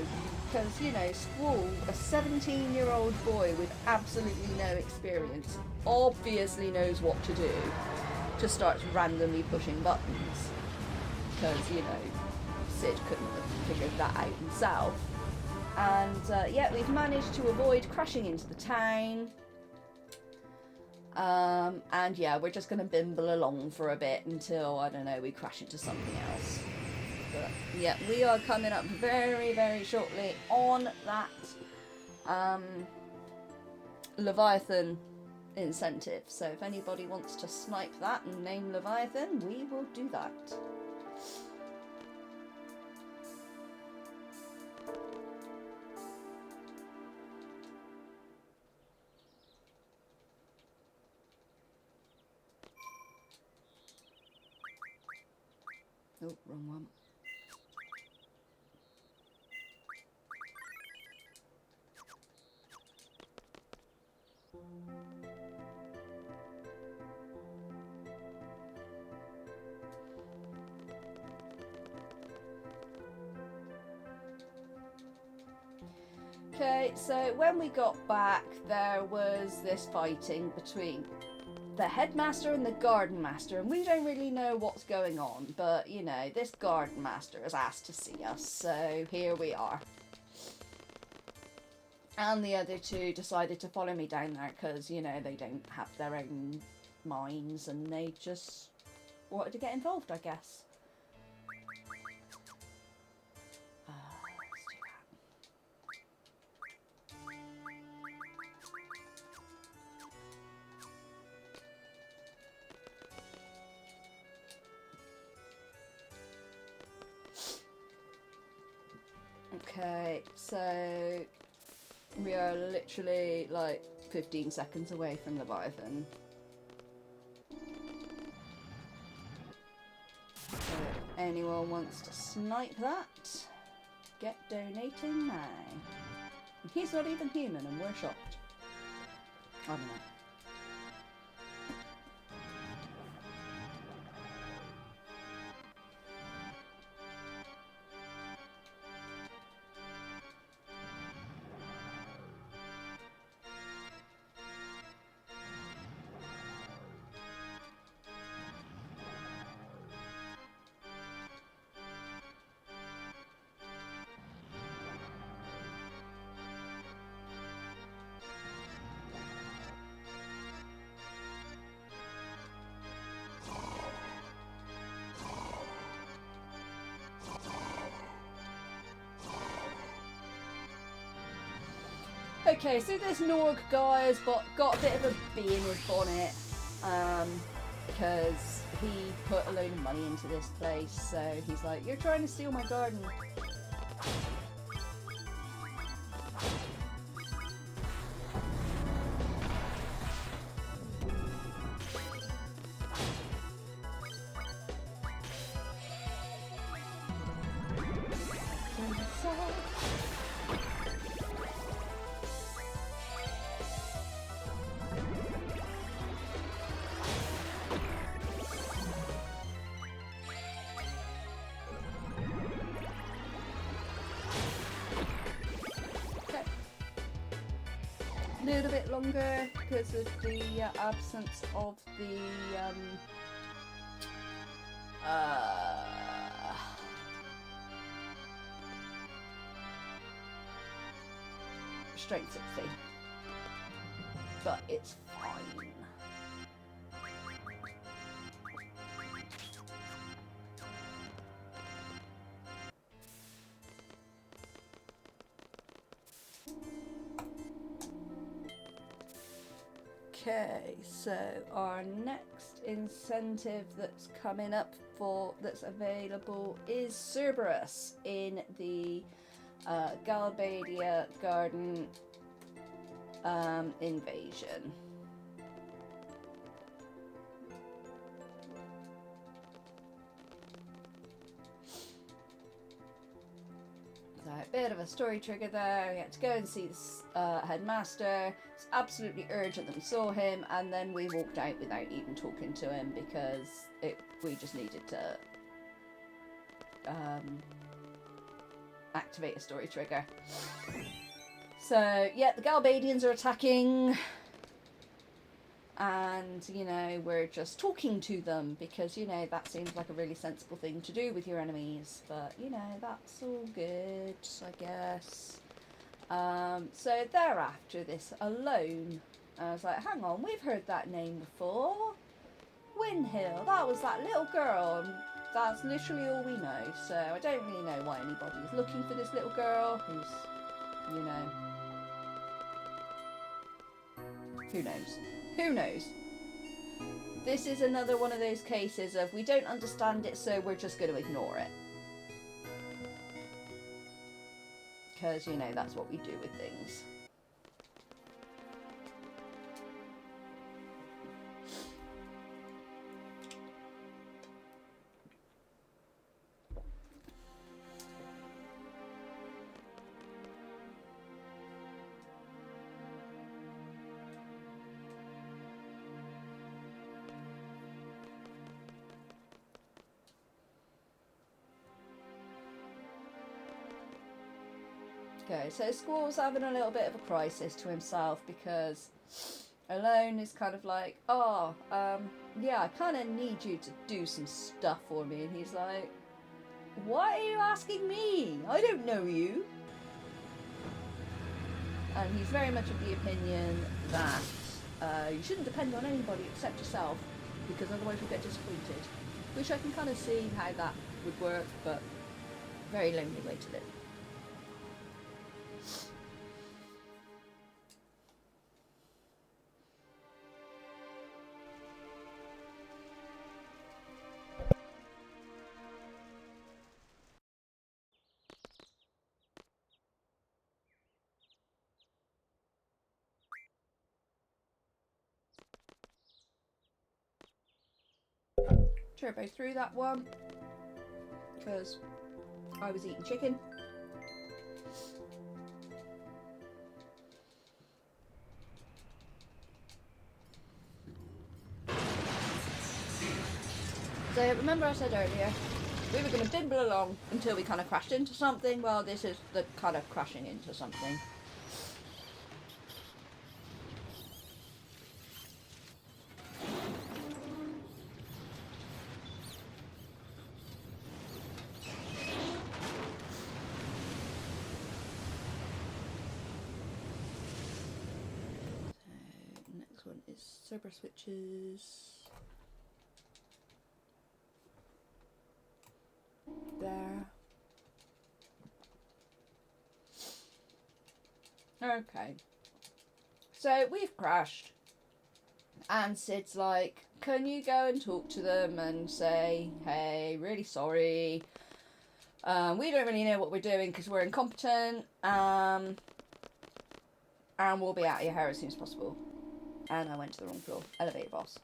Because, you know, school, a 17-year-old boy with absolutely no experience obviously knows what to do. Just starts randomly pushing buttons. Because, you know, Sid couldn't have figured that out himself. And, yeah, we've managed to avoid crashing into the town. And yeah, we're just going to bimble along for a bit until, I don't know, we crash into something else. But yeah, we are coming up very, very shortly on that Leviathan incentive. So if anybody wants to snipe that and name Leviathan, we will do that. Oh, wrong one. Okay, so when we got back, there was this fighting between the headmaster and the garden master, and we don't really know what's going on, but you know, this garden master has asked to see us, so here we are. And the other two decided to follow me down there because, you know, they don't have their own minds and they just wanted to get involved, I guess. Okay, so we are literally like 15 seconds away from Leviathan. So if anyone wants to snipe that, get donating now. He's not even human and we're shocked. I don't know. Okay, so this Norg guy has got a bit of a bee in his bonnet, because he put a load of money into this place, so he's like, you're trying to steal my garden. A little bit longer because of the absence of the strength 60, but it's fine. Okay, so our next incentive that's coming up that's available is Cerberus in the Galbadia Garden invasion. So a bit of a story trigger there. We had to go and see this headmaster. It's absolutely urgent that we saw him, and then we walked out without even talking to him because we just needed to activate a story trigger. So yeah, the Galbadians are attacking, and you know, we're just talking to them because, you know, that seems like a really sensible thing to do with your enemies, but you know, that's all good, I guess. So they're after this alone. I was like, hang on, we've heard that name before. Windhill, that was that little girl, and that's literally all we know, so I don't really know why anybody is looking for this little girl who's, you know, who knows? Who knows? This is another one of those cases of we don't understand it, so we're just going to ignore it. Because, you know, that's what we do with things. Okay, so Squall's having a little bit of a crisis to himself because Alone is kind of like, oh, yeah, I kind of need you to do some stuff for me. And he's like, why are you asking me? I don't know you. And he's very much of the opinion that you shouldn't depend on anybody except yourself, because otherwise you'll get disappointed. Which I can kind of see how that would work, but very lonely way to live. Turbo through that one because I was eating chicken. So remember I said earlier we were going to bimble along until we kind of crashed into something. Well, this is the kind of crashing into something. Next one is Cerber switches. There. Okay. So we've crashed. And Sid's like, can you go and talk to them and say, hey, really sorry. We don't really know what we're doing because we're incompetent. And we'll be out of your hair as soon as possible. And I went to the wrong floor. Elevator boss.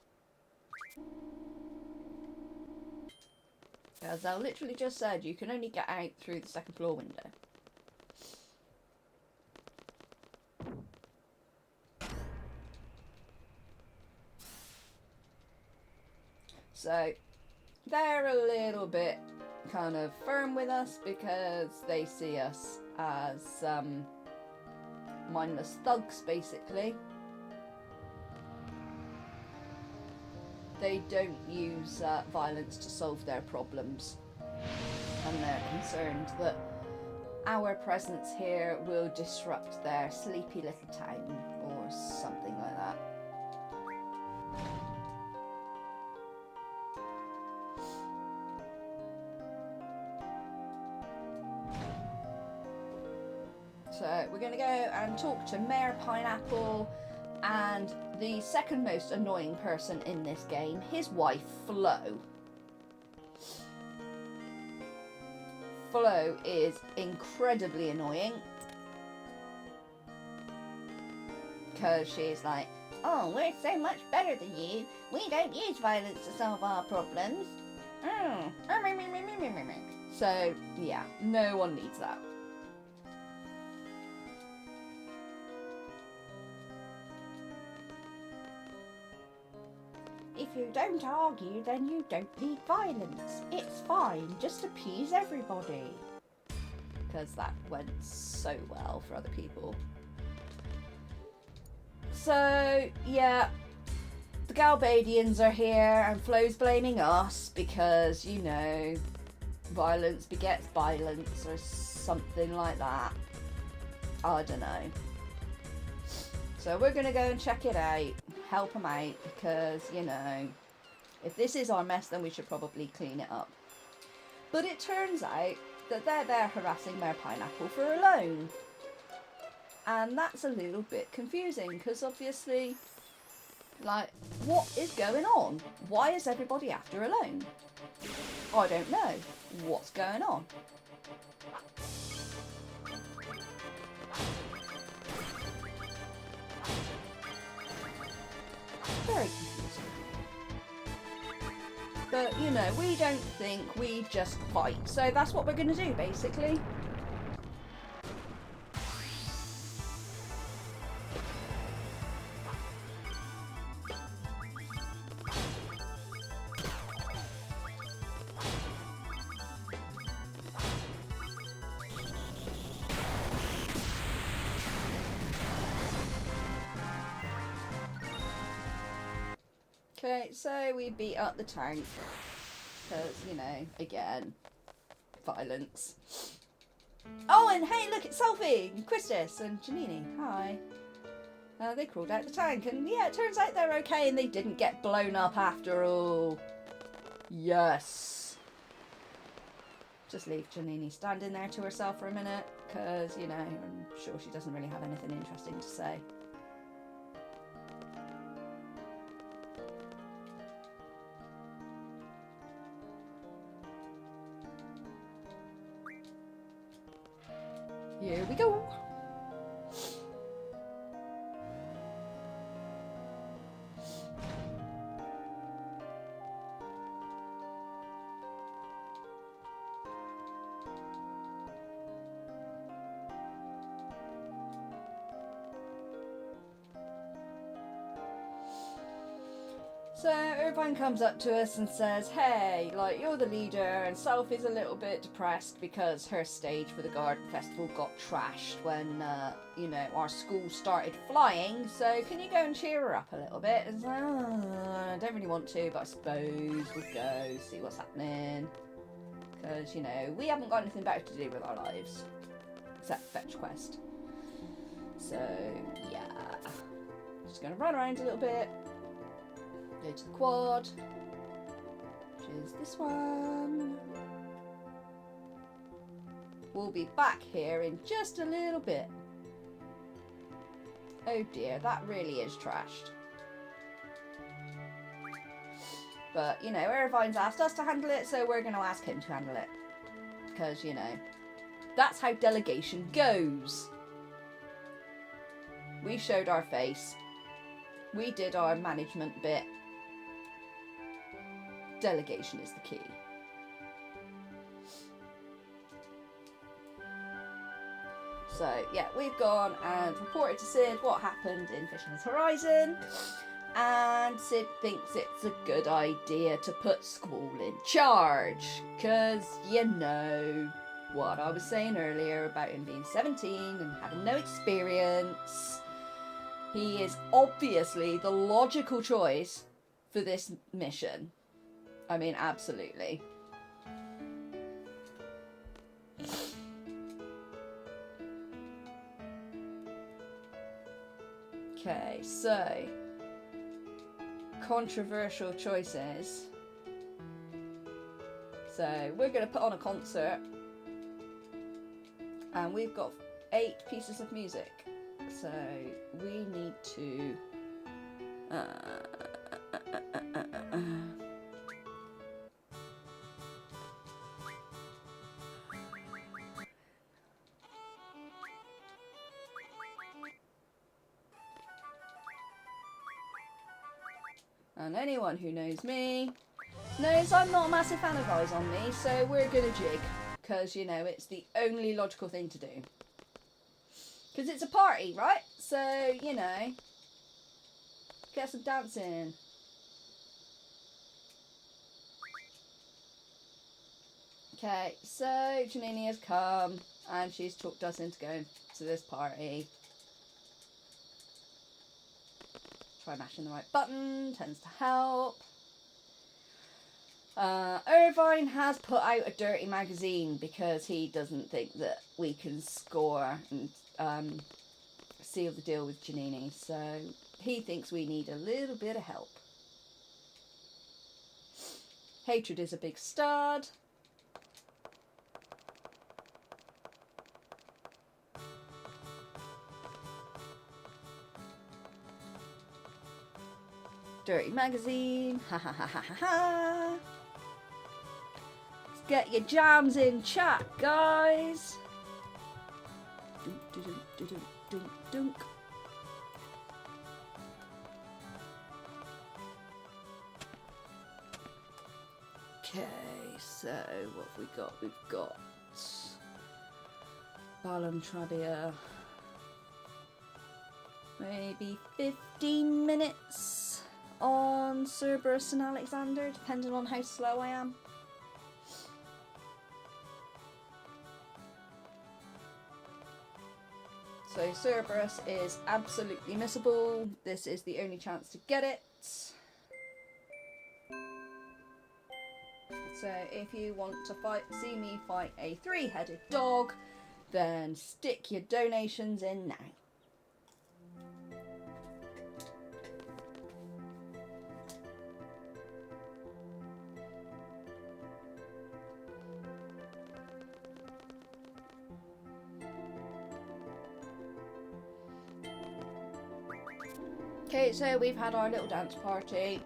As I literally just said, you can only get out through the second floor window. So, they're a little bit kind of firm with us because they see us as mindless thugs, basically. They don't use violence to solve their problems, and they're concerned that our presence here will disrupt their sleepy little town or something like that. So we're going to go and talk to Mayor Pineapple and the second most annoying person in this game, his wife, Flo. Flo is incredibly annoying because she's like, oh, we're so much better than you. We don't use violence to solve our problems. Oh. So, yeah, no one needs that. If you don't argue, then you don't need violence. It's fine, just appease everybody. Because that went so well for other people. So, yeah, the Galbadians are here and Flo's blaming us because, you know, violence begets violence or something like that. I don't know. So we're going to go and check it out. Help them out because, you know, if this is our mess, then we should probably clean it up. But it turns out that they're there harassing Mayor Pineapple for a loan. And that's a little bit confusing because obviously, like, what is going on? Why is everybody after a loan? I don't know. What's going on? Very confusing. But, you know, we don't think, we just fight. So that's what we're going to do, basically. Okay, so we beat up the tank. Because, you know, again, violence. Oh, and hey, look, it's Sophie, and Christus, and Janini. Hi. They crawled out the tank, and yeah, it turns out they're okay, and they didn't get blown up after all. Yes. Just leave Janini standing there to herself for a minute, because, you know, I'm sure she doesn't really have anything interesting to say. Here we go. So Irvine comes up to us and says, hey, like, you're the leader, and Sophie's a little bit depressed because her stage for the garden festival got trashed when, you know, our school started flying, so can you go and cheer her up a little bit? And it's like, oh, I don't really want to, but I suppose we'll go see what's happening. Because, you know, we haven't got anything better to do with our lives, except fetch quest. So, yeah. Just going to run around a little bit. Go to the quad, which is this one. We'll be back here in just a little bit. Oh dear, that really is trashed. But, you know, Irvine's asked us to handle it, so we're going to ask him to handle it. Because, you know, that's how delegation goes. We showed our face. We did our management bit. Delegation is the key. So, yeah, we've gone and reported to Sid what happened in Fisherman's Horizon. And Sid thinks it's a good idea to put Squall in charge. Because, you know, what I was saying earlier about him being 17 and having no experience. He is obviously the logical choice for this mission. I mean, absolutely. Okay, so controversial choices. So we're going to put on a concert, and we've got 8 pieces of music. So we need to and anyone who knows me knows I'm not a massive fan of Eyes on Me, so we're gonna jig, because, you know, it's the only logical thing to do. Because it's a party, right? So, you know, get some dancing. Okay, so Janini has come, and she's talked us into going to this party. Try mashing the right button, tends to help. Irvine has put out a dirty magazine because he doesn't think that we can score and seal the deal with Janini. So he thinks we need a little bit of help. Hatred is a big stud. Dirty magazine. Ha ha ha ha ha ha. Let's get your jams in chat, guys. Dunk, dunk, dunk, dunk, dunk. Okay, so what have we got? We've got Balam Trabia. Maybe 15 minutes on Cerberus and Alexander, depending on how slow I am. So Cerberus is absolutely missable. This is the only chance to get it. So if you want to see me fight a 3-headed dog, then stick your donations in now. Okay, so we've had our little dance party.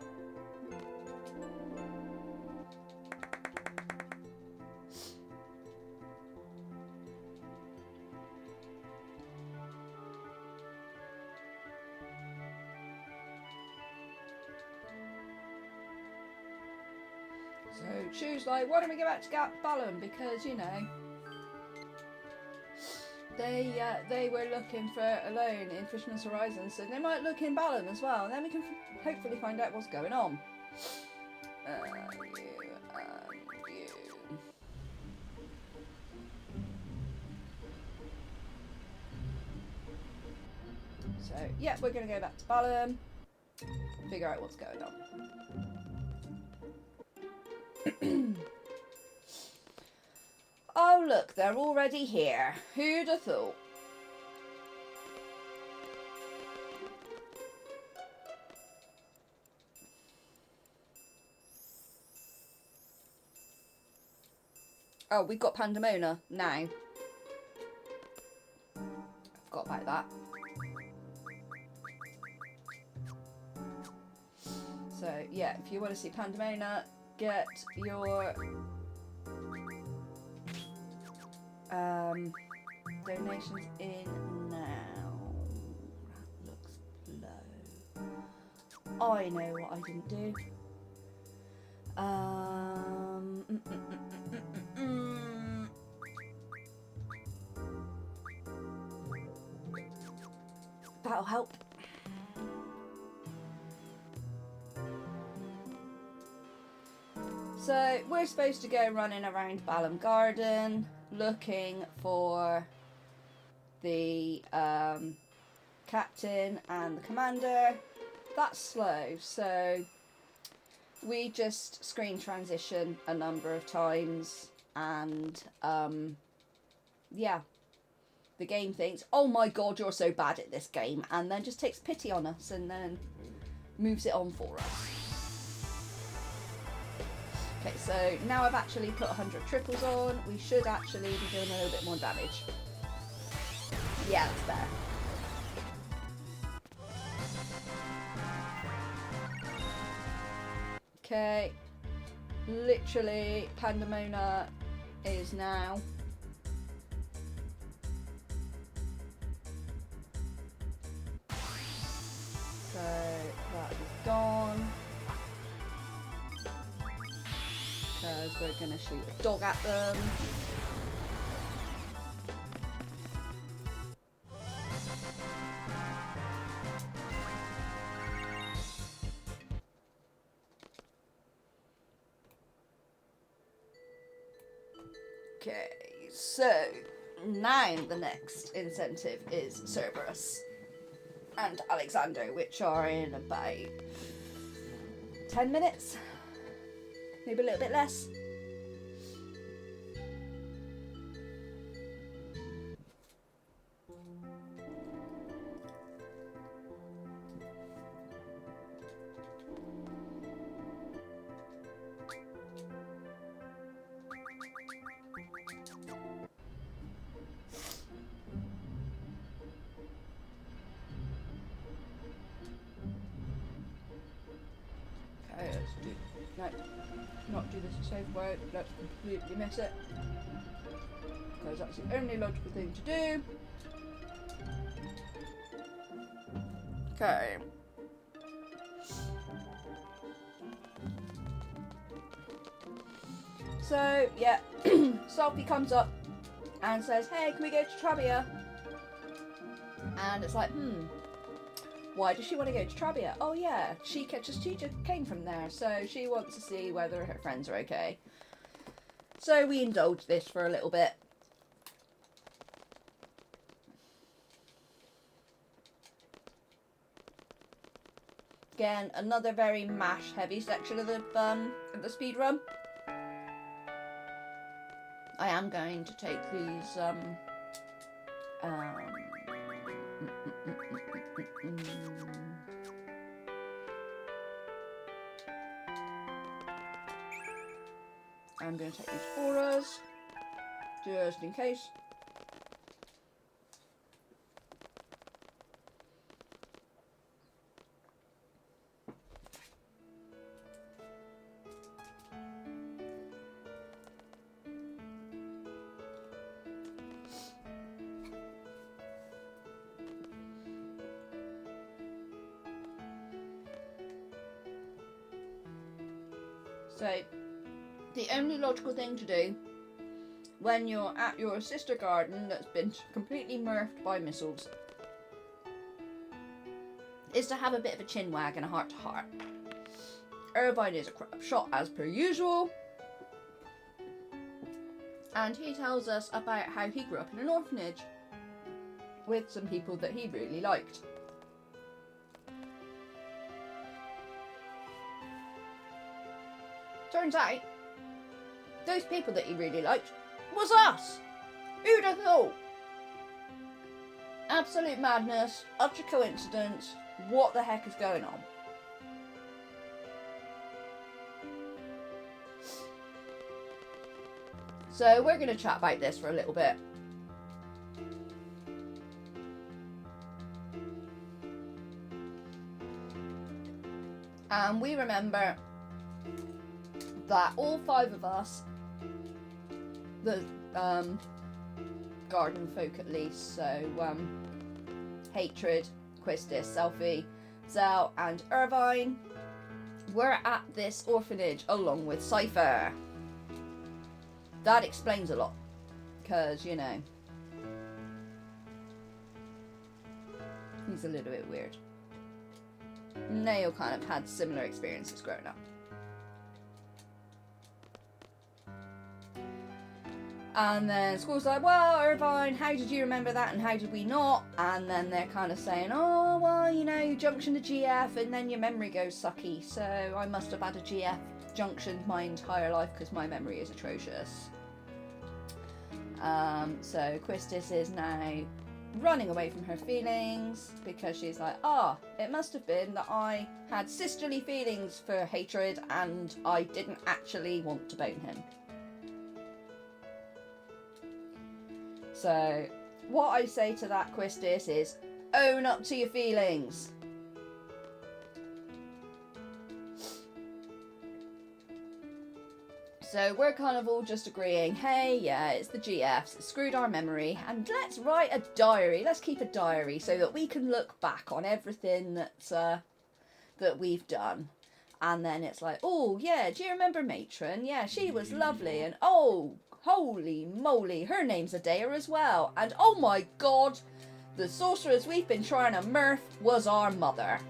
So Chu's like, why don't we go back to Ballum? Because, you know, they were looking for a loan in Fisherman's Horizon, so they might look in Ballum as well, and then we can hopefully find out what's going on. You. So, yeah, we're going to go back to Ballum, figure out what's going on. Oh, look, they're already here. Who'd have thought? Oh, we've got Pandemona now. I forgot about that. So, yeah, if you want to see Pandemona, get your donations in now. That looks low. I know what I didn't do. That'll help. So we're supposed to go running around Ballum Garden looking for the captain and the commander. That's slow, so we just screen transition a number of times, and yeah, the game thinks, oh my god, you're so bad at this game, and then just takes pity on us and then moves it on for us. Okay, so now I've actually put 100 triples on, we should actually be doing a little bit more damage. Yeah, that's better. Okay, literally Pandemona is now. So that is gone. Because we're going to shoot a dog at them. Okay, so now the next incentive is Cerberus and Alexander, which are in about 10 minutes, maybe a little bit less. Okay, let's do, no, not do this the same way, let's completely miss it, because that's the only logical thing to do. Okay. So, yeah, Sophie comes up and says, hey, can we go to Trabia? And it's like, why does she want to go to Trabia? Oh yeah, she just came from there, so she wants to see whether her friends are okay. So we indulge this for a little bit. Again, another very mash heavy section of the speed run. I'm going to take these I'm going to take these for us, just in case. So, the only logical thing to do when you're at your sister garden that's been completely murphed by missiles is to have a bit of a chin wag and a heart to heart. Irvine is a crap shot as per usual, and he tells us about how he grew up in an orphanage with some people that he really liked. Turns out, those people that he really liked was us! Who'd have thought? Absolute madness, utter coincidence, what the heck is going on? So we're going to chat about this for a little bit. And we remember that all 5 of us, the garden folk at least, so Hatred, Quistis, Selfie, Zell and Irvine, were at this orphanage along with Cypher. That explains a lot, because, you know, he's a little bit weird. Nail kind of had similar experiences growing up. And then school's like, well, Irvine, how did you remember that and how did we not? And then they're kind of saying, oh, well, you know, you junction to GF and then your memory goes sucky. So I must have had a GF junction my entire life because my memory is atrocious. So Quistis is now running away from her feelings because she's like, it must have been that I had sisterly feelings for Hatred and I didn't actually want to bone him. So what I say to that, Quistis, is own up to your feelings. So we're kind of all just agreeing, hey, yeah, it's the GFs, it screwed our memory, and let's write a diary, let's keep a diary so that we can look back on everything that's, that we've done. And then it's like, oh, yeah, do you remember Matron? Yeah, she was lovely, and oh, holy moly, her name's Adair as well, and oh my god, the sorceress we've been trying to murph was our mother.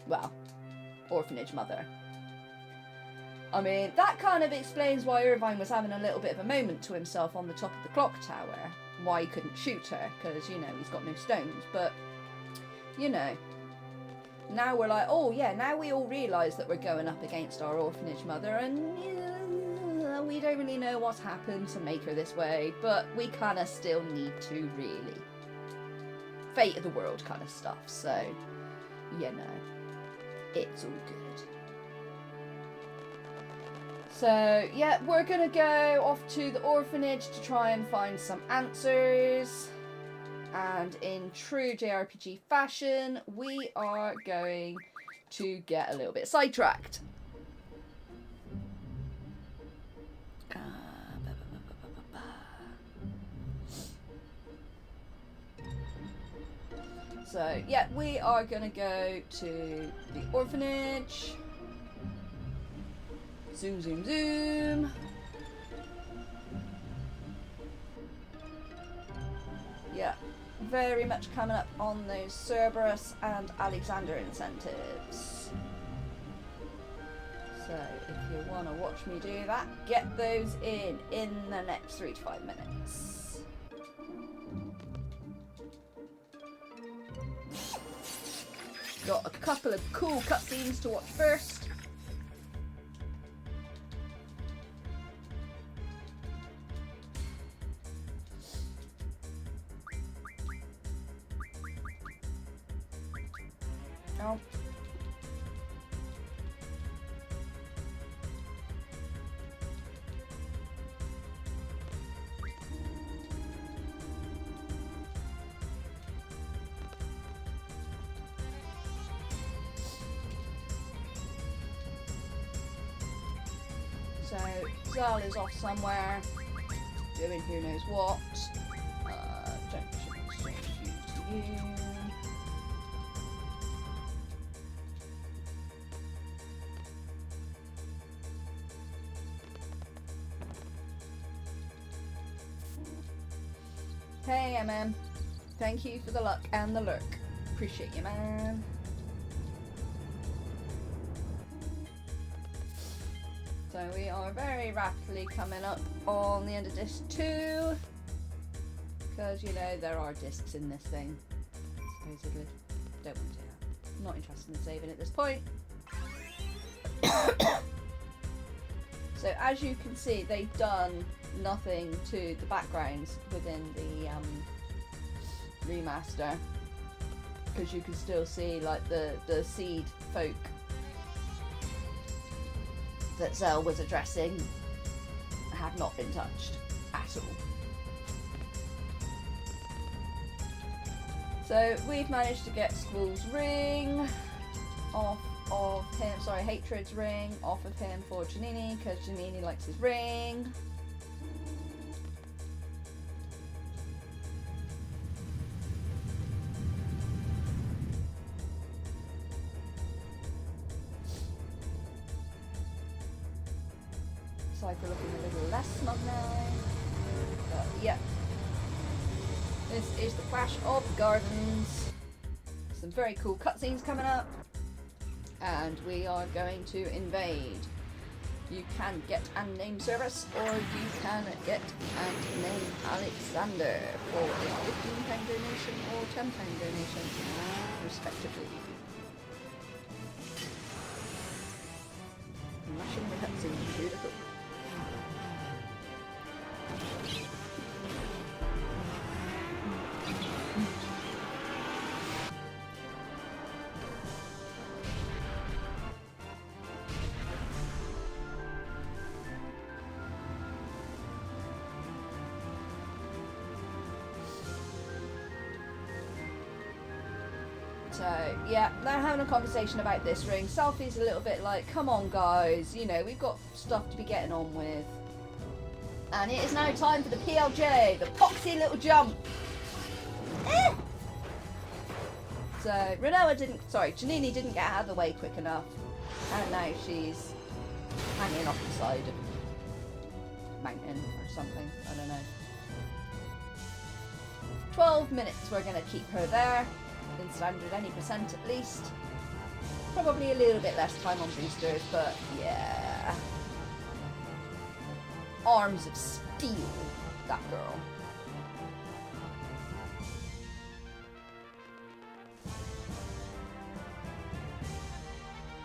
Well, orphanage mother. I mean, that kind of explains why Irvine was having a little bit of a moment to himself on the top of the clock tower. Why he couldn't shoot her, because, you know, he's got no stones. But, you know, now we're like, oh yeah, now we all realise that we're going up against our orphanage mother, and we don't really know what's happened to make her this way, but we kind of still need to really. Fate of the world kind of stuff, so, you know, it's all good. So, yeah, we're going to go off to the orphanage to try and find some answers. And in true JRPG fashion, we are going to get a little bit sidetracked. So, yeah, we are going to go to the orphanage. Zoom, zoom, zoom. Yeah, very much coming up on those Cerberus and Alexander incentives. So if you want to watch me do that, get those in the next 3 to 5 minutes. Got a couple of cool cutscenes to watch first. Oh. So, Zal is off somewhere, doing who knows what. Junction exchange you to you. Hey, MM. Thank you for the luck and the lurk. Appreciate you, man. So we are very rapidly coming up on the end of disc 2. Because, you know, there are discs in this thing. Supposedly. Don't want to do that. Not interested in saving at this point. So as you can see, they've done nothing to the backgrounds within the remaster. Because you can still see like the seed folk that Zell was addressing have not been touched at all. So we've managed to get Squall's ring off of him, sorry, Hatred's ring off of him for Janini, because Janini likes his ring. Cypher looking a little less smug now. But yeah. This is the Clash of the Gardens. Some very cool cutscenes coming up. And we are going to invade. You can get and name Service, or you can get and name Alexander for a £15 donation or £10 donation, respectively. Mashing the cutscene, beautiful. So, yeah, they're having a conversation about this ring. Selfie's a little bit like, come on guys, you know, we've got stuff to be getting on with. And it is now time for the PLJ, the poxy little jump. Eh! So, Janini didn't get out of the way quick enough. And now she's hanging off the side of a mountain or something, I don't know. 12 minutes we're going to keep her there. In standard any percent at least. Probably a little bit less time on boosters, but yeah. Arms of steel, that girl.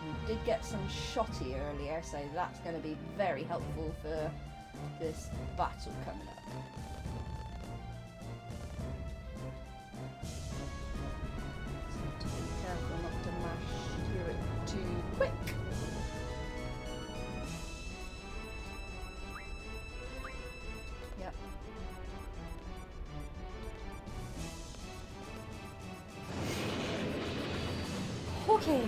We did get some shotty earlier, so that's going to be very helpful for this battle coming up. Careful not to mash through it too quick. Yep. Okay.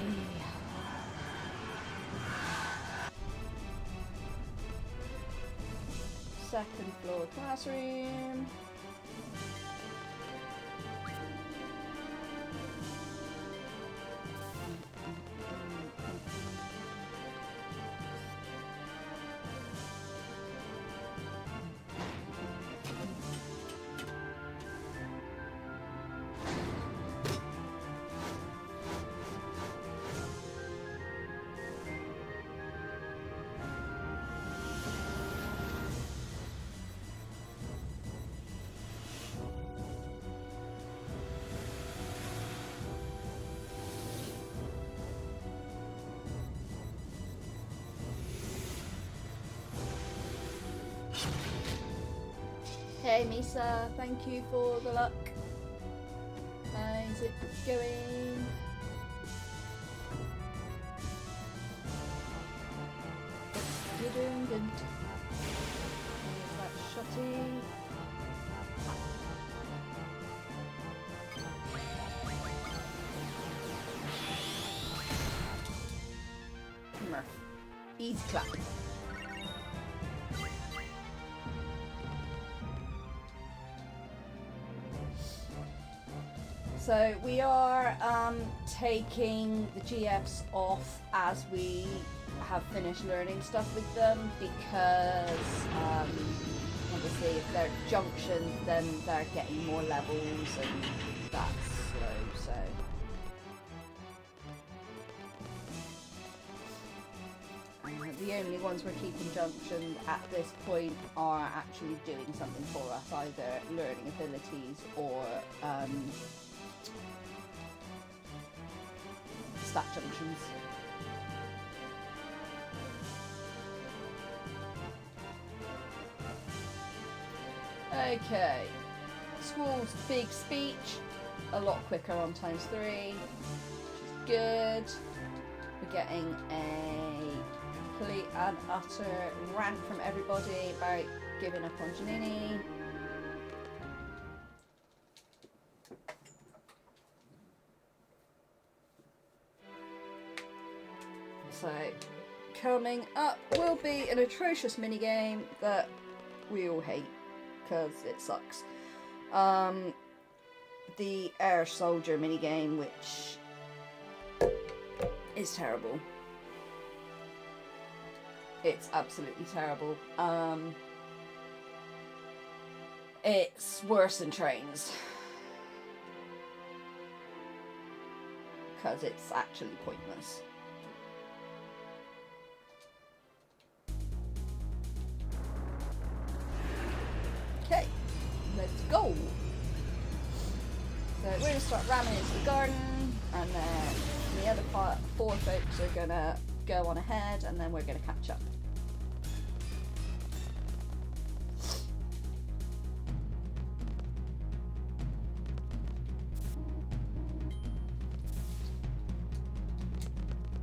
Second floor classroom. Hey Misa, thank you for the luck. How's it going? You're doing good. Is that shutty? Murph. Easy clap. So we are taking the GFs off as we have finished learning stuff with them, because obviously if they're junctions then they're getting more levels and that's slow, so. The only ones we're keeping junctioned at this point are actually doing something for us, either learning abilities or stat junctions. Okay, Squall's big speech, a lot quicker on ×3, which is good. We're getting a complete and utter rant from everybody about giving up on Janini. So, coming up will be an atrocious minigame that we all hate because it sucks. The Air Soldier minigame, which is terrible. It's absolutely terrible. It's worse than trains. Because it's actually pointless. Okay, let's go. So we're going to start ramming into the garden, and then the other four folks are going to go on ahead, and then we're going to catch up.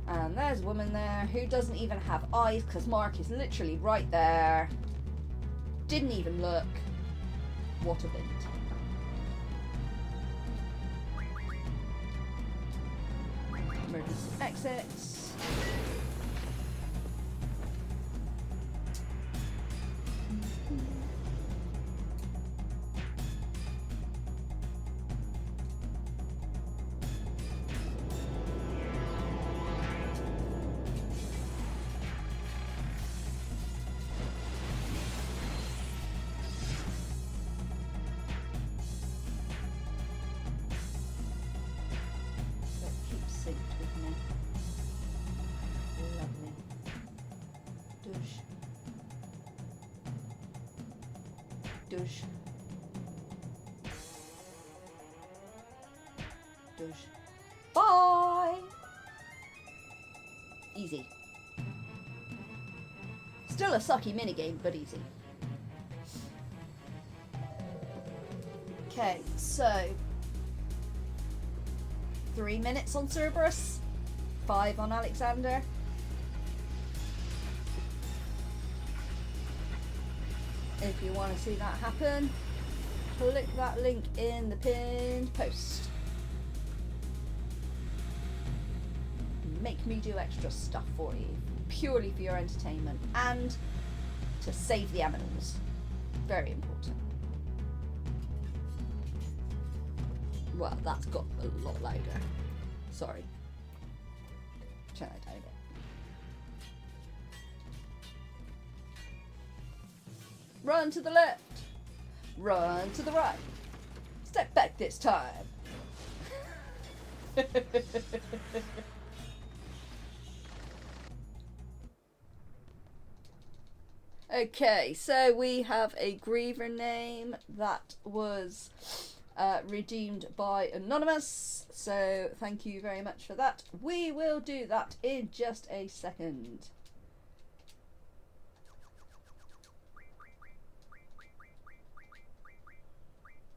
And there's a woman there who doesn't even have eyes because Mark is literally right there. Didn't even look. What a bint. Emergency exits. Bye! Easy. Still a sucky minigame, but easy. Okay, so 3 minutes on Cerberus, 5 on Alexander. If you want to see that happen, click that link in the pinned post. Make me do extra stuff for you, purely for your entertainment and to save the animals. Very important. Well, that's got a lot louder. Sorry. Turn that down a bit. Run to the left. Run to the right. Step back this time. Okay, so we have a griever name that was redeemed by Anonymous, so thank you very much for that. We will do that in just a second.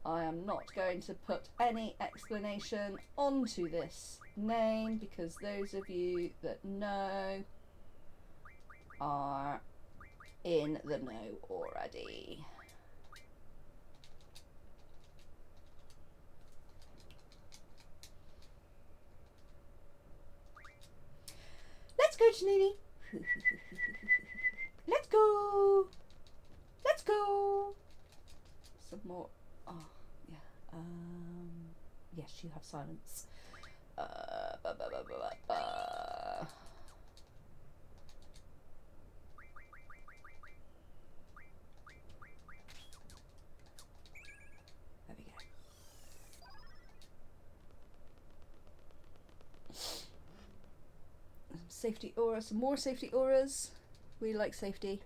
I am not going to put any explanation onto this name because those of you that know are in the know already. Let's go, Janini. Let's go. Let's go. Some more. Oh, yeah. Yes, you have silence. There we go. Safety aura, some more safety auras. We like safety.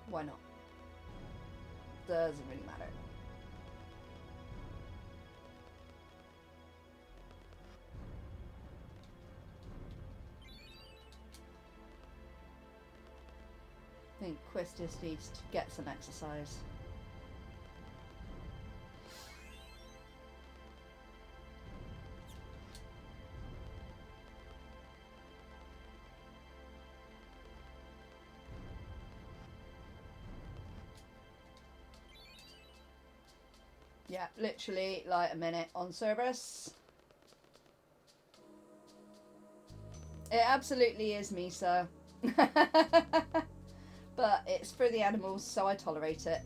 Why not? Doesn't really matter. I think Quist just needs to get some exercise. Yeah, literally like a minute on Cerberus. It absolutely is me, sir. But it's for the animals, so I tolerate it.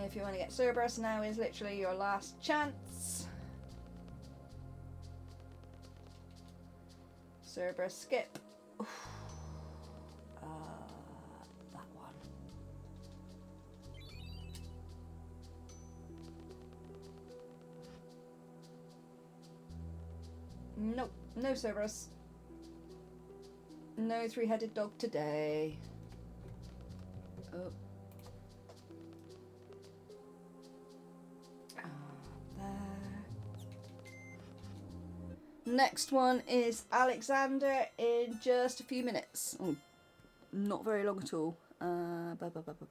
If you want to get Cerberus, now is literally your last chance. Cerberus skip. That one. Nope, no Cerberus. No three-headed dog today. Oh. Next one is Alexander in just a few minutes. Oh, not very long at all. Where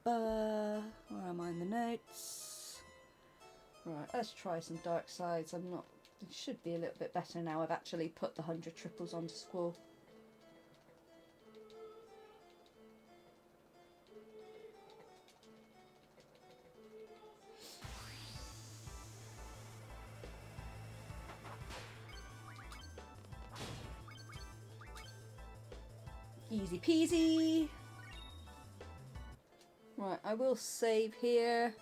am I in the notes? Right, let's try some dark sides. It should be a little bit better now. I've actually put the 100 triples onto Squall. Easy peasy. Right, I will save here.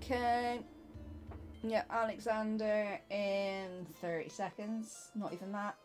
Okay. Yeah, Alexander in 30 seconds. Not even that.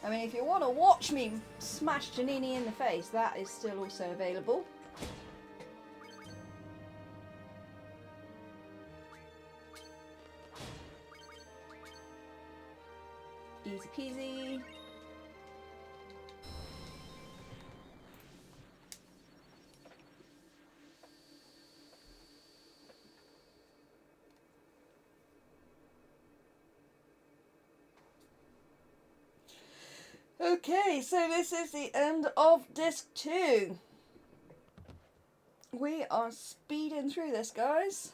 I mean, if you want to watch me smash Janini in the face, that is still also available. Easy peasy. Okay, so this is the end of disc 2. We are speeding through this, guys.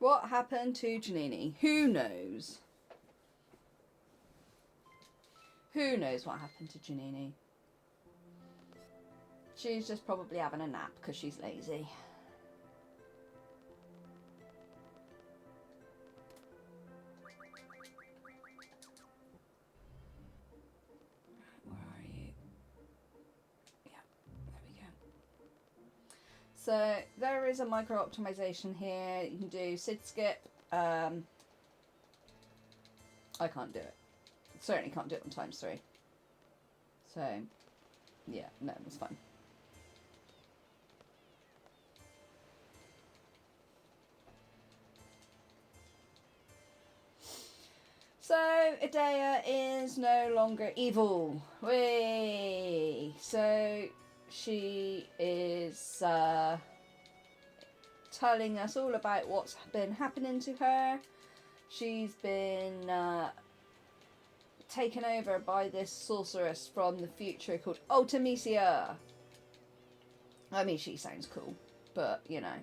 What happened to Janini? Who knows? Who knows what happened to Janini? She's just probably having a nap because she's lazy. Where are you? Yeah, there we go. So there is a micro optimization here. You can do Sid skip. I can't do it. Certainly can't do it on ×3. So yeah, no, it's fine. So Idea is no longer evil. Way. So she is telling us all about what's been happening to her. She's been taken over by this sorceress from the future called Ultimisia. I mean, she sounds cool, but you know.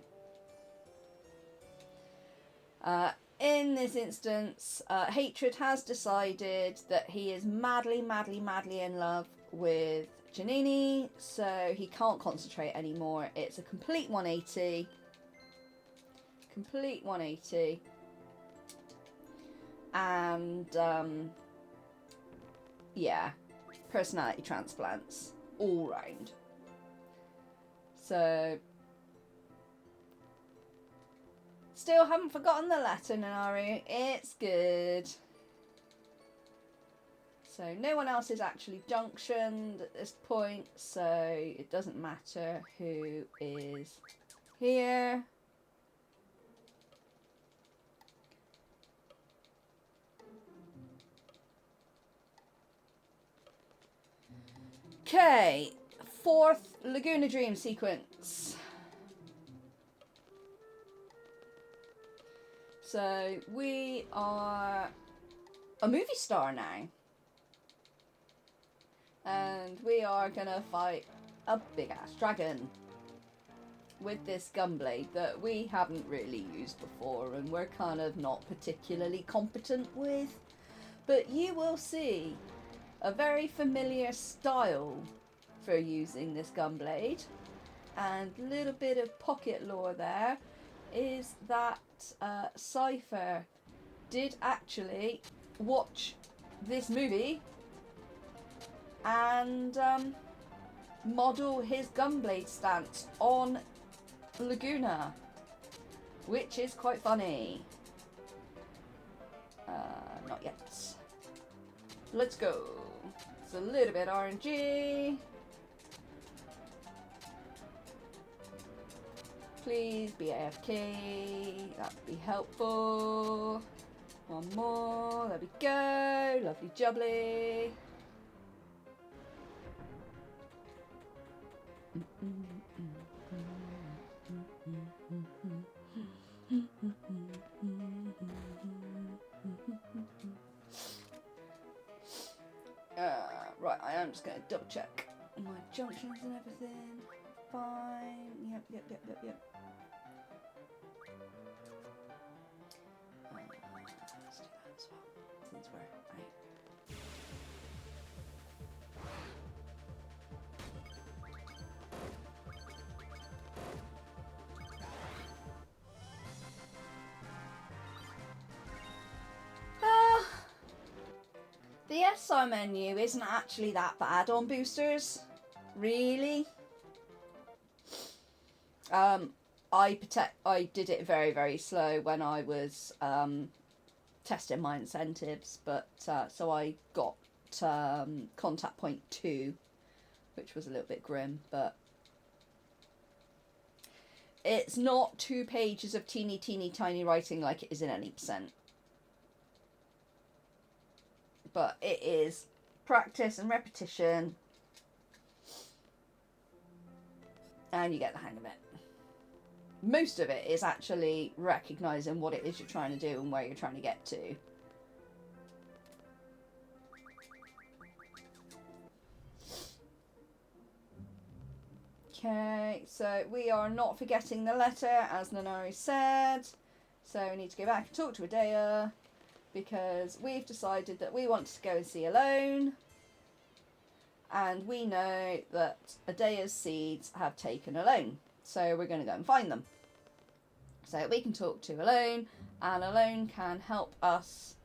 In this instance, Hatred has decided that he is madly, madly, madly in love with Janini, so he can't concentrate anymore. It's a complete 180. Complete 180. And, yeah, personality transplants all round. So, still haven't forgotten the letter, Nanaru. It's good. So no one else is actually junctioned at this point, so it doesn't matter who is here. Okay, 4th Laguna Dream sequence. So we are a movie star now. And we are gonna fight a big ass dragon with this gunblade that we haven't really used before and we're kind of not particularly competent with. But you will see a very familiar style for using this gunblade. And a little bit of pocket lore there is that Cypher did actually watch this movie and model his gunblade stance on Laguna, which is quite funny. Not yet. Let's go. It's a little bit RNG. Please be AFK. That'd be helpful. One more. There we go. Lovely jubbly. Right, I am just going to double check my junctions and everything. Fine. Yep. Let's do that as well, since we're out. The SR menu isn't actually that bad on boosters, really. I did it very, very slow when I was testing my incentives, but so I got contact point 2, which was a little bit grim, but it's not 2 pages of teeny tiny writing like it is in any percent. But it is practice and repetition, and you get the hang of it. Most of it is actually recognising what it is you're trying to do and where you're trying to get to. Okay, so we are not forgetting the letter, as Nanari said. So we need to go back and talk to Adea, because we've decided that we want to go and see Alone. And we know that Adea's seeds have taken Alone. So we're going to go and find them. So we can talk to Alone, and Alone can help us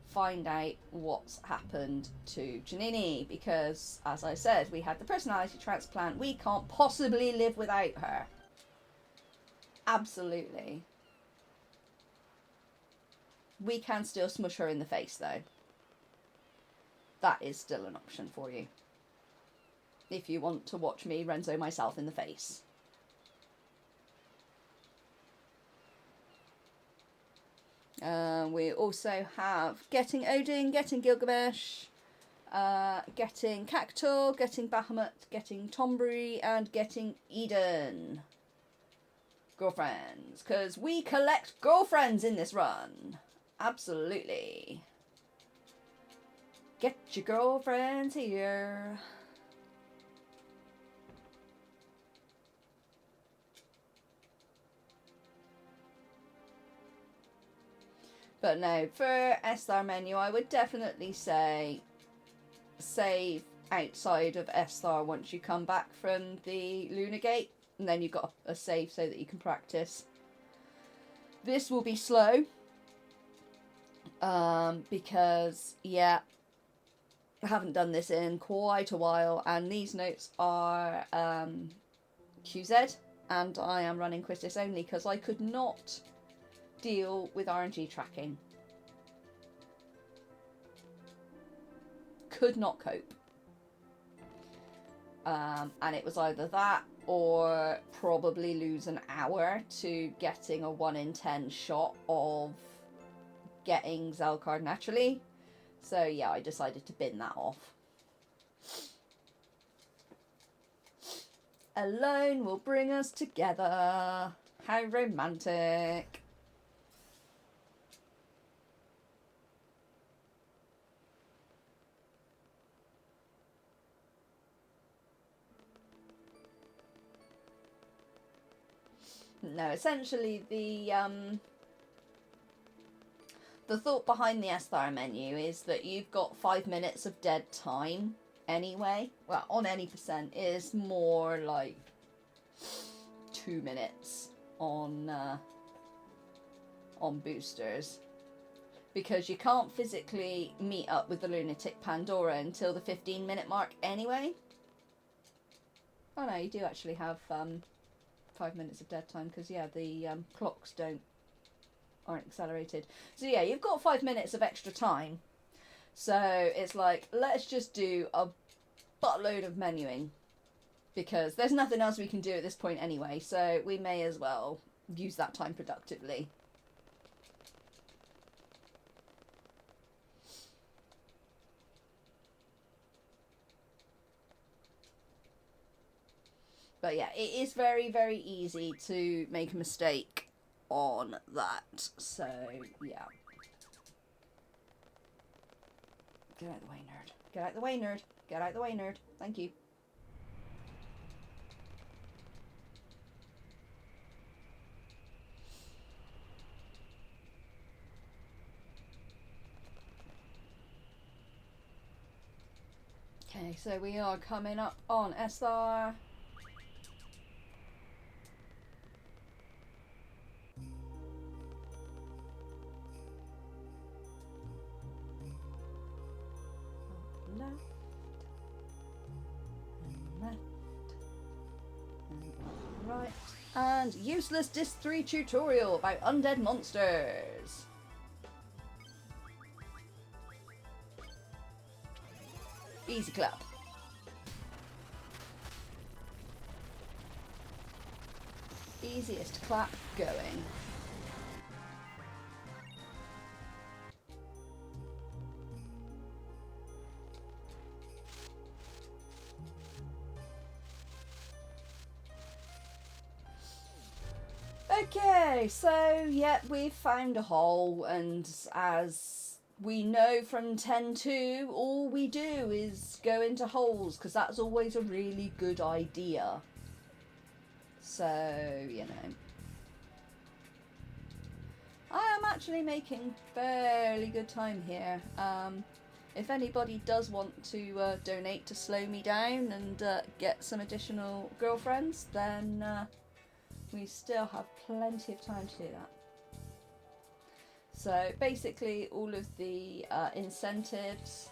find out what's happened to Janini, because, as I said, we had the personality transplant. We can't possibly live without her. Absolutely. We can still smush her in the face, though. That is still an option for you. If you want to watch me Renzo myself in the face. We also have getting Odin, getting Gilgamesh, getting Cactuar, getting Bahamut, getting Tombury, and getting Eden. Girlfriends, because we collect girlfriends in this run. Absolutely. Get your girlfriends here. But no, for S-Star menu, I would definitely say save outside of S-Star once you come back from the Lunar Gate. And then you've got a save so that you can practice. This will be slow. Because, yeah, I haven't done this in quite a while. And these notes are QZ. And I am running Quistis only because I could not deal with RNG tracking. Could not cope. And it was either that or probably lose an hour to getting a 1 in 10 shot of getting Zelcard naturally. So yeah, I decided to bin that off. Alone will bring us together. How romantic. No, essentially the thought behind the S-Star menu is that you've got 5 minutes of dead time anyway. Well, on any percent is more like 2 minutes on boosters, because you can't physically meet up with the Lunatic Pandora until the 15-minute mark anyway. Oh no, you do actually have 5 minutes of dead time, because yeah, the clocks aren't accelerated. So yeah, you've got 5 minutes of extra time. So it's like, let's just do a buttload of menuing, because there's nothing else we can do at this point anyway, so we may as well use that time productively. But yeah, it is very, very easy to make a mistake on that. So, yeah. Get out of the way, nerd. Get out of the way, nerd. Get out of the way, nerd. Thank you. Okay, so we are coming up on SR. Left. And left. And right. And useless Disc 3 tutorial about undead monsters. Easy clap. Easiest clap going. Okay, so yeah, we've found a hole, and as we know from 10.2, all we do is go into holes, because that's always a really good idea. So, you know. actually making fairly good time here. If anybody does want to donate to slow me down and get some additional girlfriends, then we still have plenty of time to do that. So basically all of the incentives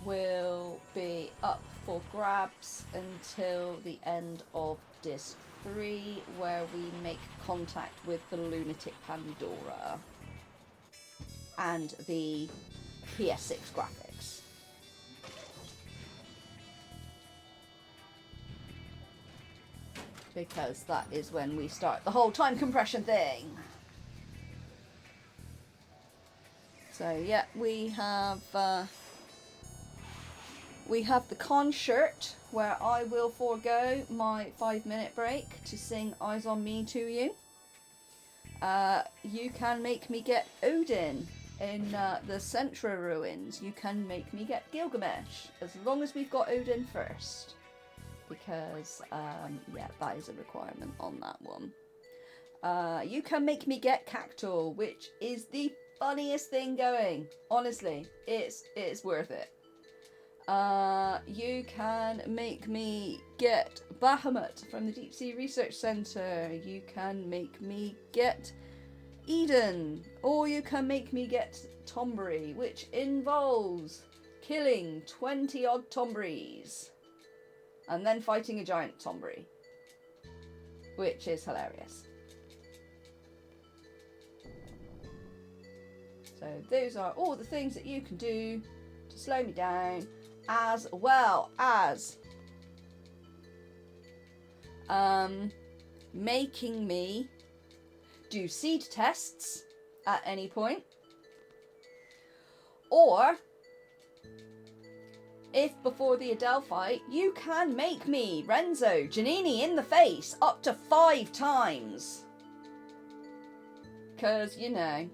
will be up for grabs until the end of Disc 3, where we make contact with the Lunatic Pandora and the PS6 graphics. Because that is when we start the whole time compression thing. So yeah, we have the concert where I will forego my 5-minute break to sing Eyes on Me to you. You can make me get Odin in the Centra ruins. You can make me get Gilgamesh, as long as we've got Odin first. Because, yeah, that is a requirement on that one. You can make me get Cactual, which is the funniest thing going. Honestly, it's worth it. You can make me get Bahamut from the Deep Sea Research Centre. You can make me get Eden. Or you can make me get Tombury, which involves killing 20 odd Tomburys and then fighting a giant Tombury, which is hilarious. So those are all the things that you can do to slow me down, as well as making me do seed tests at any point, or if before the Adele fight you can make me Renzo Janini in the face up to 5 times, because you know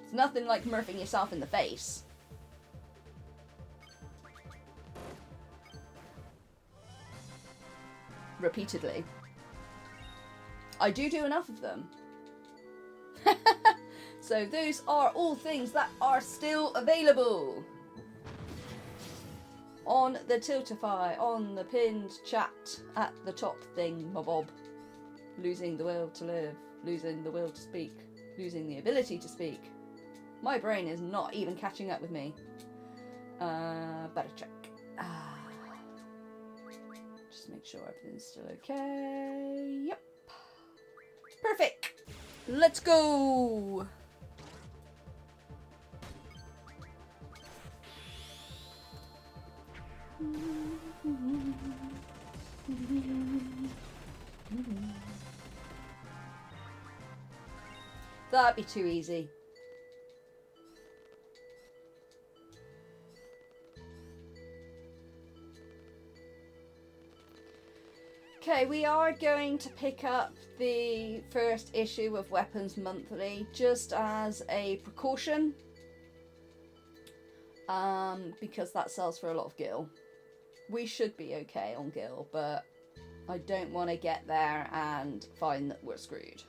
it's nothing like murphing yourself in the face. Repeatedly. I do enough of them. So those are all things that are still available on the Tiltify, on the pinned chat at the top thing, Bob. Losing the will to live, losing the will to speak, losing the ability to speak. My brain is not even catching up with me. Better check. Just make sure everything's still okay. Yep. Perfect. Let's go. That'd be too easy. Okay, we are going to pick up the first issue of Weapons Monthly just as a precaution, because that sells for a lot of gil. We should be okay on gil, but I don't want to get there and find that we're screwed.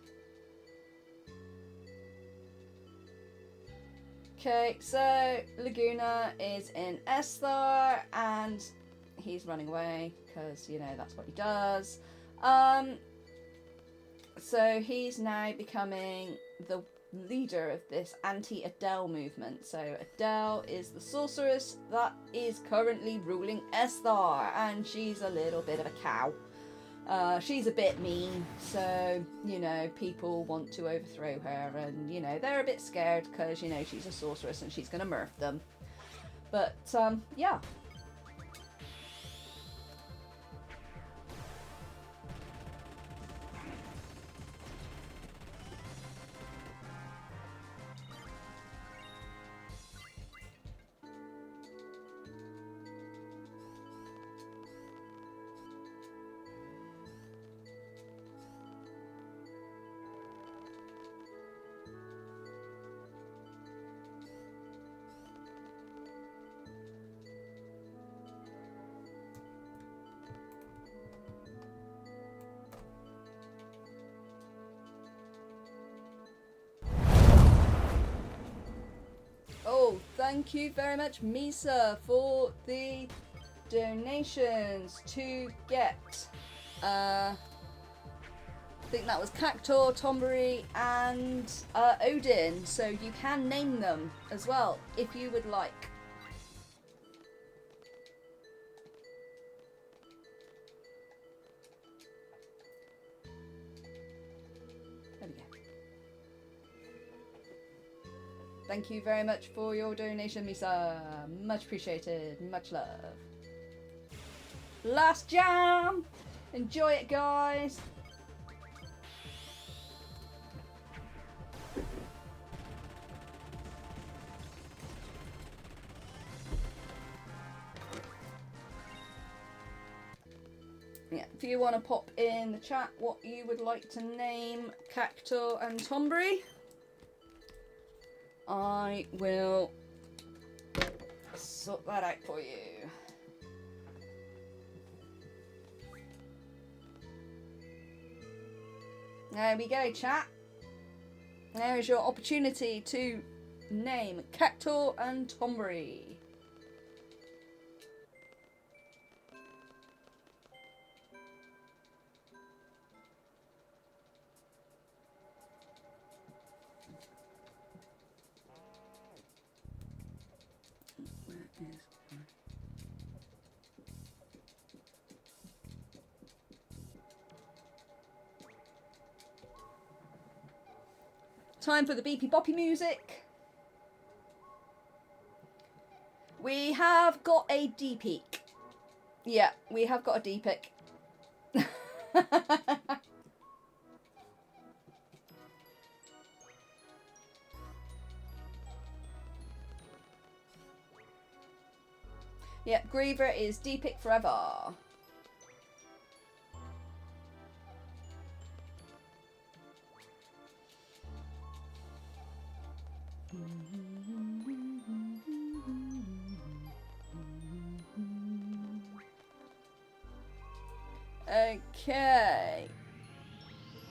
Okay, so Laguna is in Esthar and he's running away because, you know, that's what he does. So he's now becoming the leader of this anti-Adele movement. So Adele is the sorceress that is currently ruling Esthar, and she's a little bit of a cow. She's a bit mean, so, you know, people want to overthrow her, and, you know, they're a bit scared because, you know, she's a sorceress and she's going to murph them. But, yeah. Thank you very much, Misa, for the donations to get. I think that was Cactor, Tombury, and Odin. So you can name them as well if you would like. There we go. Thank you very much for your donation, Misa. Much appreciated. Much love. Last jam! Enjoy it, guys. Yeah, if you want to pop in the chat what you would like to name Cacto and Tombury, I will sort that out for you. There we go, chat. There is your opportunity to name Cacto and Tombury. Time for the beepy boppy music. We have got a D-peak. Yeah, we have got a D-pick. Yep, Griever is D-pick forever. Okay.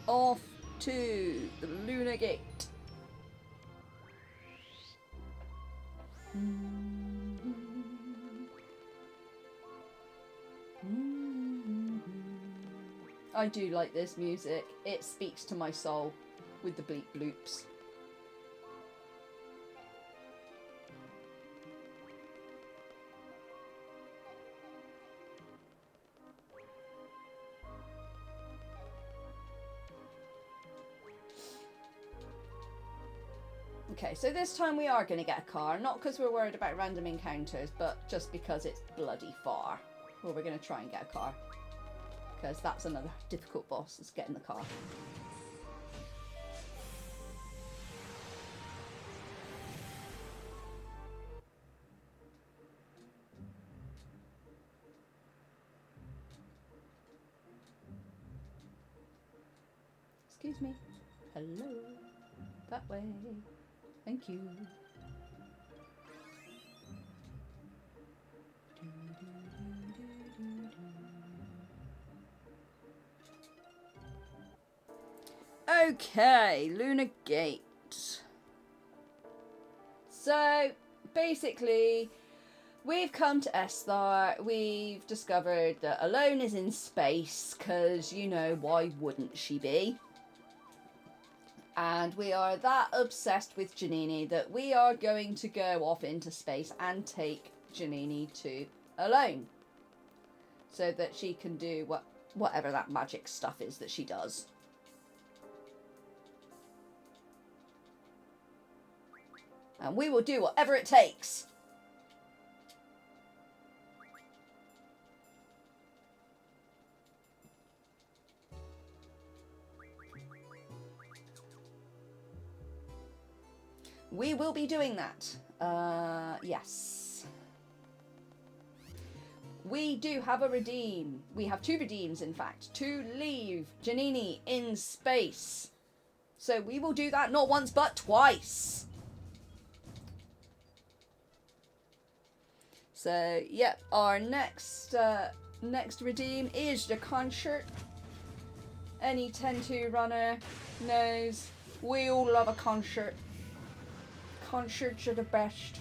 Off to the Lunar Gate. I do like this music. It speaks to my soul with the bleep bloops. Okay, so this time we are going to get a car. Not because we're worried about random encounters, but just because it's bloody far. Well, we're going to try and get a car. Because that's another difficult boss, is getting the car. Excuse me. Hello. That way. Thank you. Okay, Lunar Gate. So, basically, we've come to Esthar. We've discovered that Alone is in space, because, you know, why wouldn't she be? And we are that obsessed with Janini that we are going to go off into space and take Janini to Alone. So that she can do whatever that magic stuff is that she does. And we will do whatever it takes. We will be doing that. Yes. We do have a redeem. We have two redeems, in fact, to leave Janini in space. So we will do that not once, but twice. So, yep, our next redeem is the concert. Any 10-2 runner knows we all love a concert. Concerts are the best.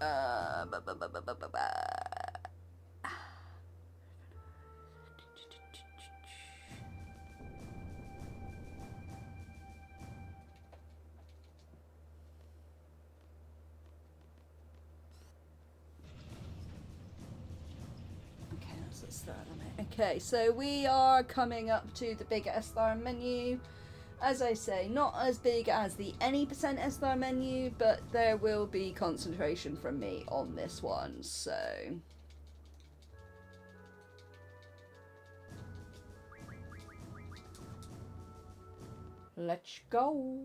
Ba, ba, ba, ba, ba, ba, ba. Let's start on it. Okay, so we are coming up to the big SR menu. As I say, not as big as the any percent SR menu, but there will be concentration from me on this one, so... Let's go!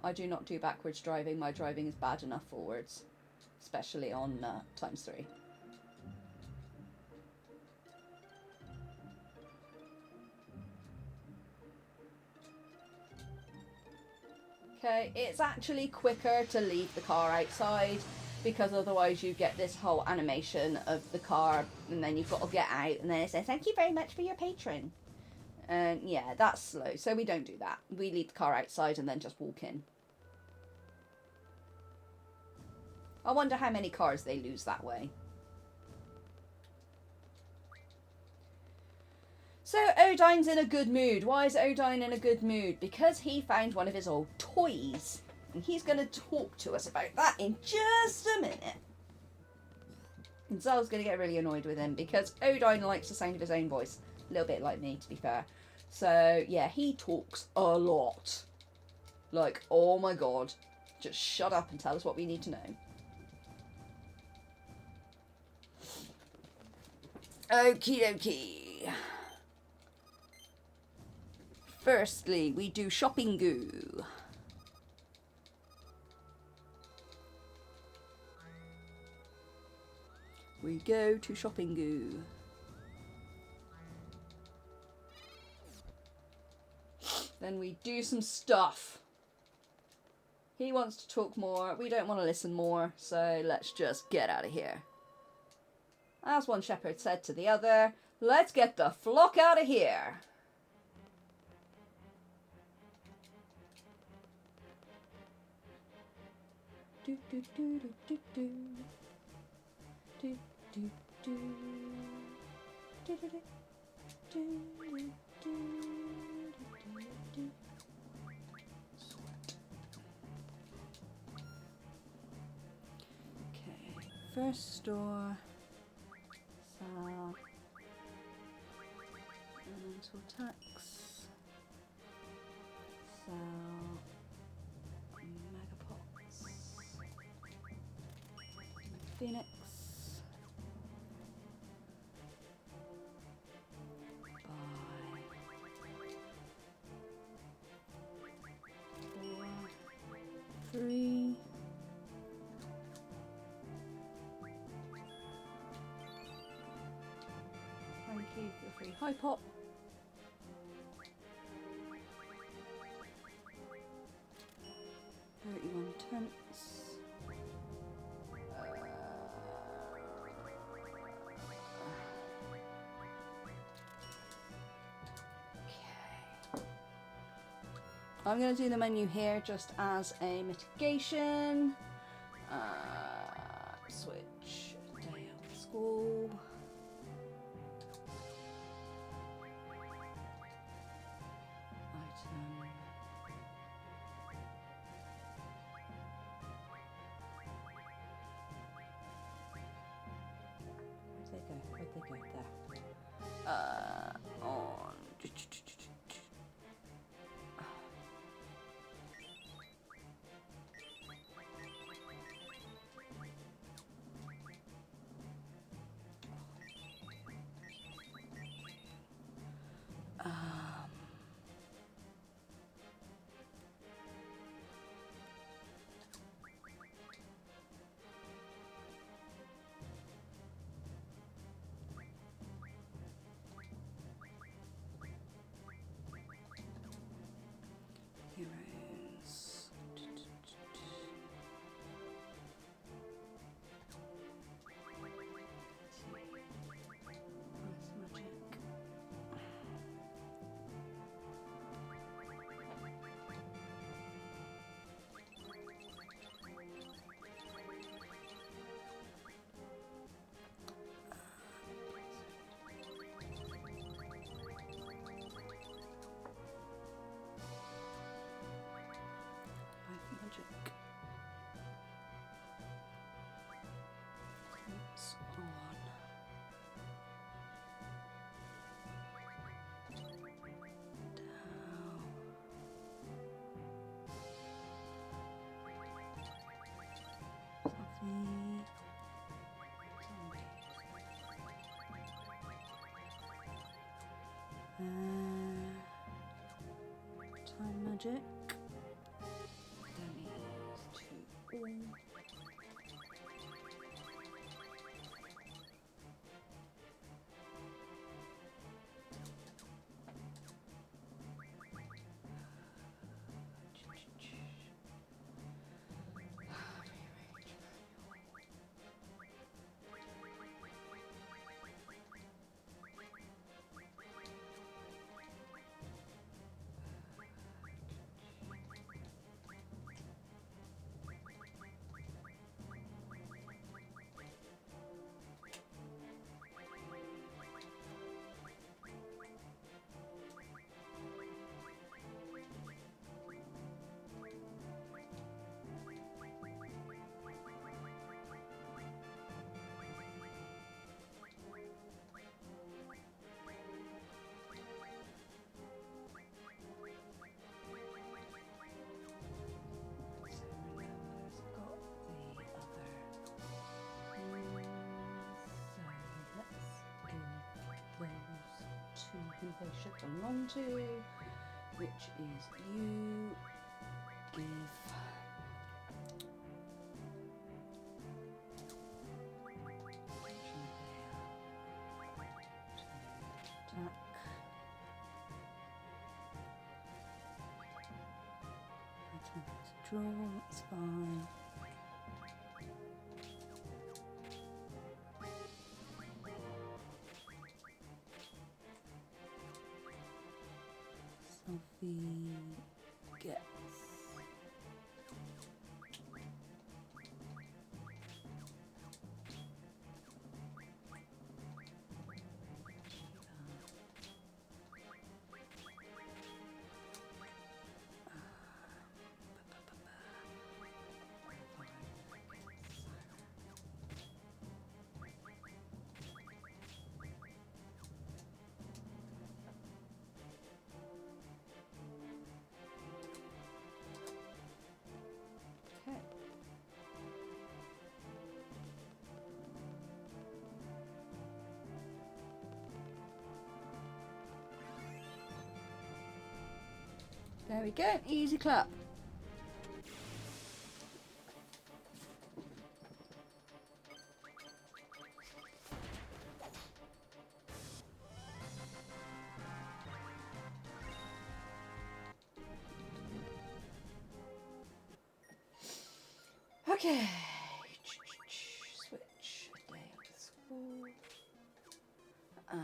I do not do backwards driving, my driving is bad enough forwards. Especially on ×3. Okay, it's actually quicker to leave the car outside because otherwise you get this whole animation of the car and then you've got to get out and then it says thank you very much for your patron. And yeah, that's slow, so we don't do that. We leave the car outside and then just walk in. I wonder how many cars they lose that way. So Odine's in a good mood. Why is Odine in a good mood? Because he found one of his old toys. And he's going to talk to us about that in just a minute. And Zell's going to get really annoyed with him because Odine likes the sound of his own voice. A little bit like me, to be fair. So, yeah, he talks a lot. Like, oh my god. Just shut up and tell us what we need to know. Okie dokie. Firstly, we do shopping goo. We go to shopping goo. Then we do some stuff. He wants to talk more. We don't want to listen more. So let's just get out of here. As one shepherd said to the other, let's get the flock out of here. Do do do do do do. Do do do. Do do do. Do do do. Okay, first store. Sell. Elemental tax. Sell. Megapots. Phoenix. Buy. 4. 3. Thank you for the free high pop. Tents. Okay. I'm going to do the menu here just as a mitigation. Switch day of school. Item. Where'd they go? There. On. magic. Don't need to all. They should belong to, which is you give attack. Draw, it's fine. Sophie gets there we go, easy clap. Okay, switch a day to school and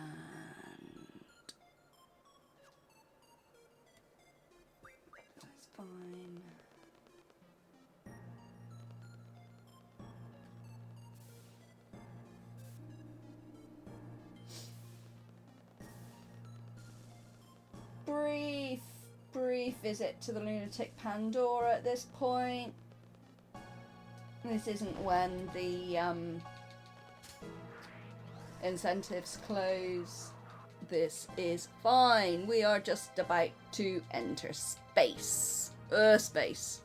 that's fine. Brief visit to the lunatic Pandora at this point. This isn't when the incentives close. This is fine. We are just about to enter space. Space.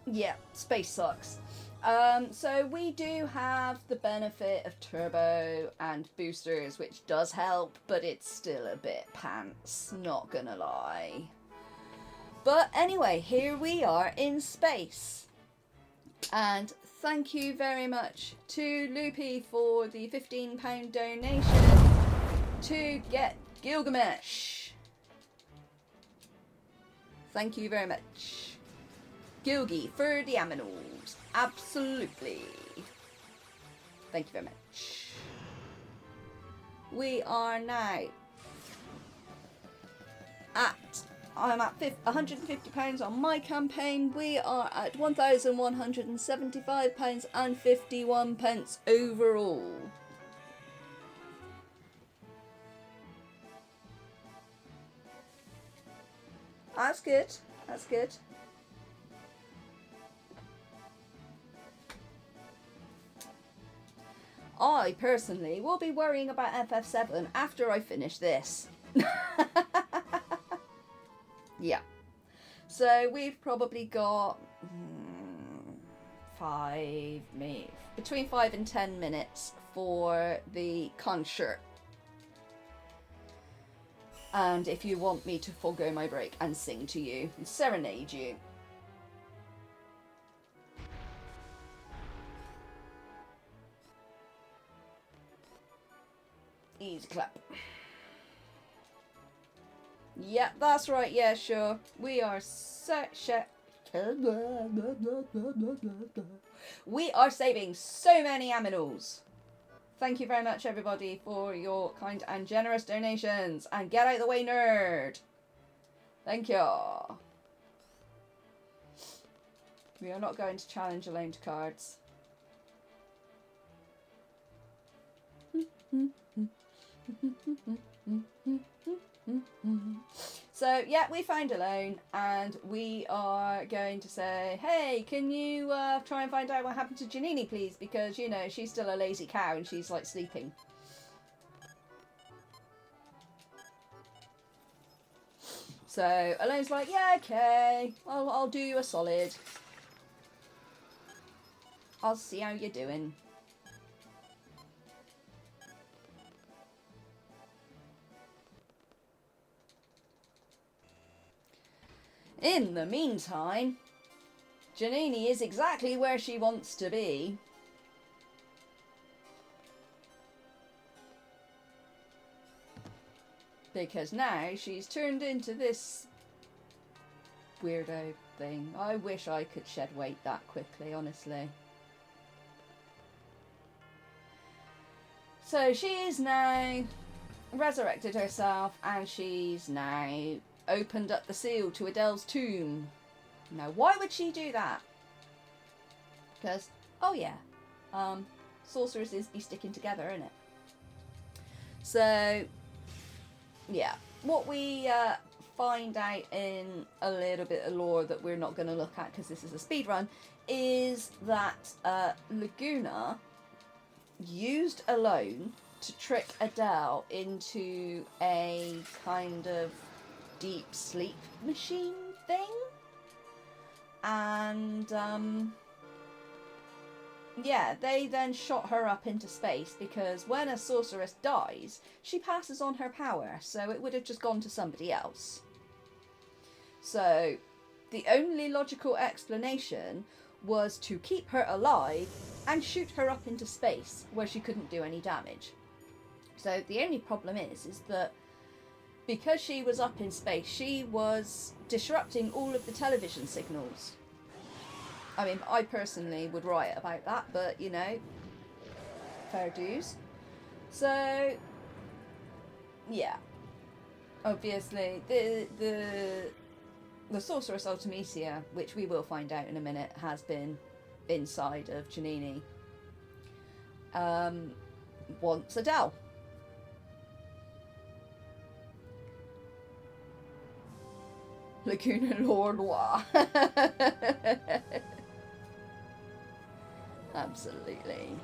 Yeah, space sucks. So we do have the benefit of turbo and boosters, which does help, but it's still a bit pants, not gonna lie. But anyway, here we are in space. And thank you very much to Loopy for the £15 donation to get Gilgamesh. Thank you very much. Gilgy for the aminals. Absolutely. Thank you very much. We are now I'm at £150 on my campaign. We are at £1,175 and 51 pence overall. That's good. That's good. I personally will be worrying about FF7 after I finish this. Yeah. So we've probably got between 5 and 10 minutes for the concert. And if you want me to forgo my break and sing to you and serenade you, easy clap. Yep, that's right. Yeah, sure. We are we are saving so many aminals. Thank you very much, everybody, for your kind and generous donations. And get out of the way, nerd. Thank you. We are not going to challenge alone to cards. So yeah, we found a loan, and we are going to say, hey, can you try and find out what happened to Janini, please, because you know she's still a lazy cow and she's like sleeping. So Elaine's like, yeah, okay, I'll do you a solid. I'll see how you're doing. In the meantime, Janini is exactly where she wants to be. Because now she's turned into this weirdo thing. I wish I could shed weight that quickly, honestly. So she's now resurrected herself, and she's now opened up the seal to Adele's tomb. Now, why would she do that? Because, oh yeah, sorceresses be sticking together, innit? So, yeah, what we find out in a little bit of lore that we're not going to look at because this is a speed run is that Laguna used a loan to trick Adele into a kind of deep sleep machine thing, and yeah, they then shot her up into space because when a sorceress dies, she passes on her power, so it would have just gone to somebody else. So the only logical explanation was to keep her alive and shoot her up into space where she couldn't do any damage. So the only problem is that because she was up in space, she was disrupting all of the television signals. I mean, I personally would riot about that, but, you know, fair dues. So, yeah. Obviously, the Sorceress Ultimecia, which we will find out in a minute, has been inside of Janini, wants Adele. Laguna Lordois. Absolutely.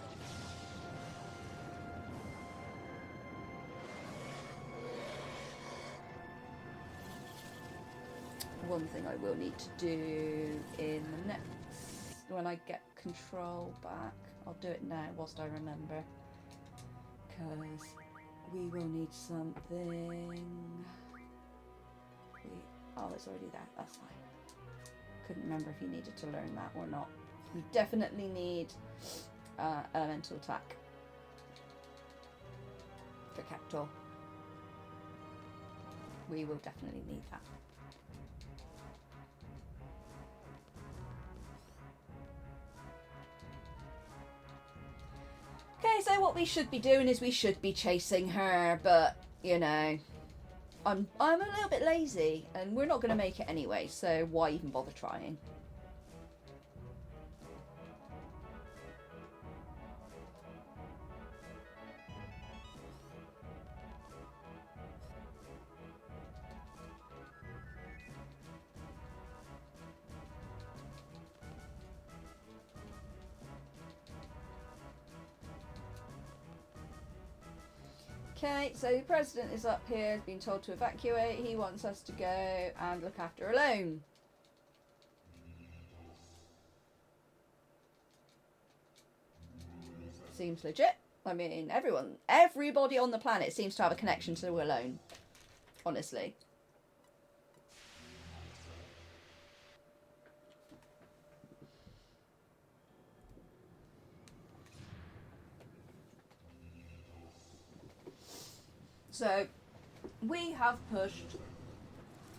One thing I will need to do in the next, when I get control back, I'll do it now whilst I remember, because we will need something. Oh, it's already there, that's fine. Couldn't remember if you needed to learn that or not. We definitely need elemental attack for Capital. We will definitely need that. Okay, so what we should be doing is we should be chasing her, but, you know, I'm a little bit lazy, and we're not going to make it anyway, so why even bother trying? Okay, so the president is up here, has been told to evacuate. He wants us to go and look after alone. Seems legit. I mean, everybody on the planet seems to have a connection to alone. Honestly. So,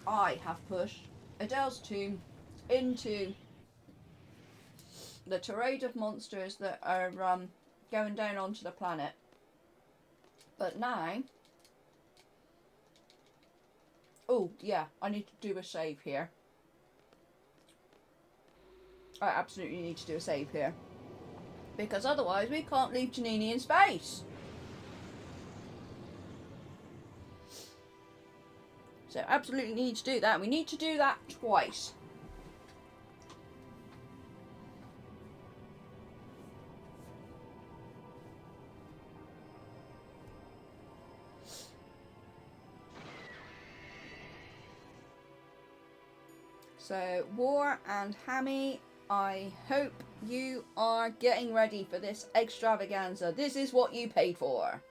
I have pushed Adele's tomb into the tirade of monsters that are going down onto the planet. But now... Oh, yeah, I need to do a save here. I absolutely need to do a save here. Because otherwise we can't leave Janini in space. So absolutely need to do that. We need to do that twice. So, War and Hammy, I hope you are getting ready for this extravaganza. This is what you paid for.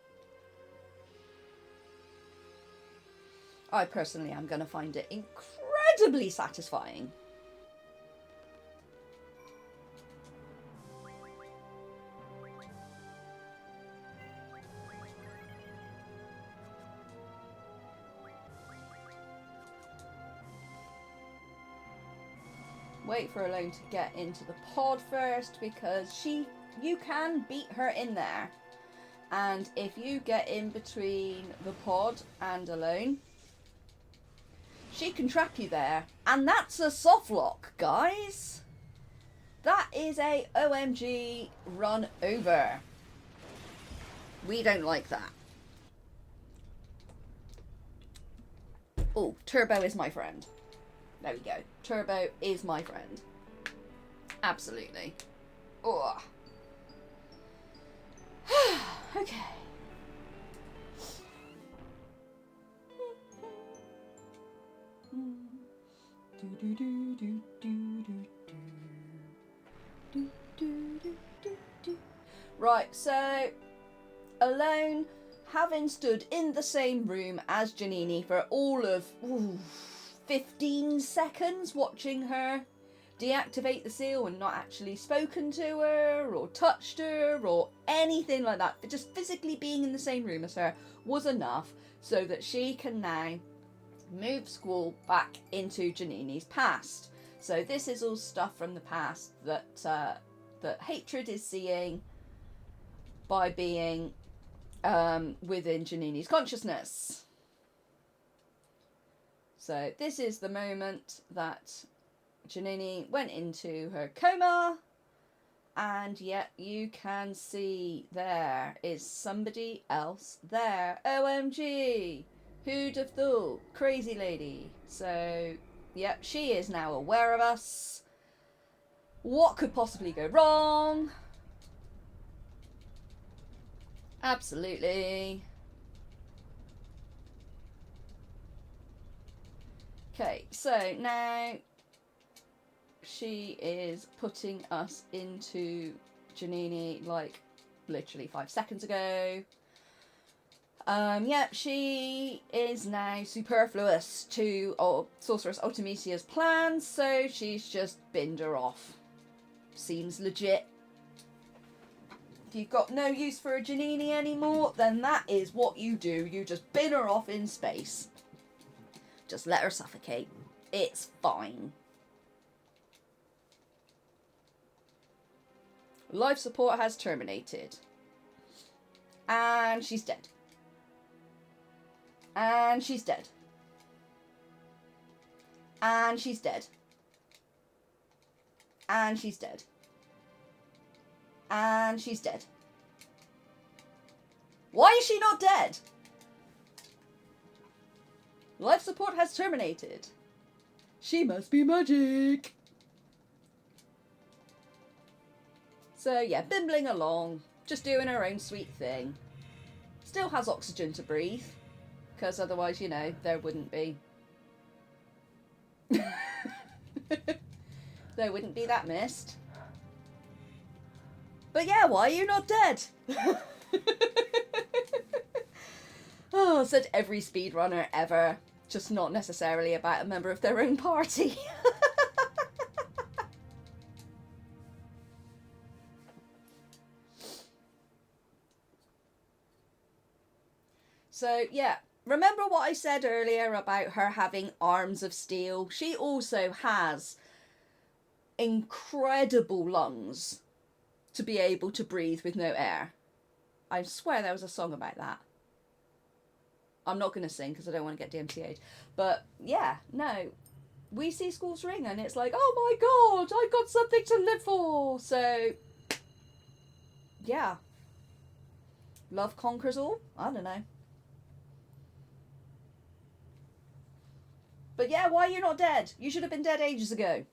I personally am going to find it incredibly satisfying. Wait for Alone to get into the pod first, because you can beat her in there. And if you get in between the pod and Alone, she can trap you there. And that's a soft lock, guys. That is a OMG run over. We don't like that. Oh, Turbo is my friend. There we go. Turbo is my friend. Absolutely. Oh. Okay. Right, so Alone, having stood in the same room as Janini for all of 15 seconds watching her deactivate the seal and not actually spoken to her or touched her or anything like that, but just physically being in the same room as her was enough so that she can now move Squall back into Janini's past. So this is all stuff from the past that that Hatred is seeing by being within Janini's consciousness. So this is the moment that Janini went into her coma, and yet you can see there is somebody else there. OMG! Who'd have thought? Crazy lady. So, yep, she is now aware of us. What could possibly go wrong? Absolutely. Okay, so now she is putting us into Janini like literally 5 seconds ago. Yeah, she is now superfluous to Sorceress Ultimisia's plans, so she's just binned her off. Seems legit. If you've got no use for a Janini anymore, then that is what you do. You just bin her off in space. Just let her suffocate. It's fine. Life support has terminated. And she's dead. And she's dead. And she's dead. And she's dead. And she's dead. Why is she not dead? Life support has terminated. She must be magic. So yeah, bimbling along, just doing her own sweet thing. Still has oxygen to breathe, because otherwise, you know, there wouldn't be. There wouldn't be that mist. But yeah, why are you not dead? Oh, said every speedrunner ever. Just not necessarily about a member of their own party. So, yeah. Remember what I said earlier about her having arms of steel? She also has incredible lungs to be able to breathe with no air. I swear there was a song about that. I'm not going to sing because I don't want to get DMCA'd. But yeah, no. We see Skulls Ring and it's like, oh my god, I got something to live for. So, yeah. Love conquers all? I don't know. But yeah, why are you not dead? You should have been dead ages ago.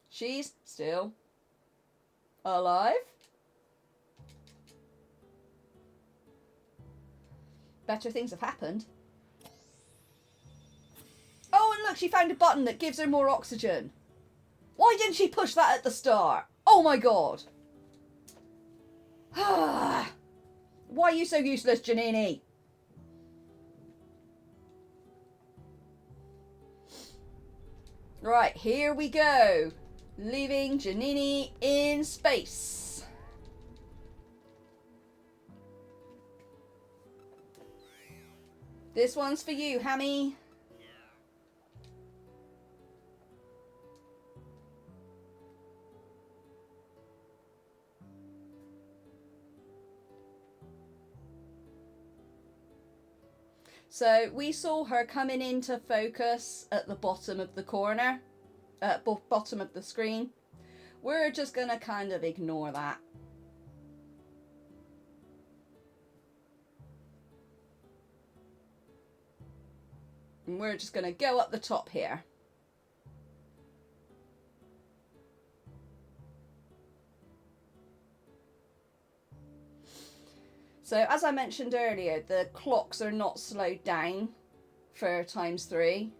She's still alive. Better things have happened. Oh, and look, she found a button that gives her more oxygen. Why didn't she push that at the start? Oh my god. Why are you so useless, Janini? Right, here we go. Leaving Janini in space. This one's for you, Hammy. So we saw her coming into focus at the bottom of the corner, bottom of the screen. We're just going to kind of ignore that. And we're just going to go up the top here. So as I mentioned earlier, the clocks are not slowed down for ×3.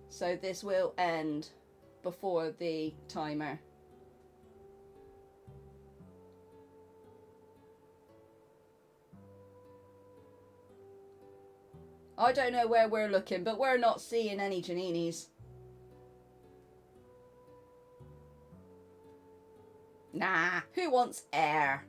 So this will end before the timer. I don't know where we're looking, but we're not seeing any Janinis. Nah, who wants air?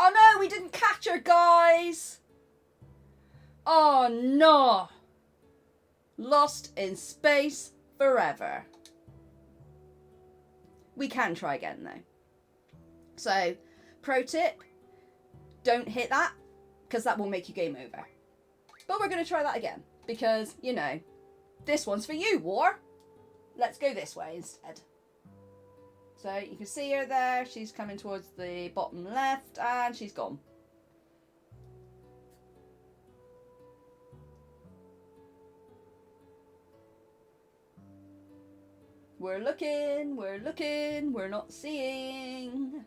Oh no, we didn't catch her, guys! Oh no! Lost in space forever. We can try again though. So, pro tip, don't hit that, because that will make you game over. But we're going to try that again, because, you know, this one's for you, War. Let's go this way instead. So you can see her there, she's coming towards the bottom left, and she's gone. We're looking, we're not seeing.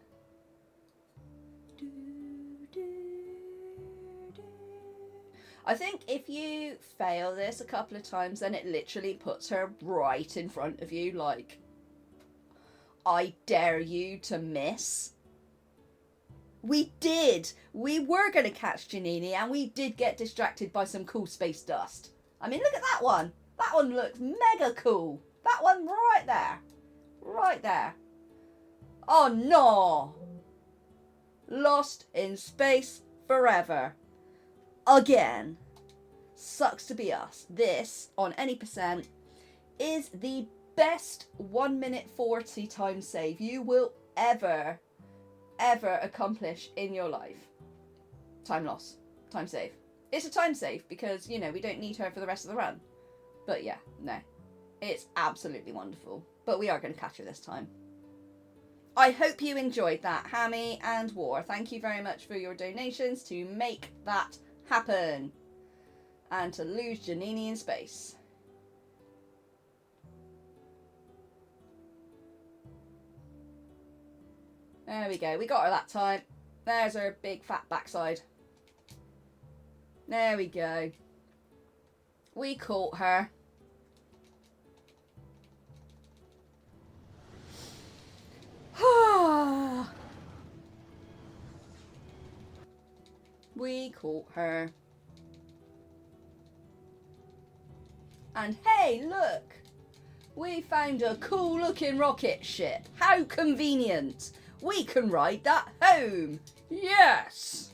I think if you fail this a couple of times, then it literally puts her right in front of you, like, I dare you to miss. We did! We were going to catch Janini, and we did get distracted by some cool space dust. I mean, look at that one! That one looks mega cool! That one right there! Right there! Oh no! Lost in space forever. Again. Sucks to be us. This, on any percent, is the best 1 minute 40 time save you will ever accomplish in your life. Time loss. Time save. It's a time save because, you know, we don't need her for the rest of the run. But yeah, no. It's absolutely wonderful. But we are going to catch her this time. I hope you enjoyed that, Hammy and War. Thank you very much for your donations to make that happen. And to lose Janini in space. There we go. We got her that time. There's her big fat backside. There we go. We caught her. We caught her. And hey, look! We found a cool looking rocket ship. How convenient! We can ride that home! Yes!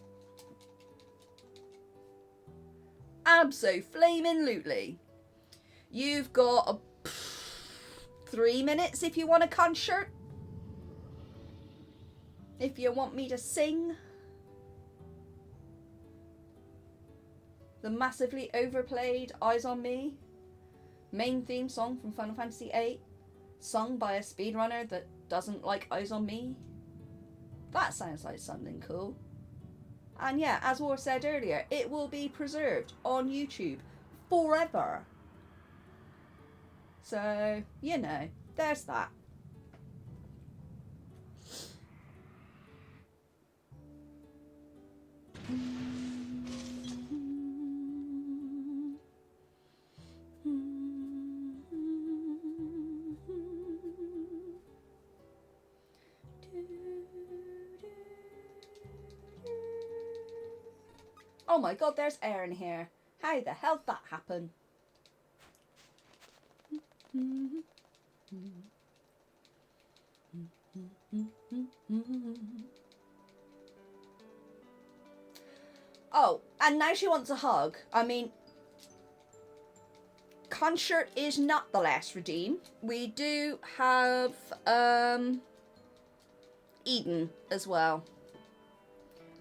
Abso-flaming-lutely. You've got 3 minutes if you want a concert. If you want me to sing. The massively overplayed Eyes on Me. Main theme song from Final Fantasy VIII. Sung by a speedrunner that doesn't like Eyes on Me. That sounds like something cool. And yeah, as War said earlier, it will be preserved on YouTube forever. So, you know, there's that. Oh my god, there's air in here. How the hell did that happen? Oh, and now she wants a hug. I mean, concert is not the last redeem. We do have Eden as well.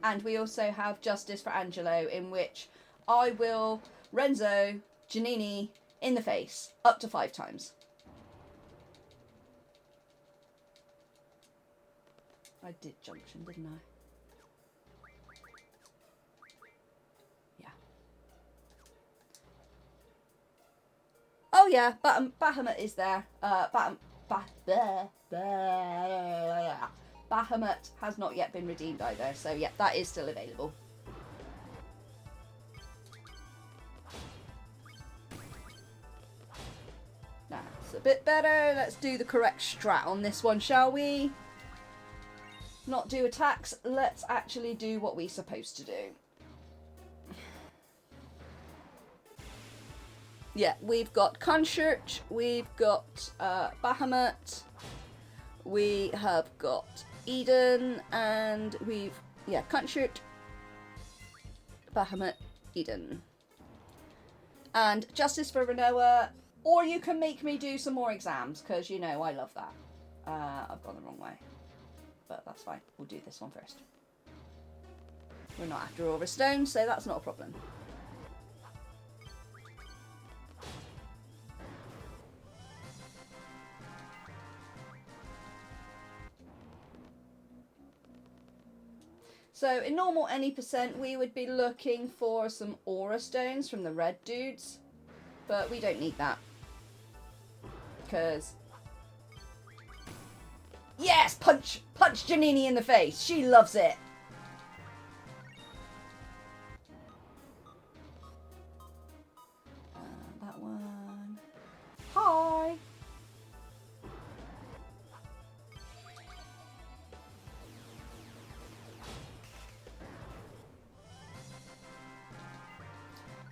And we also have Justice for Angelo, in which I will Renzo Janini in the face up to 5 times. I did junction, didn't I? Yeah. Oh yeah, Bahamut is there. Bahamut has not yet been redeemed either, so yeah, that is still available. That's a bit better. Let's do the correct strat on this one, shall we? Not do attacks, let's actually do what we're supposed to do. Yeah, we've got Concert, we've got Bahamut, we have got Eden, and we've, yeah, Concert, Bahamut, Eden. And Justice for Renoa, or you can make me do some more exams, because, you know, I love that. I've gone the wrong way. But that's fine, we'll do this one first. We're not after all the stones, so that's not a problem. So in normal any percent, we would be looking for some aura stones from the red dudes, but we don't need that. Because, yes, punch Janini in the face. She loves it. That one. Hi.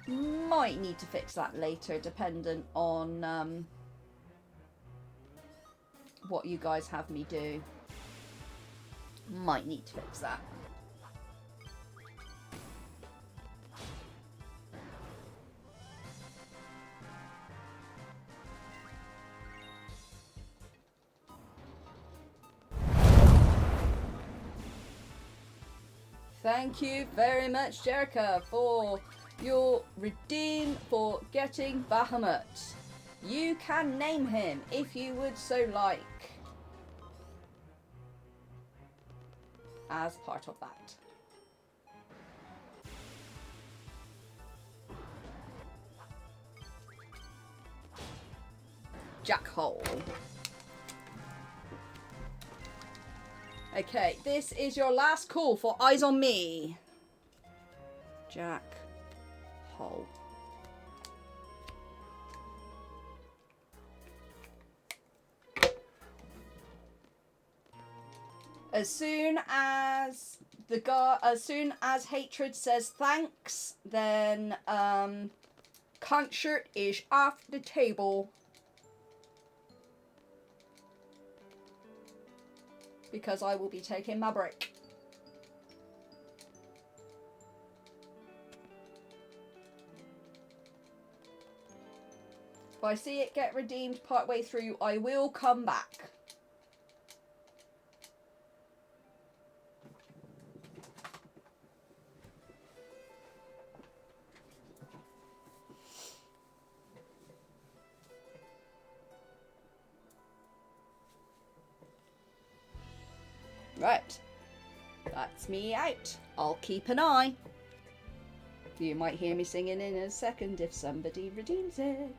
Might need to fix that later, dependent on what you guys have me do. Might need to fix that. Thank you very much, Jerica, for You'll redeem for getting Bahamut. You can name him if you would so like. As part of that. Jackhole. Okay, this is your last call for Eyes on Me. Jackhole. As soon as Hatred says thanks, then cunt shirt is off the table. Because I will be taking my break. If I see it get redeemed partway through, I will come back. Right, that's me out. I'll keep an eye. You might hear me singing in a second if somebody redeems it.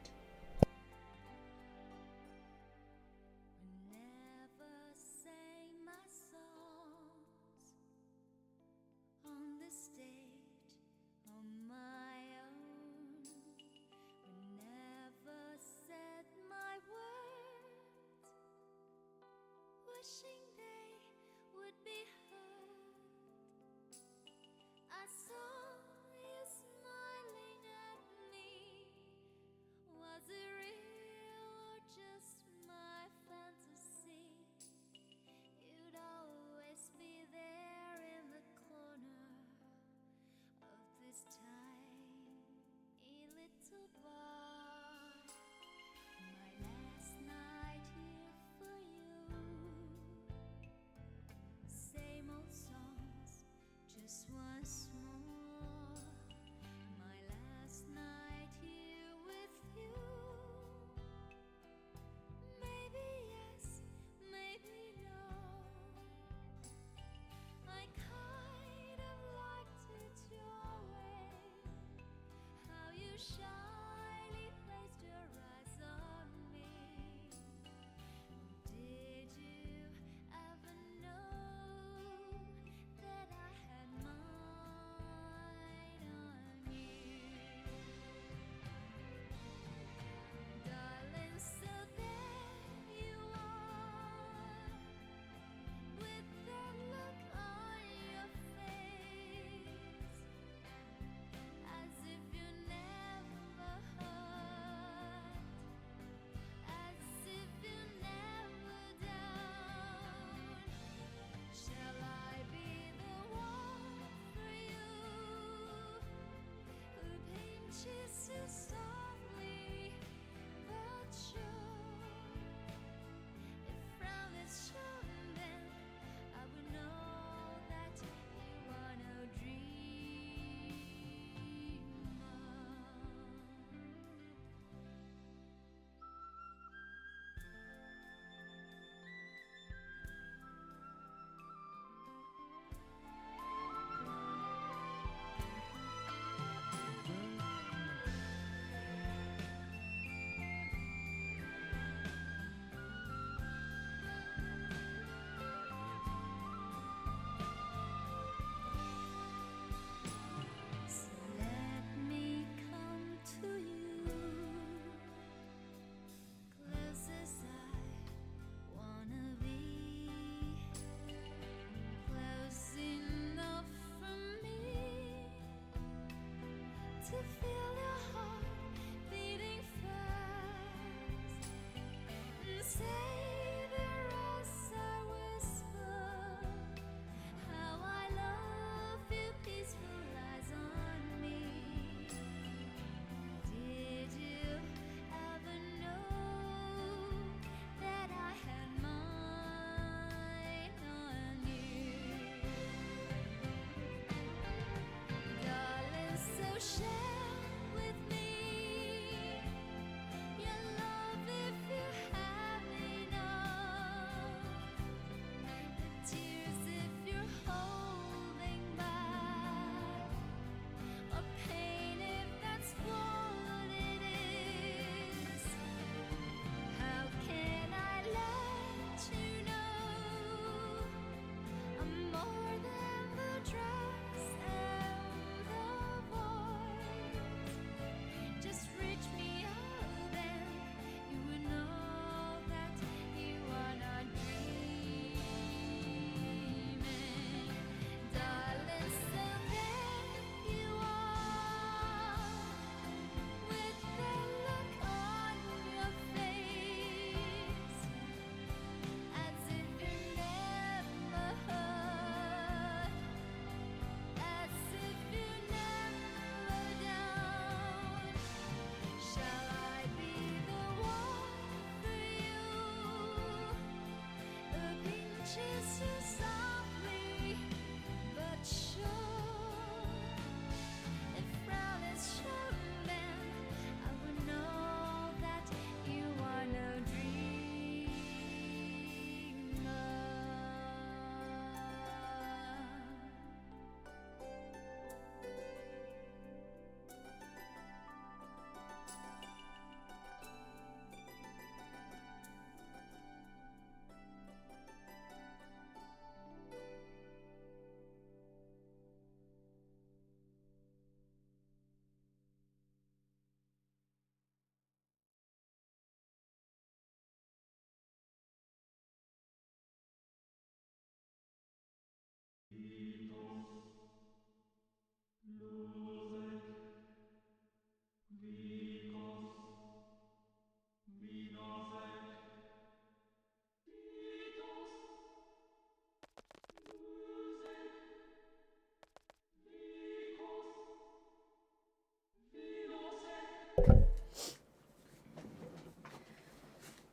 Share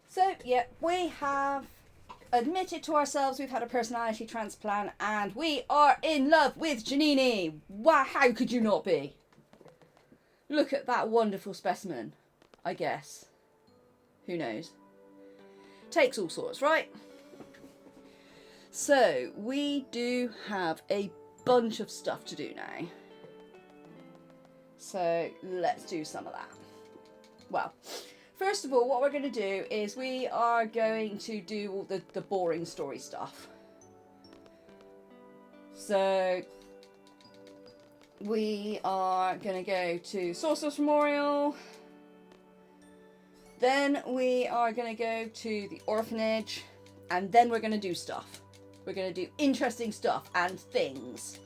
So, yeah, we have admitted to ourselves we've had a personality transplant and we are in love with Janini. Wow, how could you not be? Look at that wonderful specimen, I guess. Who knows? Takes all sorts, right? So, we do have a bunch of stuff to do now. So, let's do some of that. Well, first of all, what we're going to do is we are going to do all the boring story stuff. So, we are going to go to Sorcerer's Memorial. Then we are going to go to the orphanage. And then we're going to do stuff. We're going to do interesting stuff and things.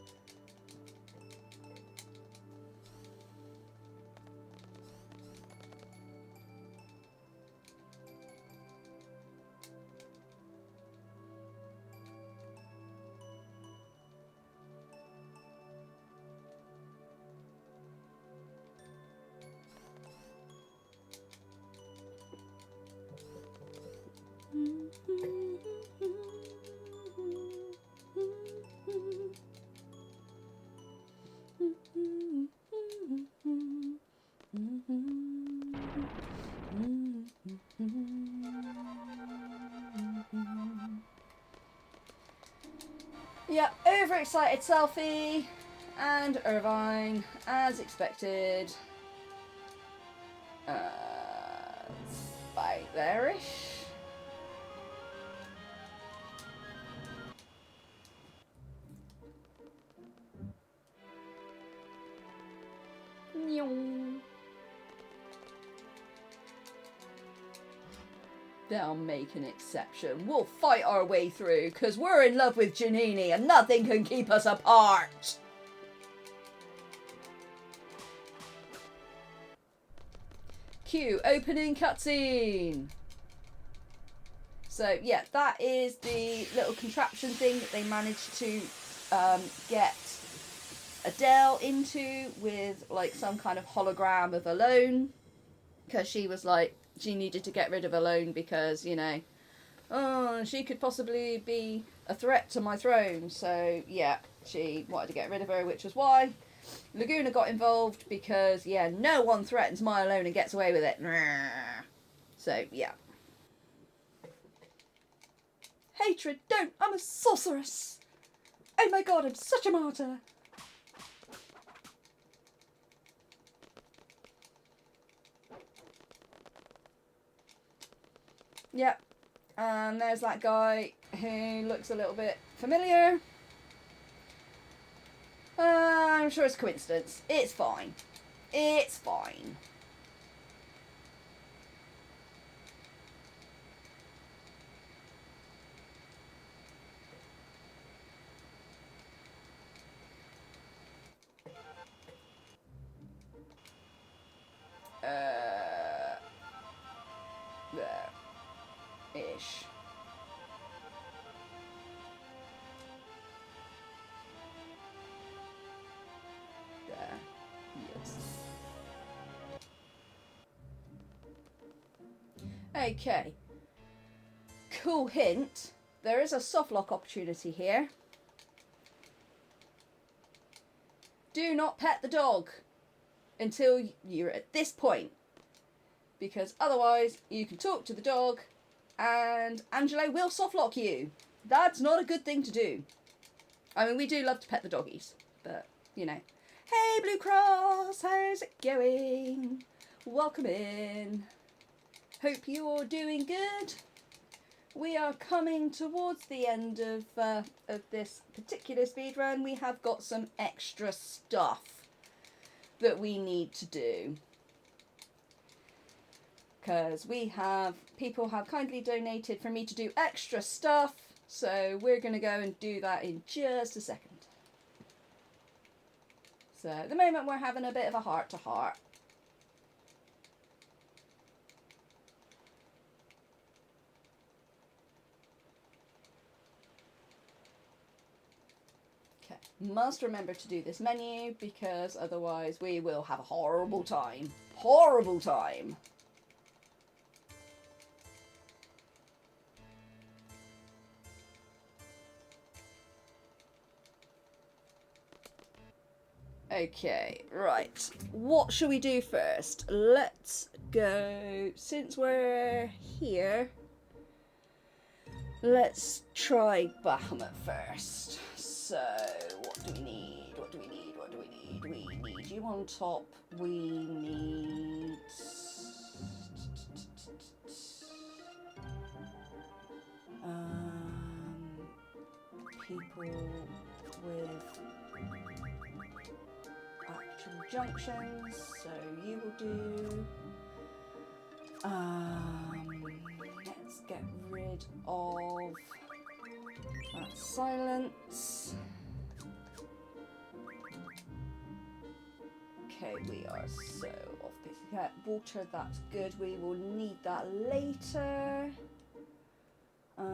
Yep, overexcited selfie and Irvine, as expected. Right there-ish. They'll make an exception. We'll fight our way through, because we're in love with Janini and nothing can keep us apart. Cue opening cutscene. So yeah, that is the little contraption thing that they managed to get Adele into with like some kind of hologram of Alone, because she was like, she needed to get rid of Alone because, you know, oh, she could possibly be a threat to my throne. So yeah, she wanted to get rid of her, which was why Laguna got involved, because yeah, no one threatens my Alone and gets away with it. So yeah. Hatred, don't, I'm a sorceress. Oh my god, I'm such a martyr. Yep, and there's that guy who looks a little bit familiar. I'm sure it's a coincidence. It's fine. It's fine. There-ish. There. Yes. Okay. Cool hint. There is a softlock opportunity here. Do not pet the dog until you're at this point, because otherwise you can talk to the dog and Angelo will softlock you. That's not a good thing to do. I mean, we do love to pet the doggies, but, you know. Hey, Blue Cross, how's it going? Welcome in. Hope you're doing good. We are coming towards the end of this particular speedrun. We have got some extra stuff that we need to do, because people have kindly donated for me to do extra stuff, So we're going to go and do that in just a second. So at the moment we're having a bit of a heart-to-heart. Okay, must remember to do this menu because otherwise we will have a horrible time. Horrible time! Okay, right. What should we do first? Let's go, since we're here, let's try Bahamut first. So, what do we need? What do we need? What do we need? We need you on top. We need... people with actual junctions, so you will do. Let's get rid of that silence. Okay, we are so off base. Yeah, water, that's good. We will need that later. That's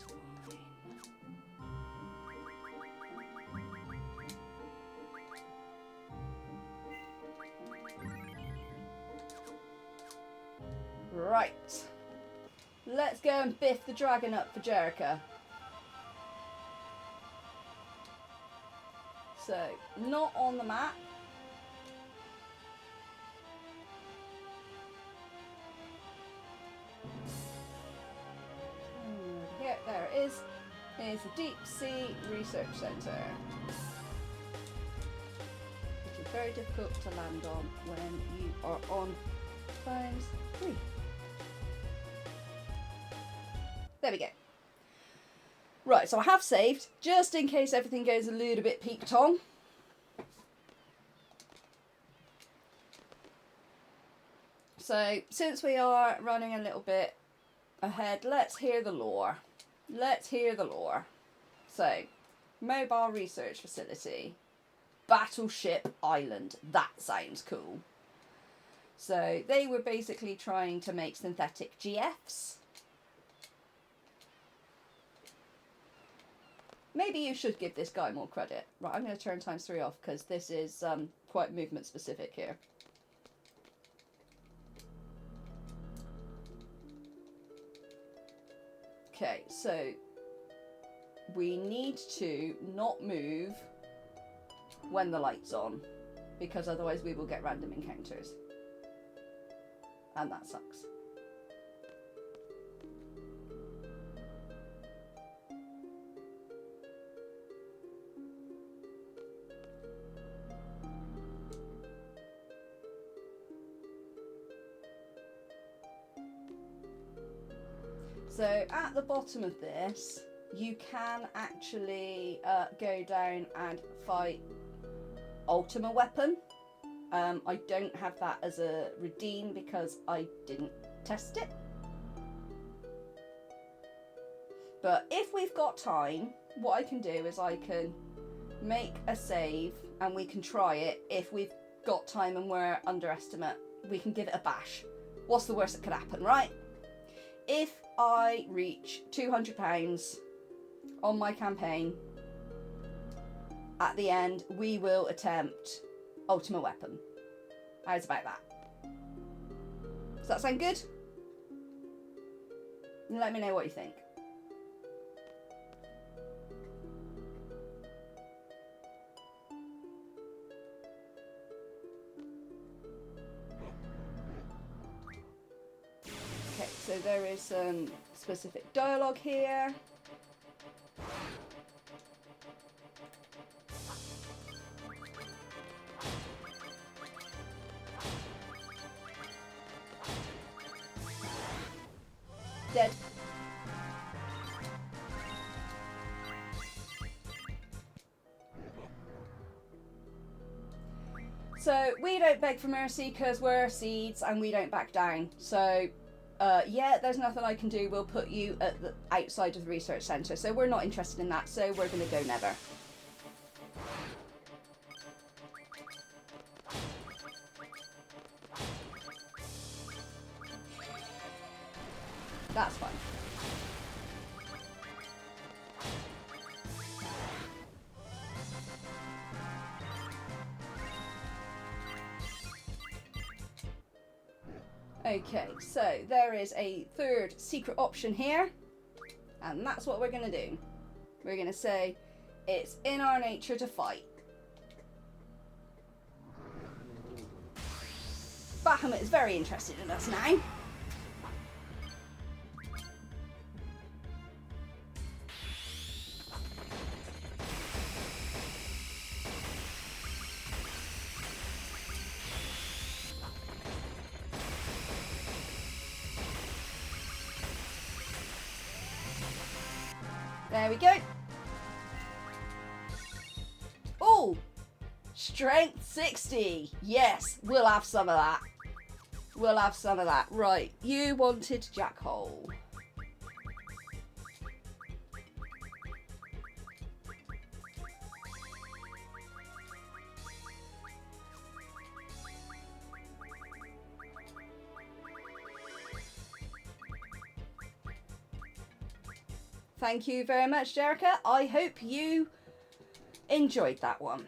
fine. Right. Let's go and biff the dragon up for Jericho. So, not on the map. Here, there it is. Here's the Deep Sea Research Centre, which is very difficult to land on when you are on ×3. There we go. Right, so I have saved, just in case everything goes a little bit peak-tong. So, since we are running a little bit ahead, let's hear the lore. Let's hear the lore. So, Mobile Research Facility. Battleship Island. That sounds cool. So, they were basically trying to make synthetic GFs. Maybe you should give this guy more credit. Right, I'm going to turn ×3 off because this is quite movement specific here. Okay, so we need to not move when the light's on, because otherwise we will get random encounters. And that sucks. So at the bottom of this, you can actually go down and fight Ultima Weapon. I don't have that as a redeem because I didn't test it. But if we've got time, what I can do is I can make a save and we can try it. If we've got time and we're underestimate, we can give it a bash. What's the worst that could happen, right? If I reach £200 on my campaign, at the end, we will attempt Ultima Weapon. How's about that? Does that sound good? Let me know what you think. Okay, so there is some specific dialogue here. Dead. So we don't beg for mercy because we're seeds and we don't back down. So yeah, there's nothing I can do. We'll put you at the outside of the research centre. So we're not interested in that. So we're going to go never. That's fine. Okay, so there is a third secret option here, and that's what we're going to do. We're going to say it's in our nature to fight. Bahamut is very interested in us now. There we go. Oh, strength 60. Yes, we'll have some of that. We'll have some of that. Right, you wanted Jackhole. Thank you very much, Jerica. I hope you enjoyed that one.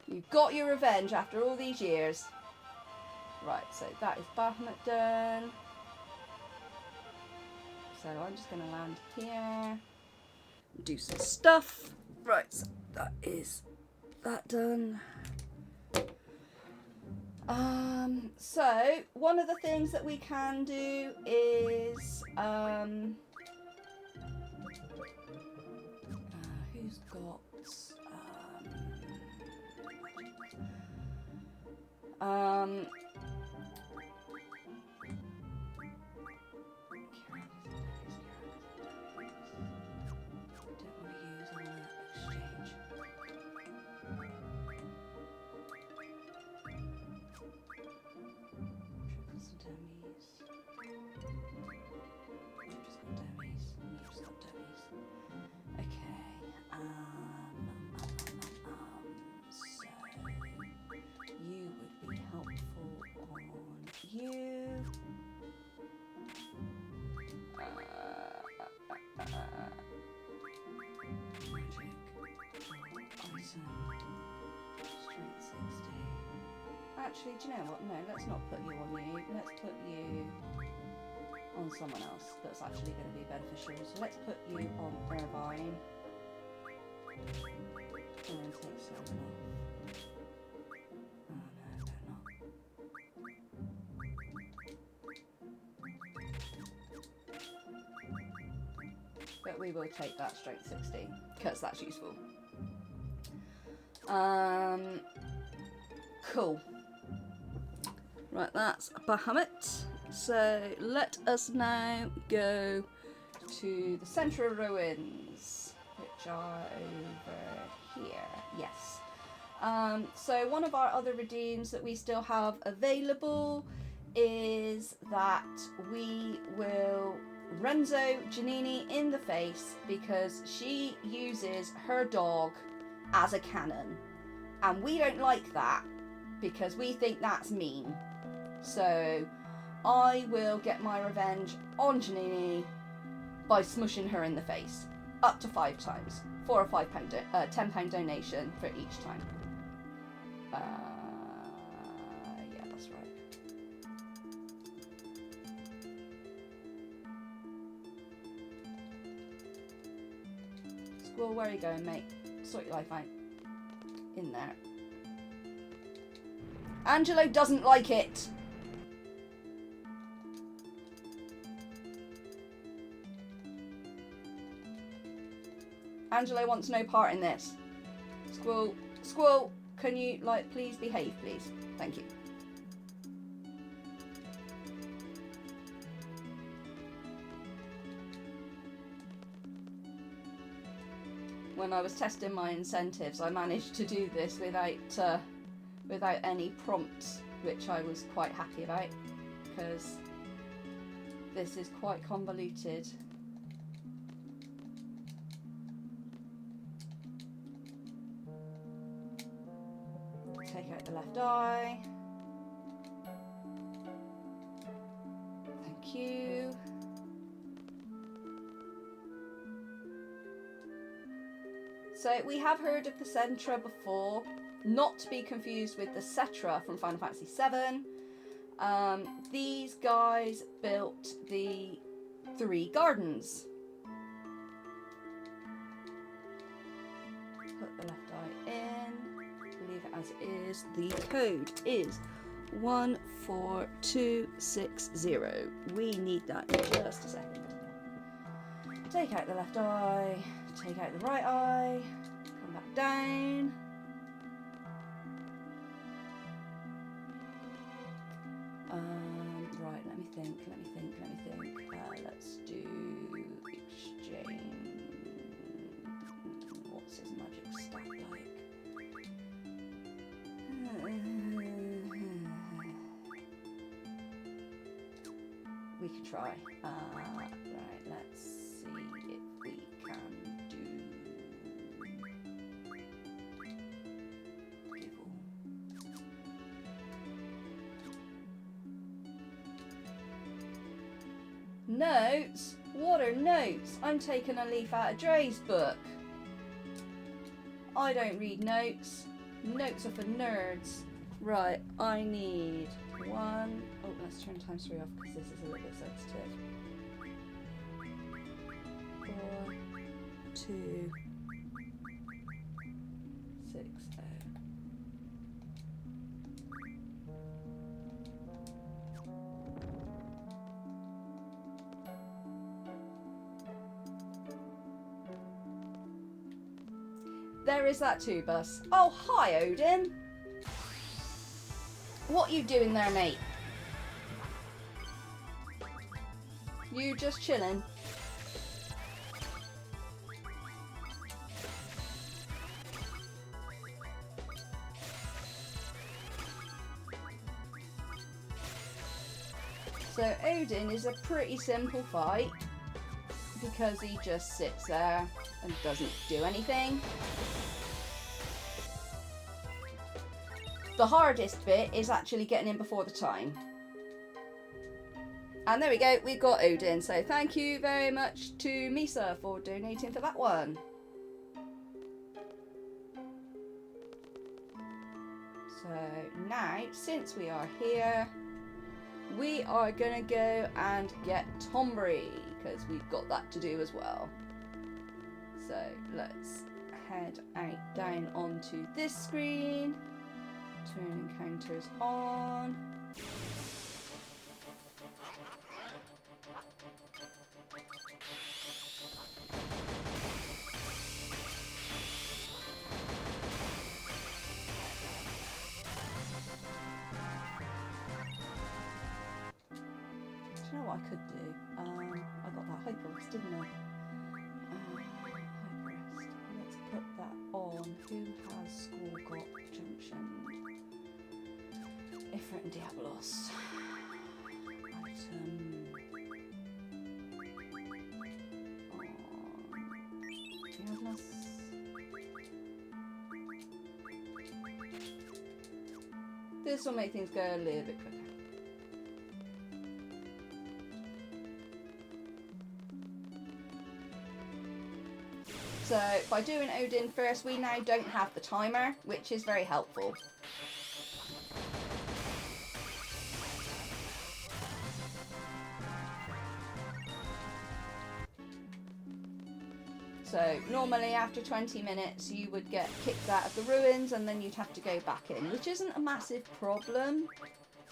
You got your revenge after all these years. Right, so that is Bahamut done. So I'm just going to land here. Do some stuff. Right, so that is that done. So one of the things that we can do is who's got Actually, do you know what? No, let's not put you on you. Let's put you on someone else that's actually going to be beneficial. So let's put you on Irvine. And then take someone off. Oh no, they're not. But we will take that strength 60 because that's useful. Cool. Right, that's Bahamut. So let us now go to the centre of ruins, which are over here. Yes. So one of our other redeems that we still have available is that we will Renzo Janini in the face because she uses her dog as a cannon. And we don't like that because we think that's mean. So I will get my revenge on Janini by smushing her in the face up to 5 times for a £10 donation for each time. Yeah, that's right. Squirrel, where are you going, mate? Sort your life out. In there. Angelo doesn't like it. Angelo wants no part in this. Squirrel, Squirrel, can you, please behave, please? Thank you. when I was testing my incentives, I managed to do this without any prompts, which I was quite happy about, because this is quite convoluted. Take out the left eye. Thank you. So we have heard of the Sentra before, not to be confused with the Cetra from Final Fantasy VII. These guys built the 3 gardens. Put the left eye in, leave it as it is. The code is 14260. We need that in just a second. Take out the left eye, take out the right eye, come back down. Right, let me think. Let's do exchange. What's his magic stat like? We can try. Right, let's see if we can do people. Notes? What are notes? I'm taking a leaf out of Dre's book. I don't read notes. Notes are for nerds. Right, I need 1. Oh, let's turn times 3 off because this is a little bit sensitive. 4, 2, 6, 0. There is that too, Bus. Oh, hi, Odin. What you doing there, mate? You just chilling? So Odin is a pretty simple fight because he just sits there and doesn't do anything. The hardest bit is actually getting in before the time. And there we go, we've got Odin. So thank you very much to Misa for donating for that one. So now, since we are here, we are going to go and get Tombury, because we've got that to do as well. So let's head out down onto this screen. Turn encounters on. Do you know what I could do? I got that hyper rest, didn't I? Hyper rest. Let's put that on. Who has Skullgop Junction? Ifrit and Diabolos. Item. Diabolos. This will make things go a little bit quicker. So by doing Odin first, we now don't have the timer, which is very helpful. So normally after 20 minutes you would get kicked out of the ruins and then you'd have to go back in, which isn't a massive problem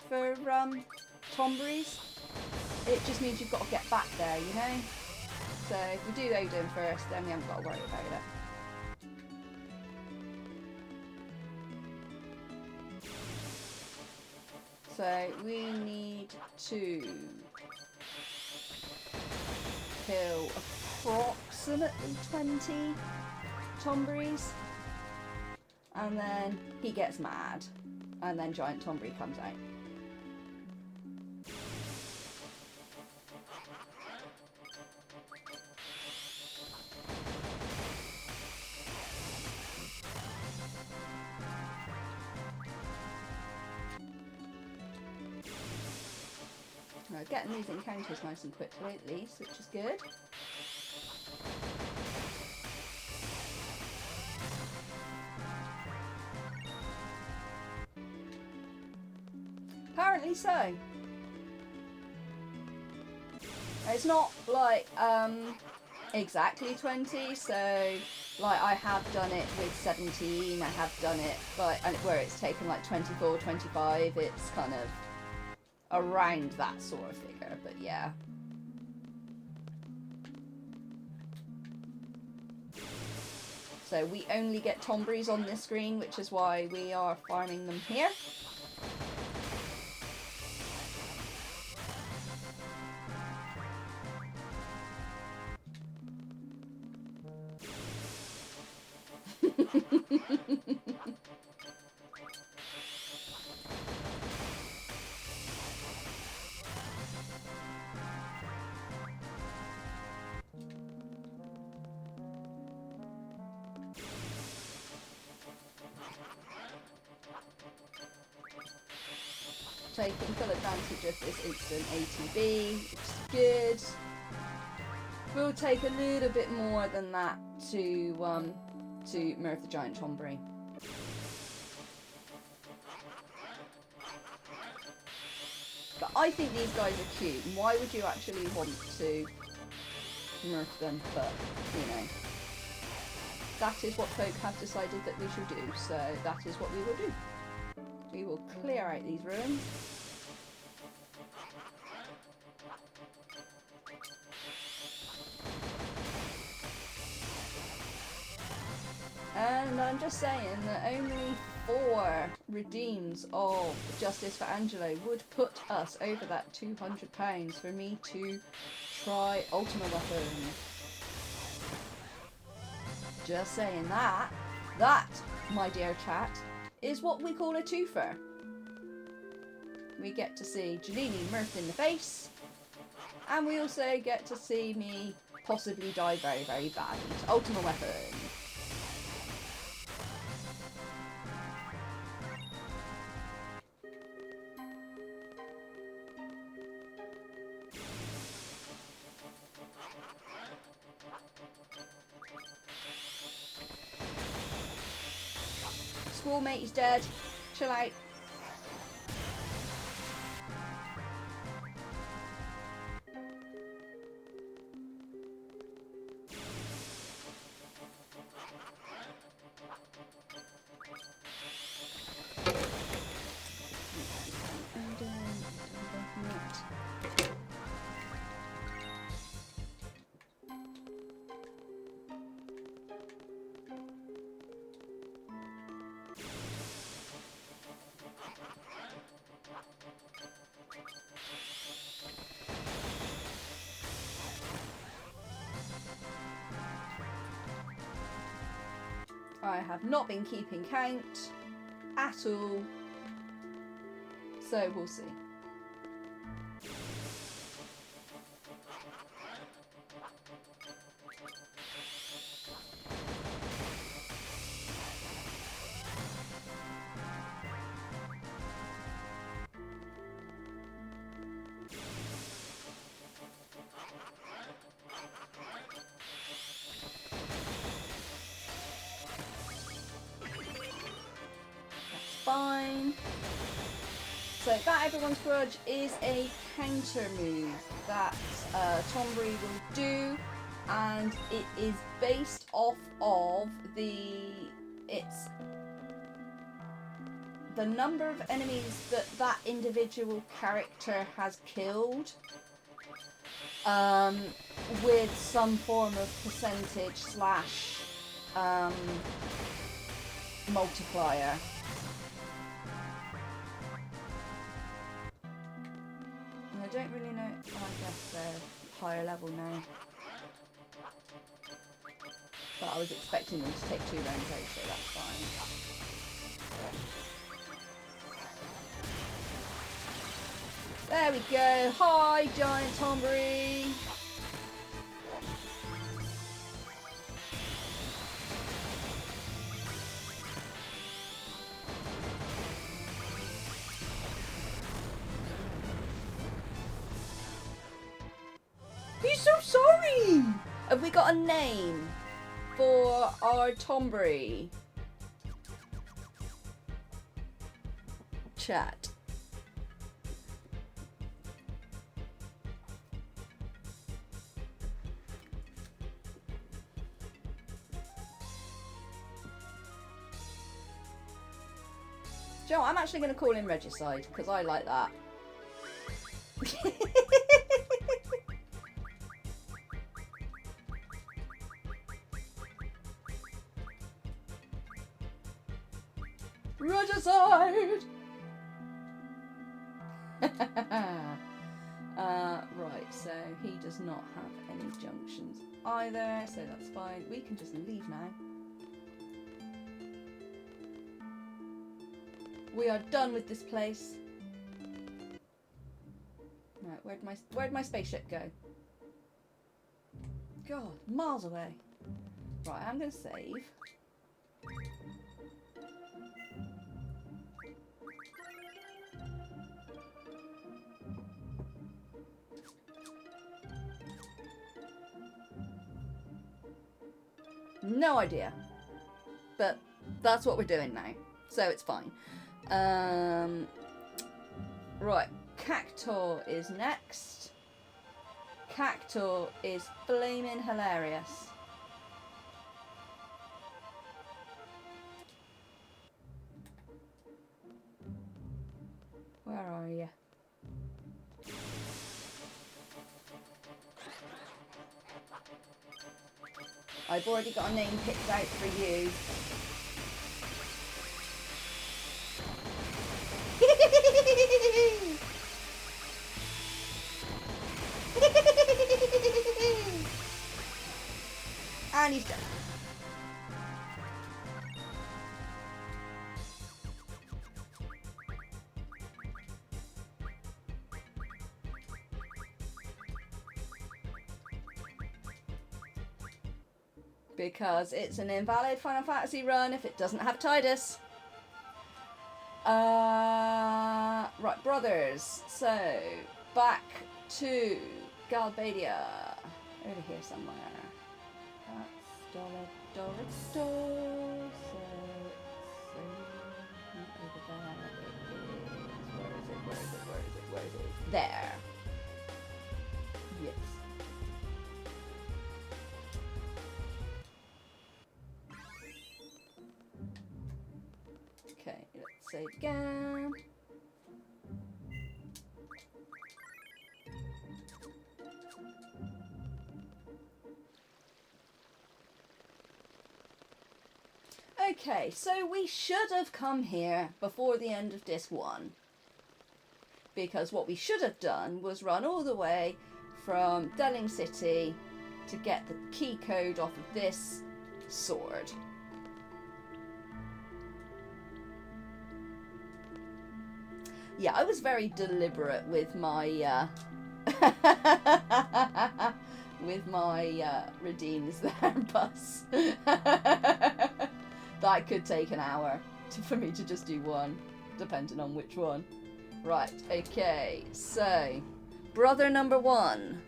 for Tombury's. It just means you've got to get back there, you know? So if we do Odin first, then we haven't got to worry about it. So we need to kill approximately 20 Tomberries. And then he gets mad. And then Giant Tomberry comes out. We're getting these encounters nice and quickly at least, which is good. Apparently so. It's not like exactly 20, so like I have done it with 17, I have done it like, and where it's taken like 24, 25, it's kind of around that sort of figure, but yeah. So we only get Tomberries on this screen, which is why we are farming them here. Taking full advantage of this instant ATB, which is good. We'll take a little bit more than that to Mirth the Giant Tomberry. But I think these guys are cute. And why would you actually want to Mirth them? But, you know, that is what folk have decided that we should do. So that is what we will do. We will clear out these ruins. And I'm just saying that only 4 redeems of Justice for Angelo would put us over that £200 for me to try Ultima Weapon. Just saying that, my dear chat, is what we call a twofer. We get to see Janini Mirth in the face, and we also get to see me possibly die very, very badly to Ultima Weapon. Schoolmate is dead. Chill out. I have not been keeping count at all, so we'll see. Fine. So that Everyone's Grudge is a counter move that Tomberry will do, and it is based off of the number of enemies that individual character has killed, with some form of percentage slash multiplier. I don't really know. Oh, I guess they're higher level now. But I was expecting them to take 2 rounds out, so that's fine. There we go. Hi, Giant Tombury. He's so sorry. Have we got a name for our Tombury? Chat. Joe, I'm actually going to call him Regicide because I like that. Regicide! Right, so he does not have any junctions either, so that's fine. We can just leave now. We are done with this place. Right, where'd my spaceship go? God, miles away. Right, I'm gonna save. No idea. But that's what we're doing now. So it's fine. Right, Cactor is next. Cactor is flaming hilarious. Where are you? I've already got a name picked out for you. And he's done. Because it's an invalid Final Fantasy run if it doesn't have Tidus. Right, brothers. So, back to Galbadia. Over here somewhere. That's Doris. So, over there it is. Where is it? There. Yes. Okay, let's save again. Okay, so we should have come here before the end of Disc 1. Because what we should have done was run all the way from Delling City to get the key code off of this sword. Yeah, I was very deliberate with my redeems there, Bus. That could take an hour for me to just do one, depending on which one. Right, okay, so, brother number 1.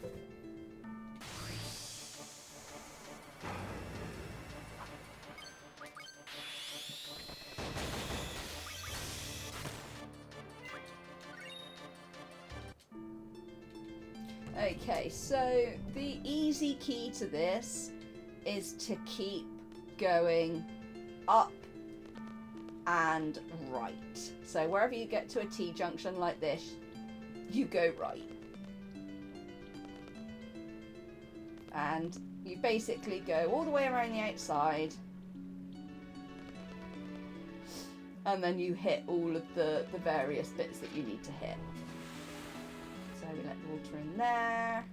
Okay, so the easy key to this is to keep going up and right. So wherever you get to a T-junction like this, you go right. And you basically go all the way around the outside. And then you hit all of the various bits that you need to hit. So we let the water in there.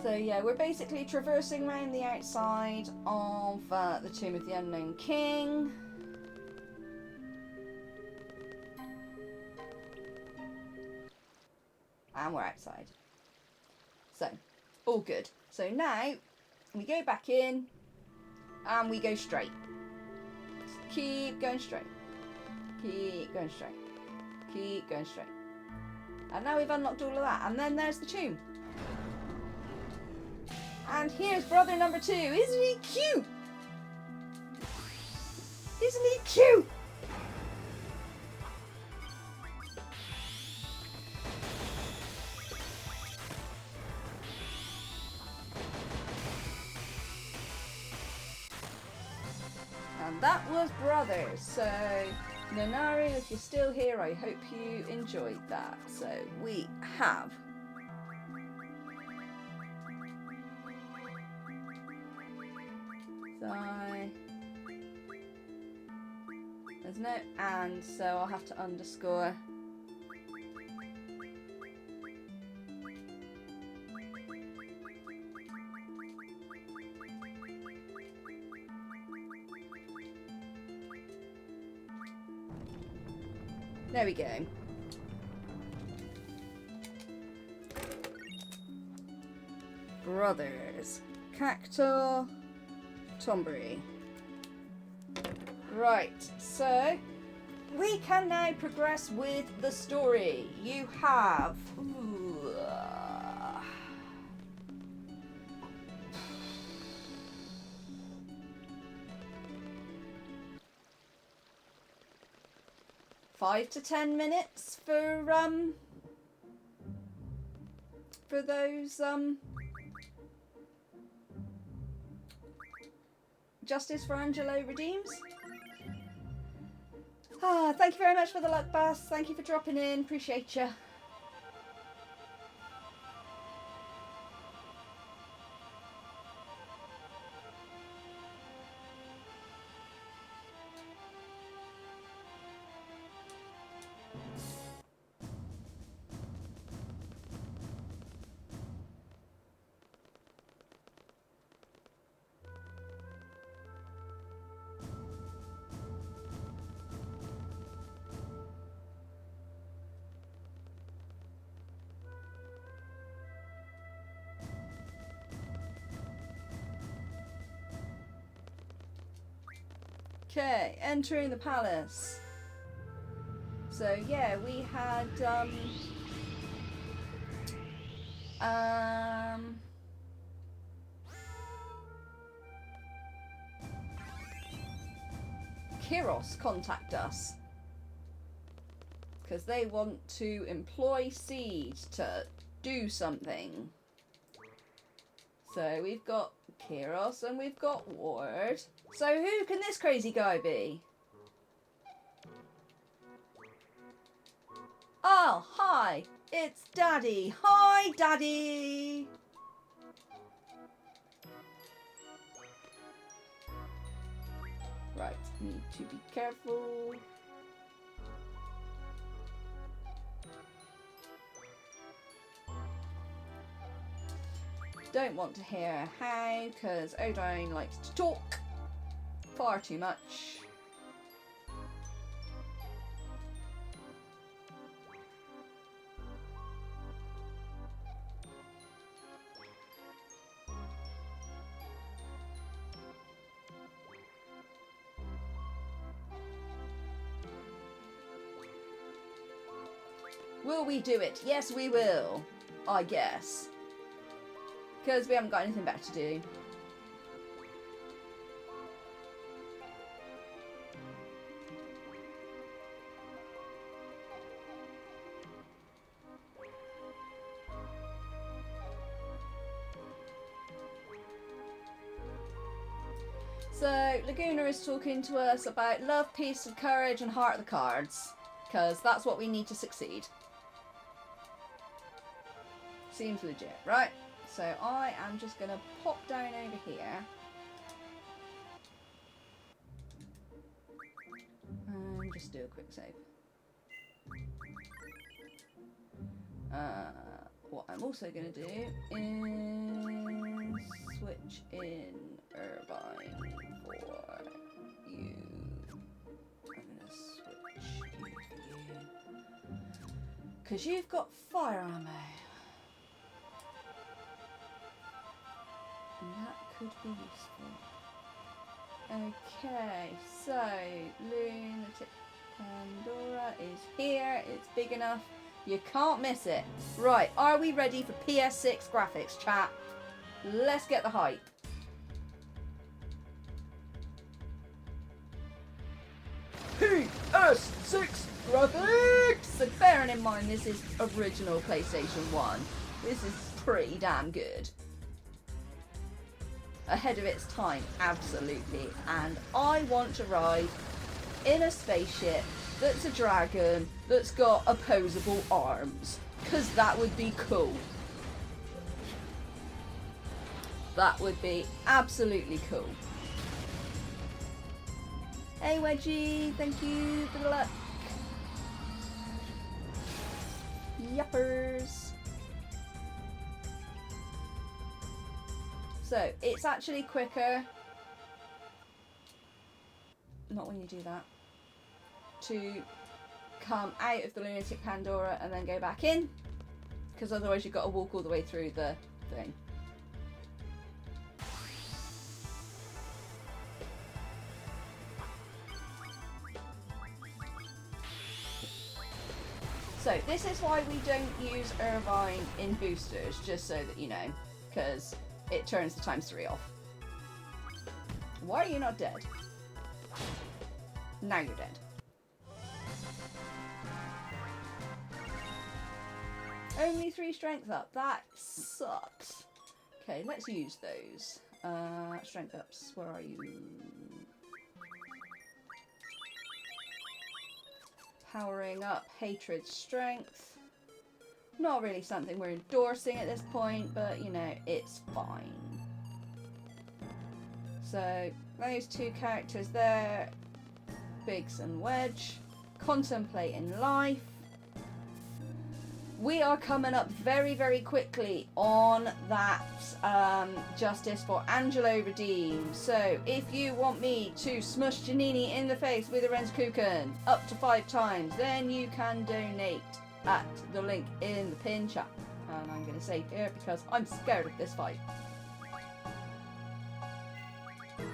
So yeah, we're basically traversing around the outside of the Tomb of the Unknown King. And we're outside. So, all good. So now, we go back in, and we go straight. Just keep going straight. Keep going straight. Keep going straight. And now we've unlocked all of that. And then there's the tomb. And here's brother number 2. Isn't he cute? Isn't he cute? And that was Brothers. So, Nanaru, if you're still here, I hope you enjoyed that. So, we have there's no and, so I'll have to underscore. There we go. Brothers. Cacto. Tombury. Right, so we can now progress with the story. You have... five to 10 minutes for those Justice for Angelo redeems. Thank you very much for the luck, Bass. Thank you for dropping in. Appreciate you. Okay, entering the palace. So yeah, we had Kiros contact us because they want to employ Seed to do something. So we've got Kiros and we've got Ward. So who can this crazy guy be? Oh, hi! It's Daddy! Hi, Daddy! Right, need to be careful. Don't want to hear how, because Odine likes to talk far too much. Will we do it? Yes, we will. I guess. Because we haven't got anything better to do. So, Laguna is talking to us about love, peace, and courage, and heart of the cards. Because that's what we need to succeed. Seems legit, right? So I am just going to pop down over here. And just do a quick save. What I'm also going to do switch in Irvine for you. I'm gonna switch you for you. Because you've got fire ammo. And that could be useful. Okay, so Lunatic Pandora is here. It's big enough. You can't miss it. Right, are we ready for PS6 graphics, chat? Let's get the hype. PS6 graphics! So bearing in mind this is original PlayStation 1, this is pretty damn good. Ahead of its time, absolutely. And I want to ride in a spaceship that's a dragon that's got opposable arms, because that would be cool. That would be absolutely cool. Hey Wedgie, thank you for the luck. Yuppers. So it's actually quicker, not when you do that, to come out of the Lunatic Pandora and then go back in, because otherwise you've got to walk all the way through the thing. So this is why we don't use Irvine in boosters, just so that you know, because it turns the ×3 off. Why are you not dead? Now you're dead. Only 3 strength up. That sucks. Okay, let's use those. Strength ups. Where are you? Powering up hatred strength. Not really something we're endorsing at this point, but you know, it's fine. So those 2 characters there, Biggs and Wedge, contemplating life. We are coming up very, very quickly on that Justice for Angelo redeem. So if you want me to smush Janini in the face with a Renskuken up to 5 times, then you can donate at the link in the pin chat. And I'm going to save here because I'm scared of this fight. It's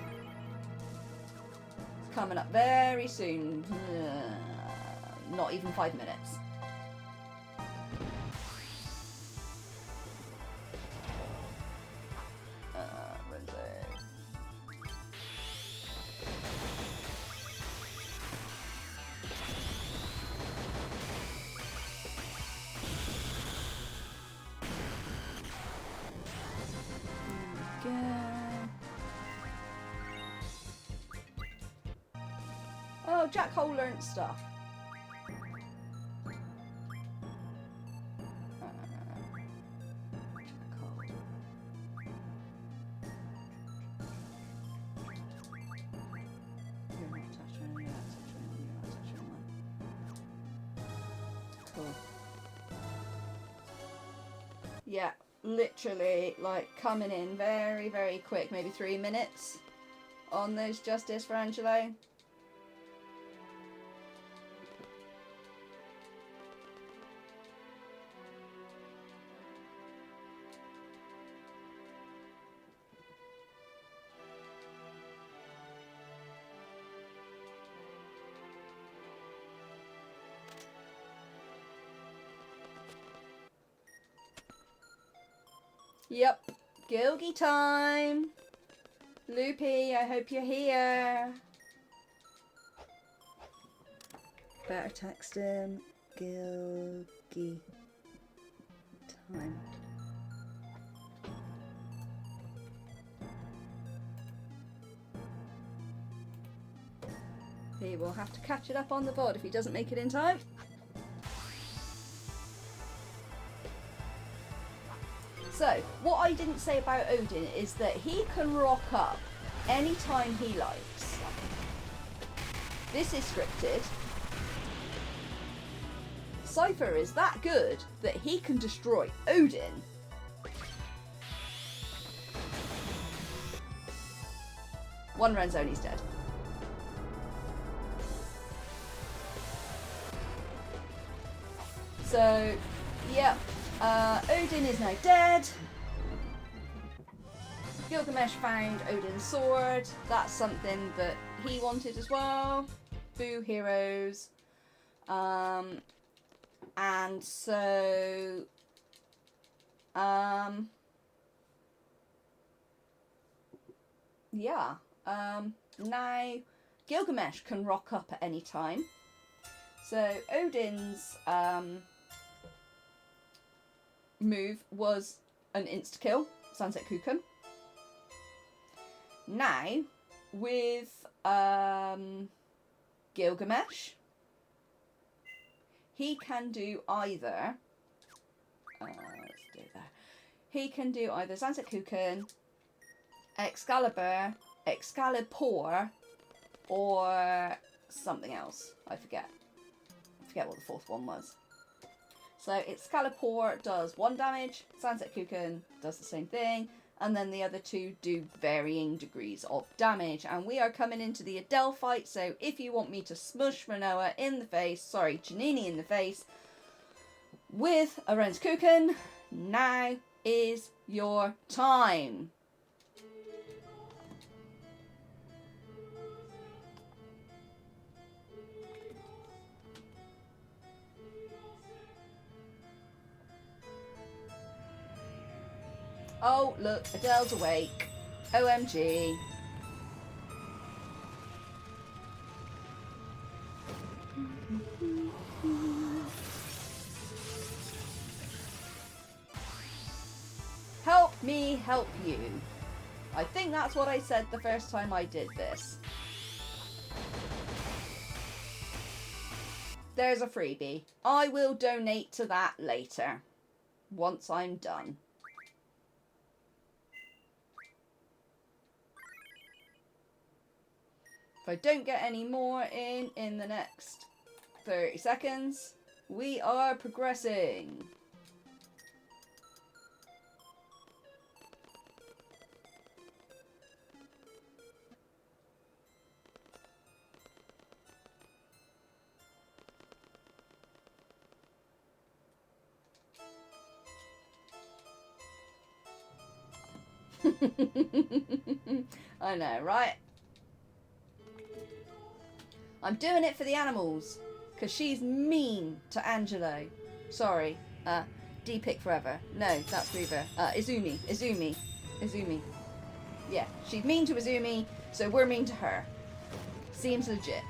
coming up very soon. Not even 5 minutes. Oh, Jack Hole learned stuff. Cool. Yeah, literally, like, coming in very, very quick, maybe 3 minutes on those Justice for Angelo. Yep, Gilgy time. Loopy, I hope you're here. Better text him. Gilgy time. He will have to catch it up on the VOD if he doesn't make it in time. So, what I didn't say about Odin is that he can rock up anytime he likes. This is scripted. Cypher is that good that he can destroy Odin One Renzoni's dead. So, yep, Odin is now dead. Gilgamesh found Odin's sword. That's something that he wanted as well. Boo heroes. And so, yeah. Now Gilgamesh can rock up at any time. So Odin's move was an insta-kill, Sunset Kuchen. Now, with Gilgamesh, he can do either... let's do that. He can do either Sunset Kuchen, Excalibur, Excalibur, or something else. I forget what the fourth one was. So Excalibur does 1 damage, Sunset Kuchen does the same thing, and then the other two do varying degrees of damage. And we are coming into the Adele fight, so if you want me to smush Manoa in the face, sorry, Janini in the face, with a Ren's Kuchen, now is your time. Oh, look, Adele's awake. OMG. Help me help you. I think that's what I said the first time I did this. There's a freebie. I will donate to that later, once I'm done. If I don't get any more in the next 30 seconds, we are progressing. I know, right? I'm doing it for the animals, because she's mean to Angelo. Sorry, D-Pick forever. No, that's Reaver. Izumi. Yeah, she's mean to Izumi, so we're mean to her. Seems legit.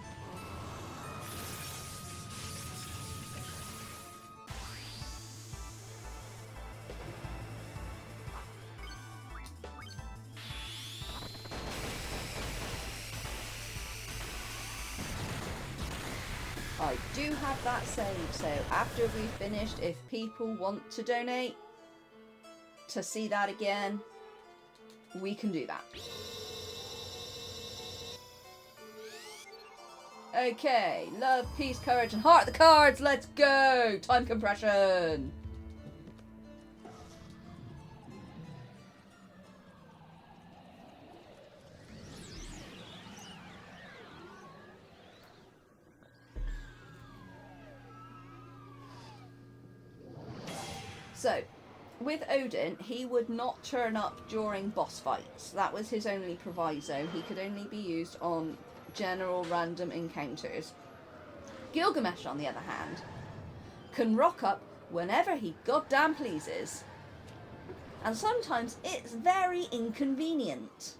I do have that saved, so after we've finished, if people want to donate to see that again, we can do that. Okay, love, peace, courage, and heart the cards. Let's go! Time compression. So, with Odin, he would not turn up during boss fights. That was his only proviso. He could only be used on general random encounters. Gilgamesh, on the other hand, can rock up whenever he goddamn pleases. And sometimes it's very inconvenient.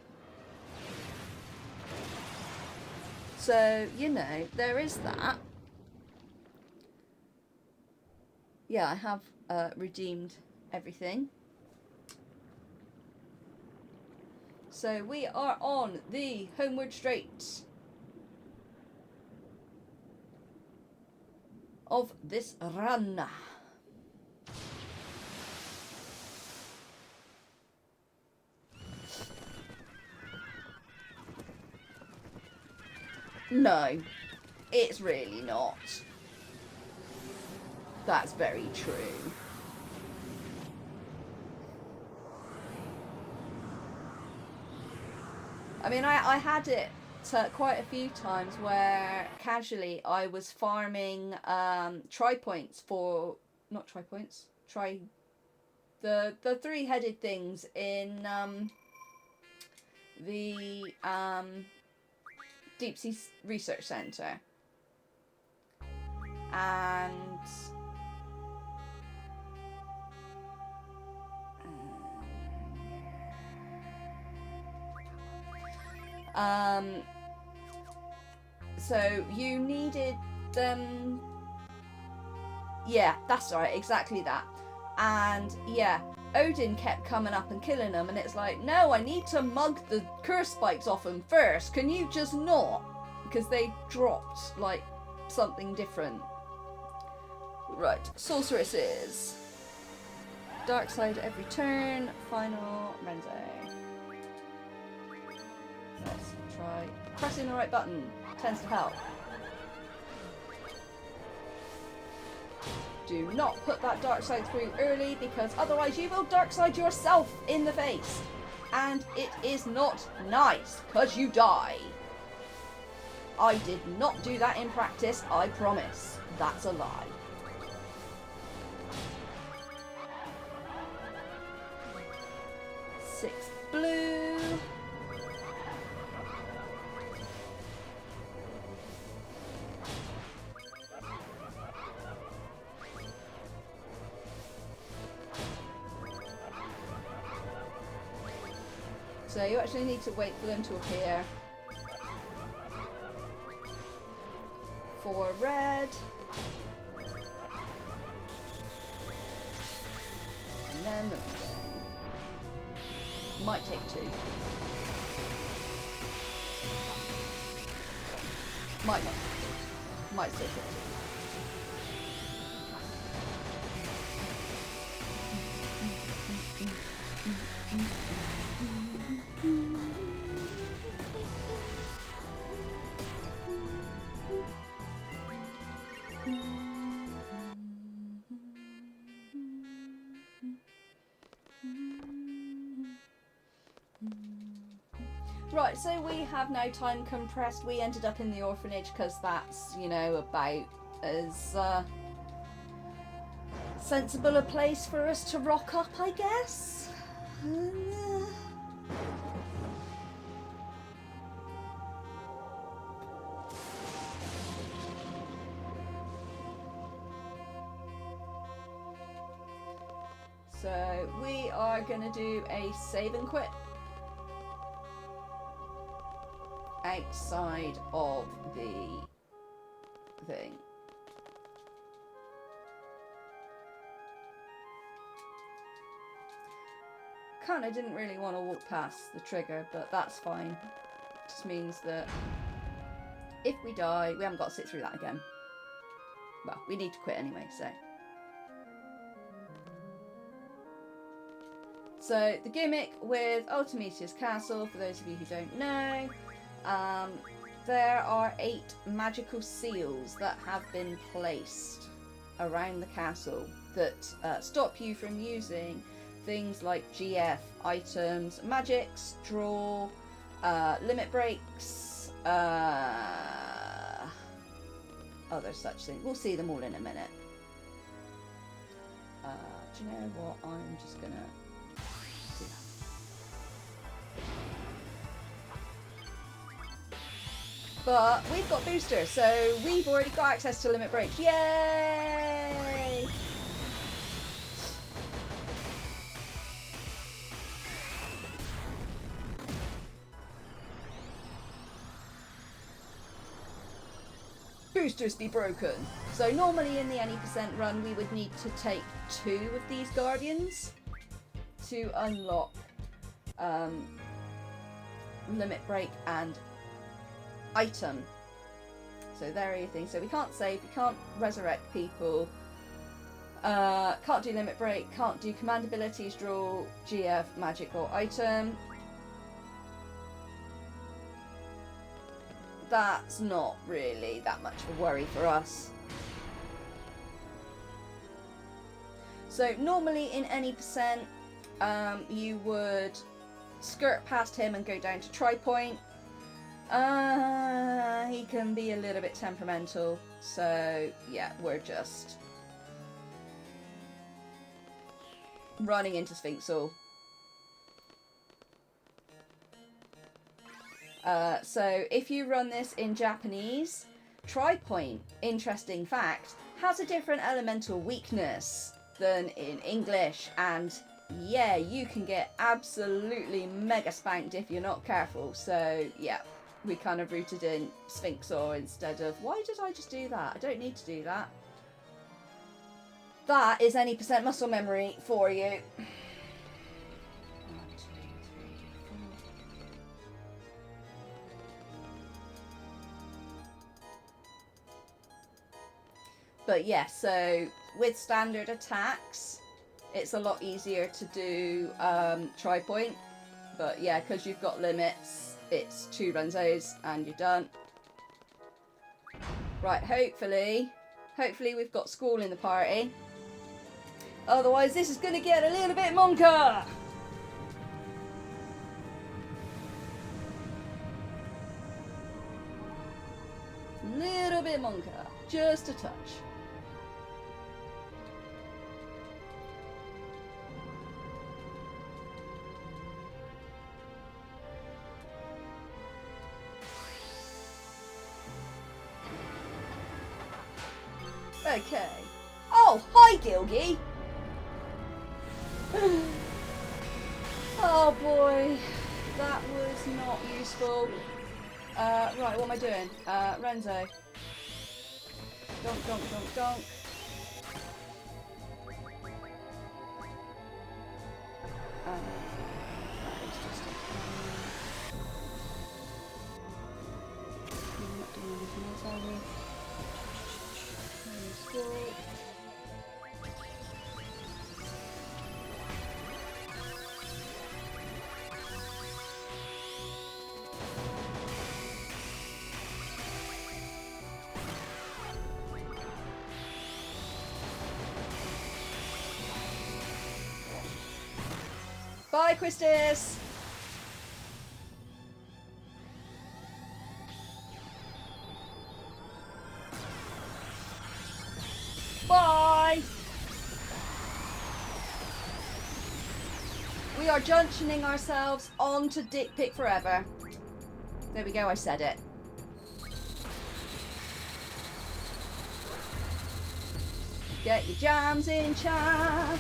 So, you know, there is that. Yeah, I have redeemed everything. So we are on the homeward straight of this run. No, it's really not. That's very true. I mean, I had it quite a few times where casually I was farming tri points for not tri points, try the three-headed things in the Deep Sea Research Center, and so you needed them. Yeah, that's right, exactly that. And yeah, Odin kept coming up and killing them, and it's like, no, I need to mug the curse spikes off them first. Can you just not? Because they dropped like something different. Right, sorceresses. Dark side every turn. Final Renzo. Let's try pressing the right button. Tends to help. Do not put that dark side through early, because otherwise you will dark side yourself in the face. And it is not nice, because you die. I did not do that in practice, I promise. That's a lie. Six blue. So you actually need to wait for them to appear. 4 red. And then might take 2. Might not. Might still take 2. Right, so we have now time compressed. We ended up in the orphanage because that's, you know, about as sensible a place for us to rock up, I guess. So we are going to do a save and quit outside of the thing. Kinda didn't really want to walk past the trigger, but that's fine. Just means that if we die, we haven't got to sit through that again. Well, we need to quit anyway, so. So, the gimmick with Ultimatia's Castle, for those of you who don't know, there are 8 magical seals that have been placed around the castle that stop you from using things like GF items, magics, draw, limit breaks, other such things. We'll see them all in a minute. Do you know what? I'm just gonna do that. But we've got boosters, so we've already got access to limit breaks. Yay! Boosters be broken. So normally in the any percent run we would need to take 2 of these guardians to unlock limit break and item. So there are your things. So we can't save, we can't resurrect people, can't do limit break, can't do command abilities, draw, GF, magic or item. That's not really that much of a worry for us. So normally in any percent you would skirt past him and go down to try point. He can be a little bit temperamental, so yeah, we're just running into Sphinxel. So if you run this in Japanese, try point, interesting fact, has a different elemental weakness than in English, and yeah, you can get absolutely mega spanked if you're not careful. So yeah, we kind of rooted in Sphinxor instead of, why did I just do that? I don't need to do that. That is any percent muscle memory for you. 1, 2, 3, 4. But yeah, so with standard attacks, it's a lot easier to do try point. But yeah, because you've got limits, it's 2 Renzos and you're done. Right, hopefully we've got Squall in the party. Otherwise, this is going to get a little bit monka. Little bit monka, just a touch. Okay. Oh, hi, Gilgy. Oh boy, that was not useful. Right, what am I doing? Renzo. Donk, donk, donk, donk. That is just we're not doing anything else, are we? Bye, Christis! Bye! We are junctioning ourselves onto Dick Pic Forever. There we go, I said it. Get your jams in, chat.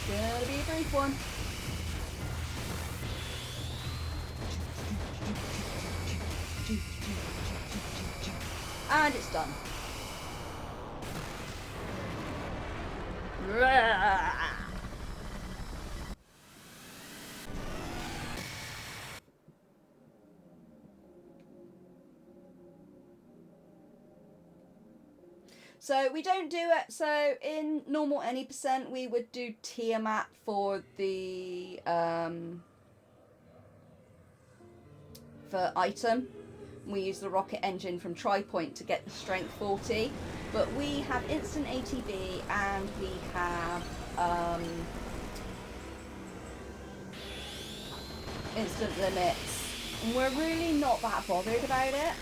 Gonna be a brief one. And it's done. So we don't do it. So in normal any percent, we would do Tiamat for the for item. We use the rocket engine from Tripoint to get the strength 40, but we have instant ATB and we have instant limits, and we're really not that bothered about it.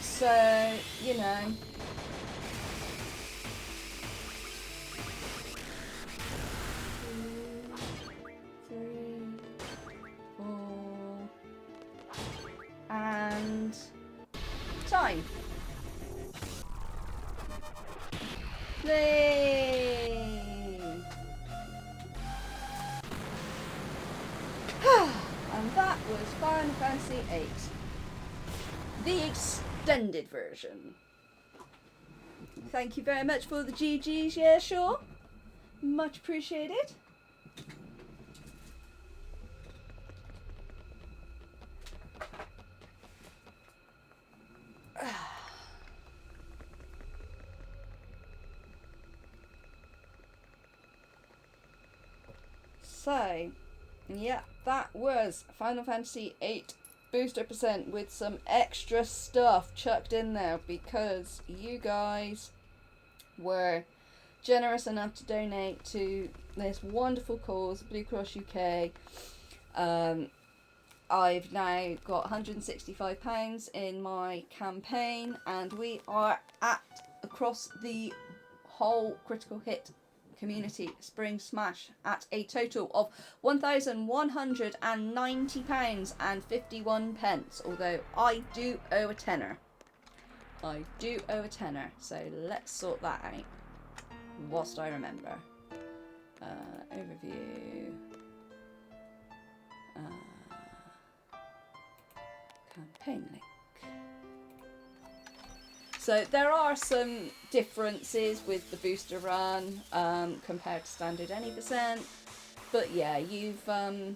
So, you know. And time. Play. And that was Final Fantasy VIII. The extended version. Thank you very much for the GGs, yeah, sure. Much appreciated. So, yeah, that was Final Fantasy VIII booster percent with some extra stuff chucked in there because you guys were generous enough to donate to this wonderful cause, Blue Cross UK. I've now got £165 in my campaign, and we are at, across the whole critical hit community Spring Smash, at a total of £1,190.51, although I do owe a tenner. I do owe a tenner, so let's sort that out whilst I remember. Overview. Campaign link. So there are some differences with the booster run compared to standard any %, but yeah, you've let's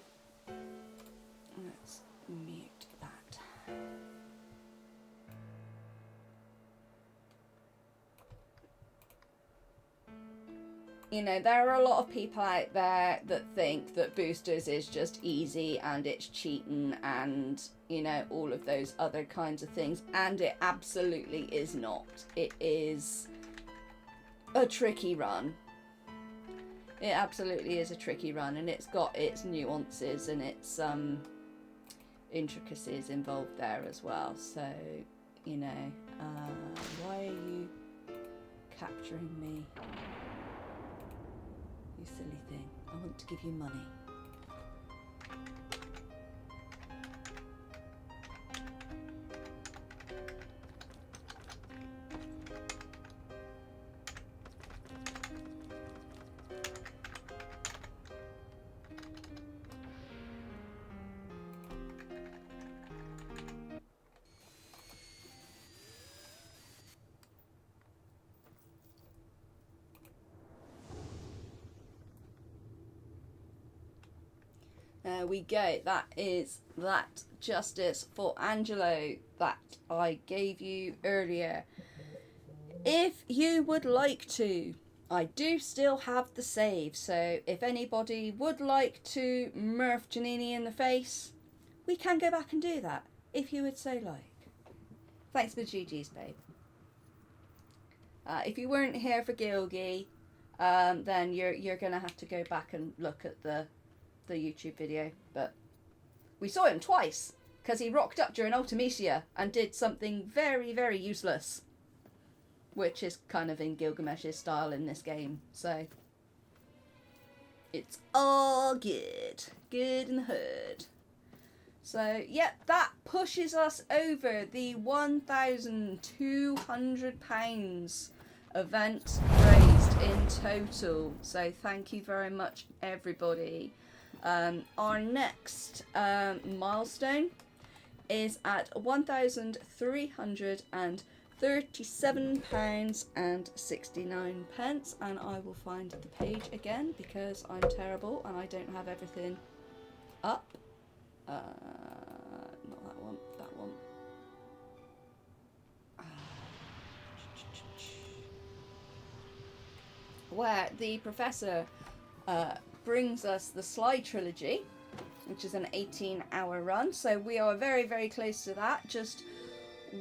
mute that. You know, there are a lot of people out there that think that boosters is just easy and it's cheating and, you know, all of those other kinds of things, and it absolutely is not. It is a tricky run. It absolutely is a tricky run, and it's got its nuances and its intricacies involved there as well. So, you know, why are you capturing me? You silly thing. I want to give you money. There we go. That is that justice for Angelo that I gave you earlier. If you would like to, I do still have the save, so if anybody would like to murph Janini in the face, we can go back and do that, if you would so like. Thanks for the GG's, babe. If you weren't here for Gilgy, then you're going to have to go back and look at the YouTube video, but we saw him twice because he rocked up during Ultimecia and did something very, very useless, which is kind of in Gilgamesh's style in this game, so it's all good in the hood. So yeah, that pushes us over the £1,200 event raised in total, so thank you very much, everybody. Our next milestone is at £1,337.69, and I will find the page again because I'm terrible and I don't have everything up. Not that one, that one. Where the professor brings us the Sly trilogy, which is an 18-hour run, so we are very, very close to that. Just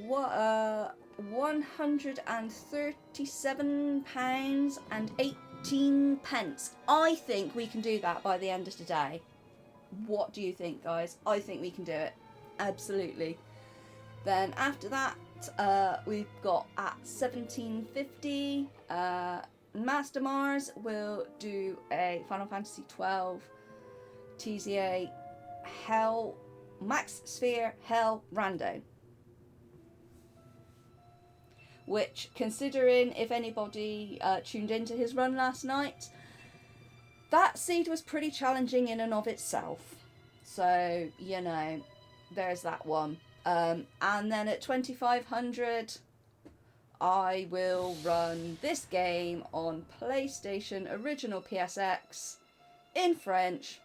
£137.18. I think we can do that by the end of today. What do you think, guys? I think we can do it. Absolutely. Then after that, we've got at 1750, Master Mars will do a Final Fantasy XII TZA Hell Max Sphere Hell Rando, which, considering if anybody tuned into his run last night, that seed was pretty challenging in and of itself. So, you know, there's that one. And then at 2500, I will run this game on PlayStation Original PSX in French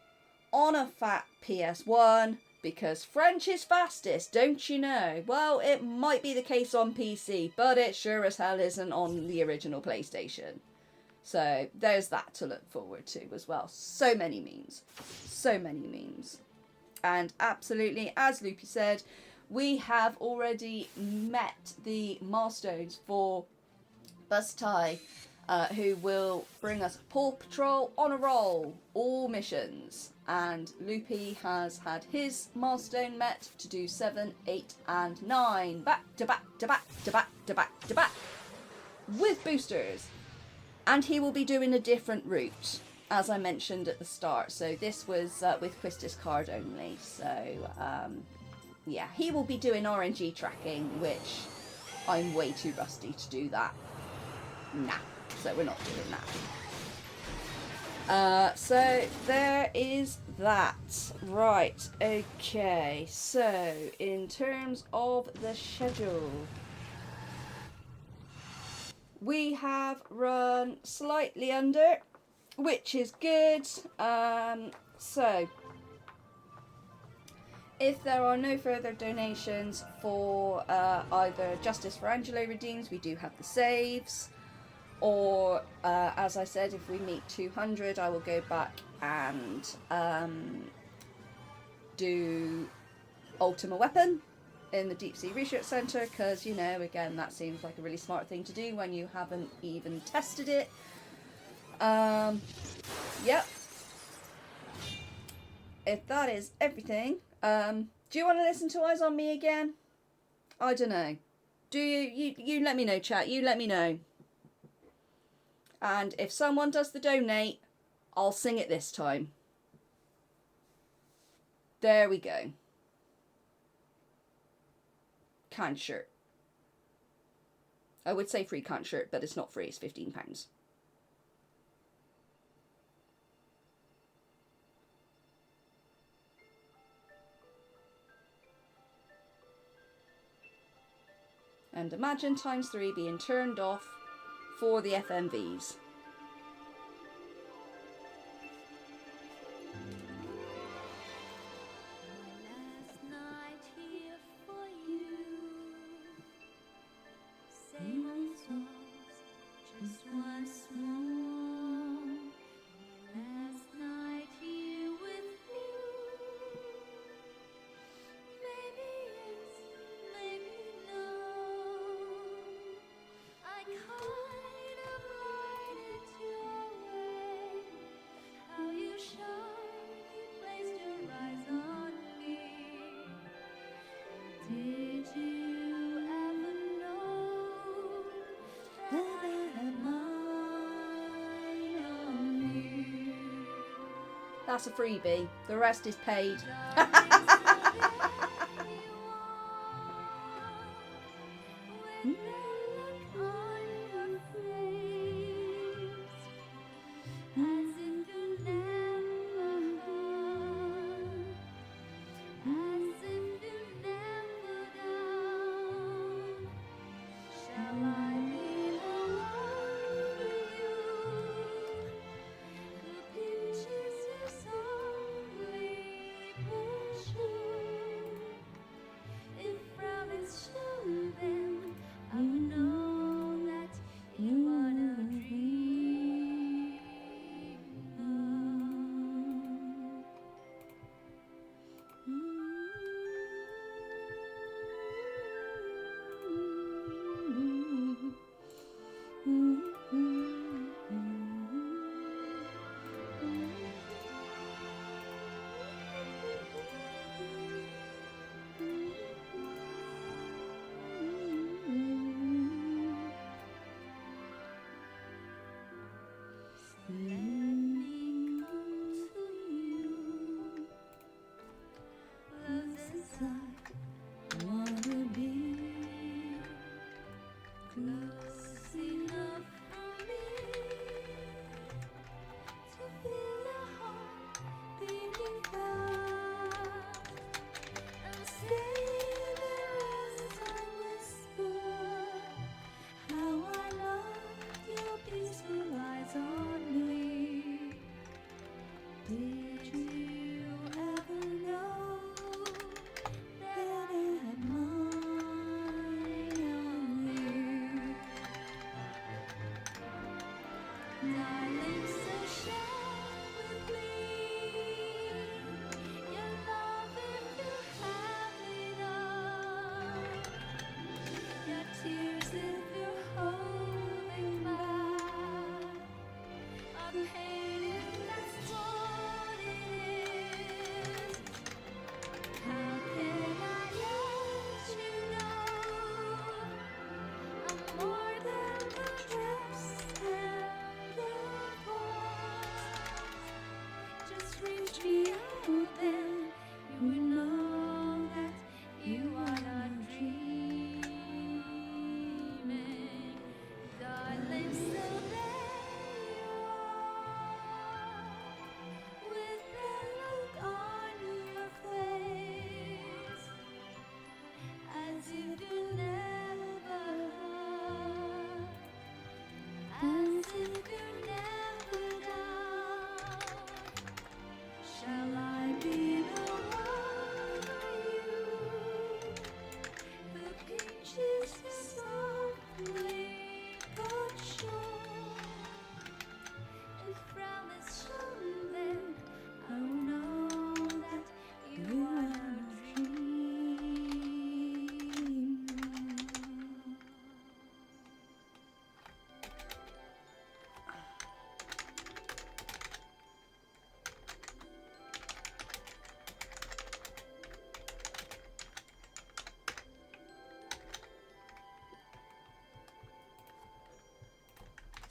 on a fat PS1, because French is fastest, don't you know? Well, it might be the case on PC, but it sure as hell isn't on the original PlayStation. So there's that to look forward to as well. So many memes. So many memes. And absolutely, as Loopy said, we have already met the milestones for Buzz Tie who will bring us Paw Patrol on a roll, all missions. And Loopy has had his milestone met to do 7, 8 and 9. Back to back to back to back to back to back. With boosters. And he will be doing a different route, as I mentioned at the start. So this was with Quistis card only. So yeah, he will be doing RNG tracking, which I'm way too rusty to do that. Nah. So we're not doing that. So there is that. Right, okay. So in terms of the schedule, we have run slightly under, which is good. So if there are no further donations for either Justice for Angelo redeems, we do have the saves. Or, as I said, if we meet 200, I will go back and do Ultima Weapon in the Deep Sea Research Centre, because, you know, again, that seems like a really smart thing to do when you haven't even tested it. Yep. If that is everything, do you want to listen to Eyes on Me again? I don't know. Do you? You let me know, chat. You let me know. And if someone does the donate, I'll sing it this time. There we go. Can shirt. I would say free can shirt, but it's not free. It's £15. And imagine ×3 being turned off for the FMVs. That's a freebie. The rest is paid.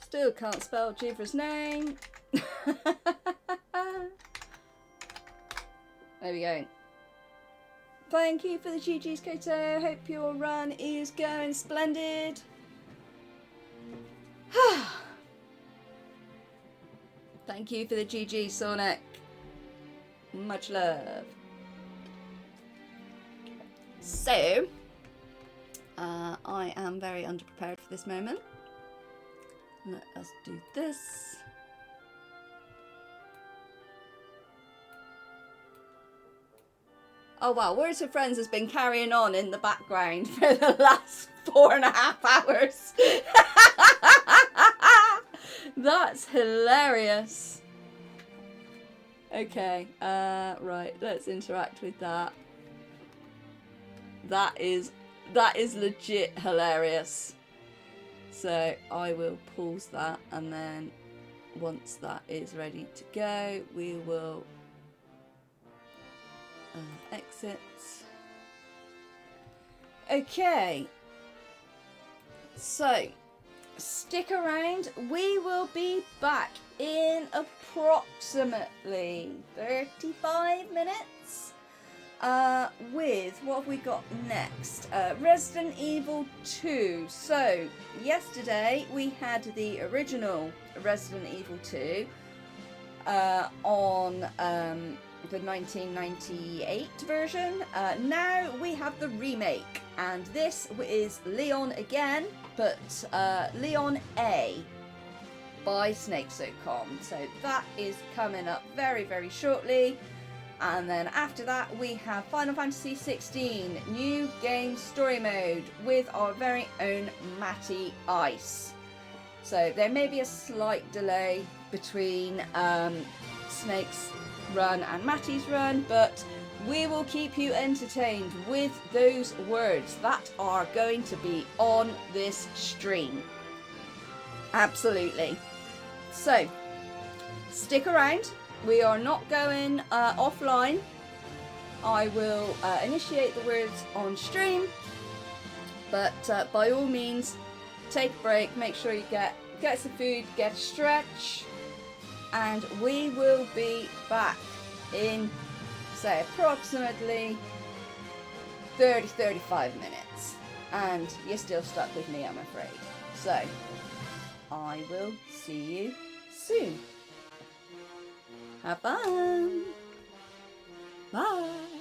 Still can't spell Jiva's name. There we go. Thank you for the GG's, Koto. Hope your run is going splendid. Thank you for the GG, Sonic. Much love. So, I am very underprepared for this moment. Let us do this. Oh wow, Words with Friends has been carrying on in the background for the last 4.5 hours. That's hilarious. Okay, right, let's interact with that. That is legit hilarious. So I will pause that, and then once that is ready to go, we will exit. Okay, so stick around. We will be back in approximately 35 minutes with what have we got next? Resident Evil 2. So yesterday we had the original Resident Evil 2 on the 1998 version. Now we have the remake, and this is Leon again, but Leon A by Snakes.com. So that is coming up very, very shortly. And then after that we have Final Fantasy XVI new game story mode with our very own Matty Ice. So there may be a slight delay between Snake's run and Matty's run, but we will keep you entertained with those words that are going to be on this stream. Absolutely. So stick around. We are not going offline. I will initiate the words on stream, but by all means take a break, make sure you get some food, get a stretch, and we will be back in, say, approximately 30-35 minutes. And you're still stuck with me, I'm afraid. So I will see you soon. Have fun. Bye.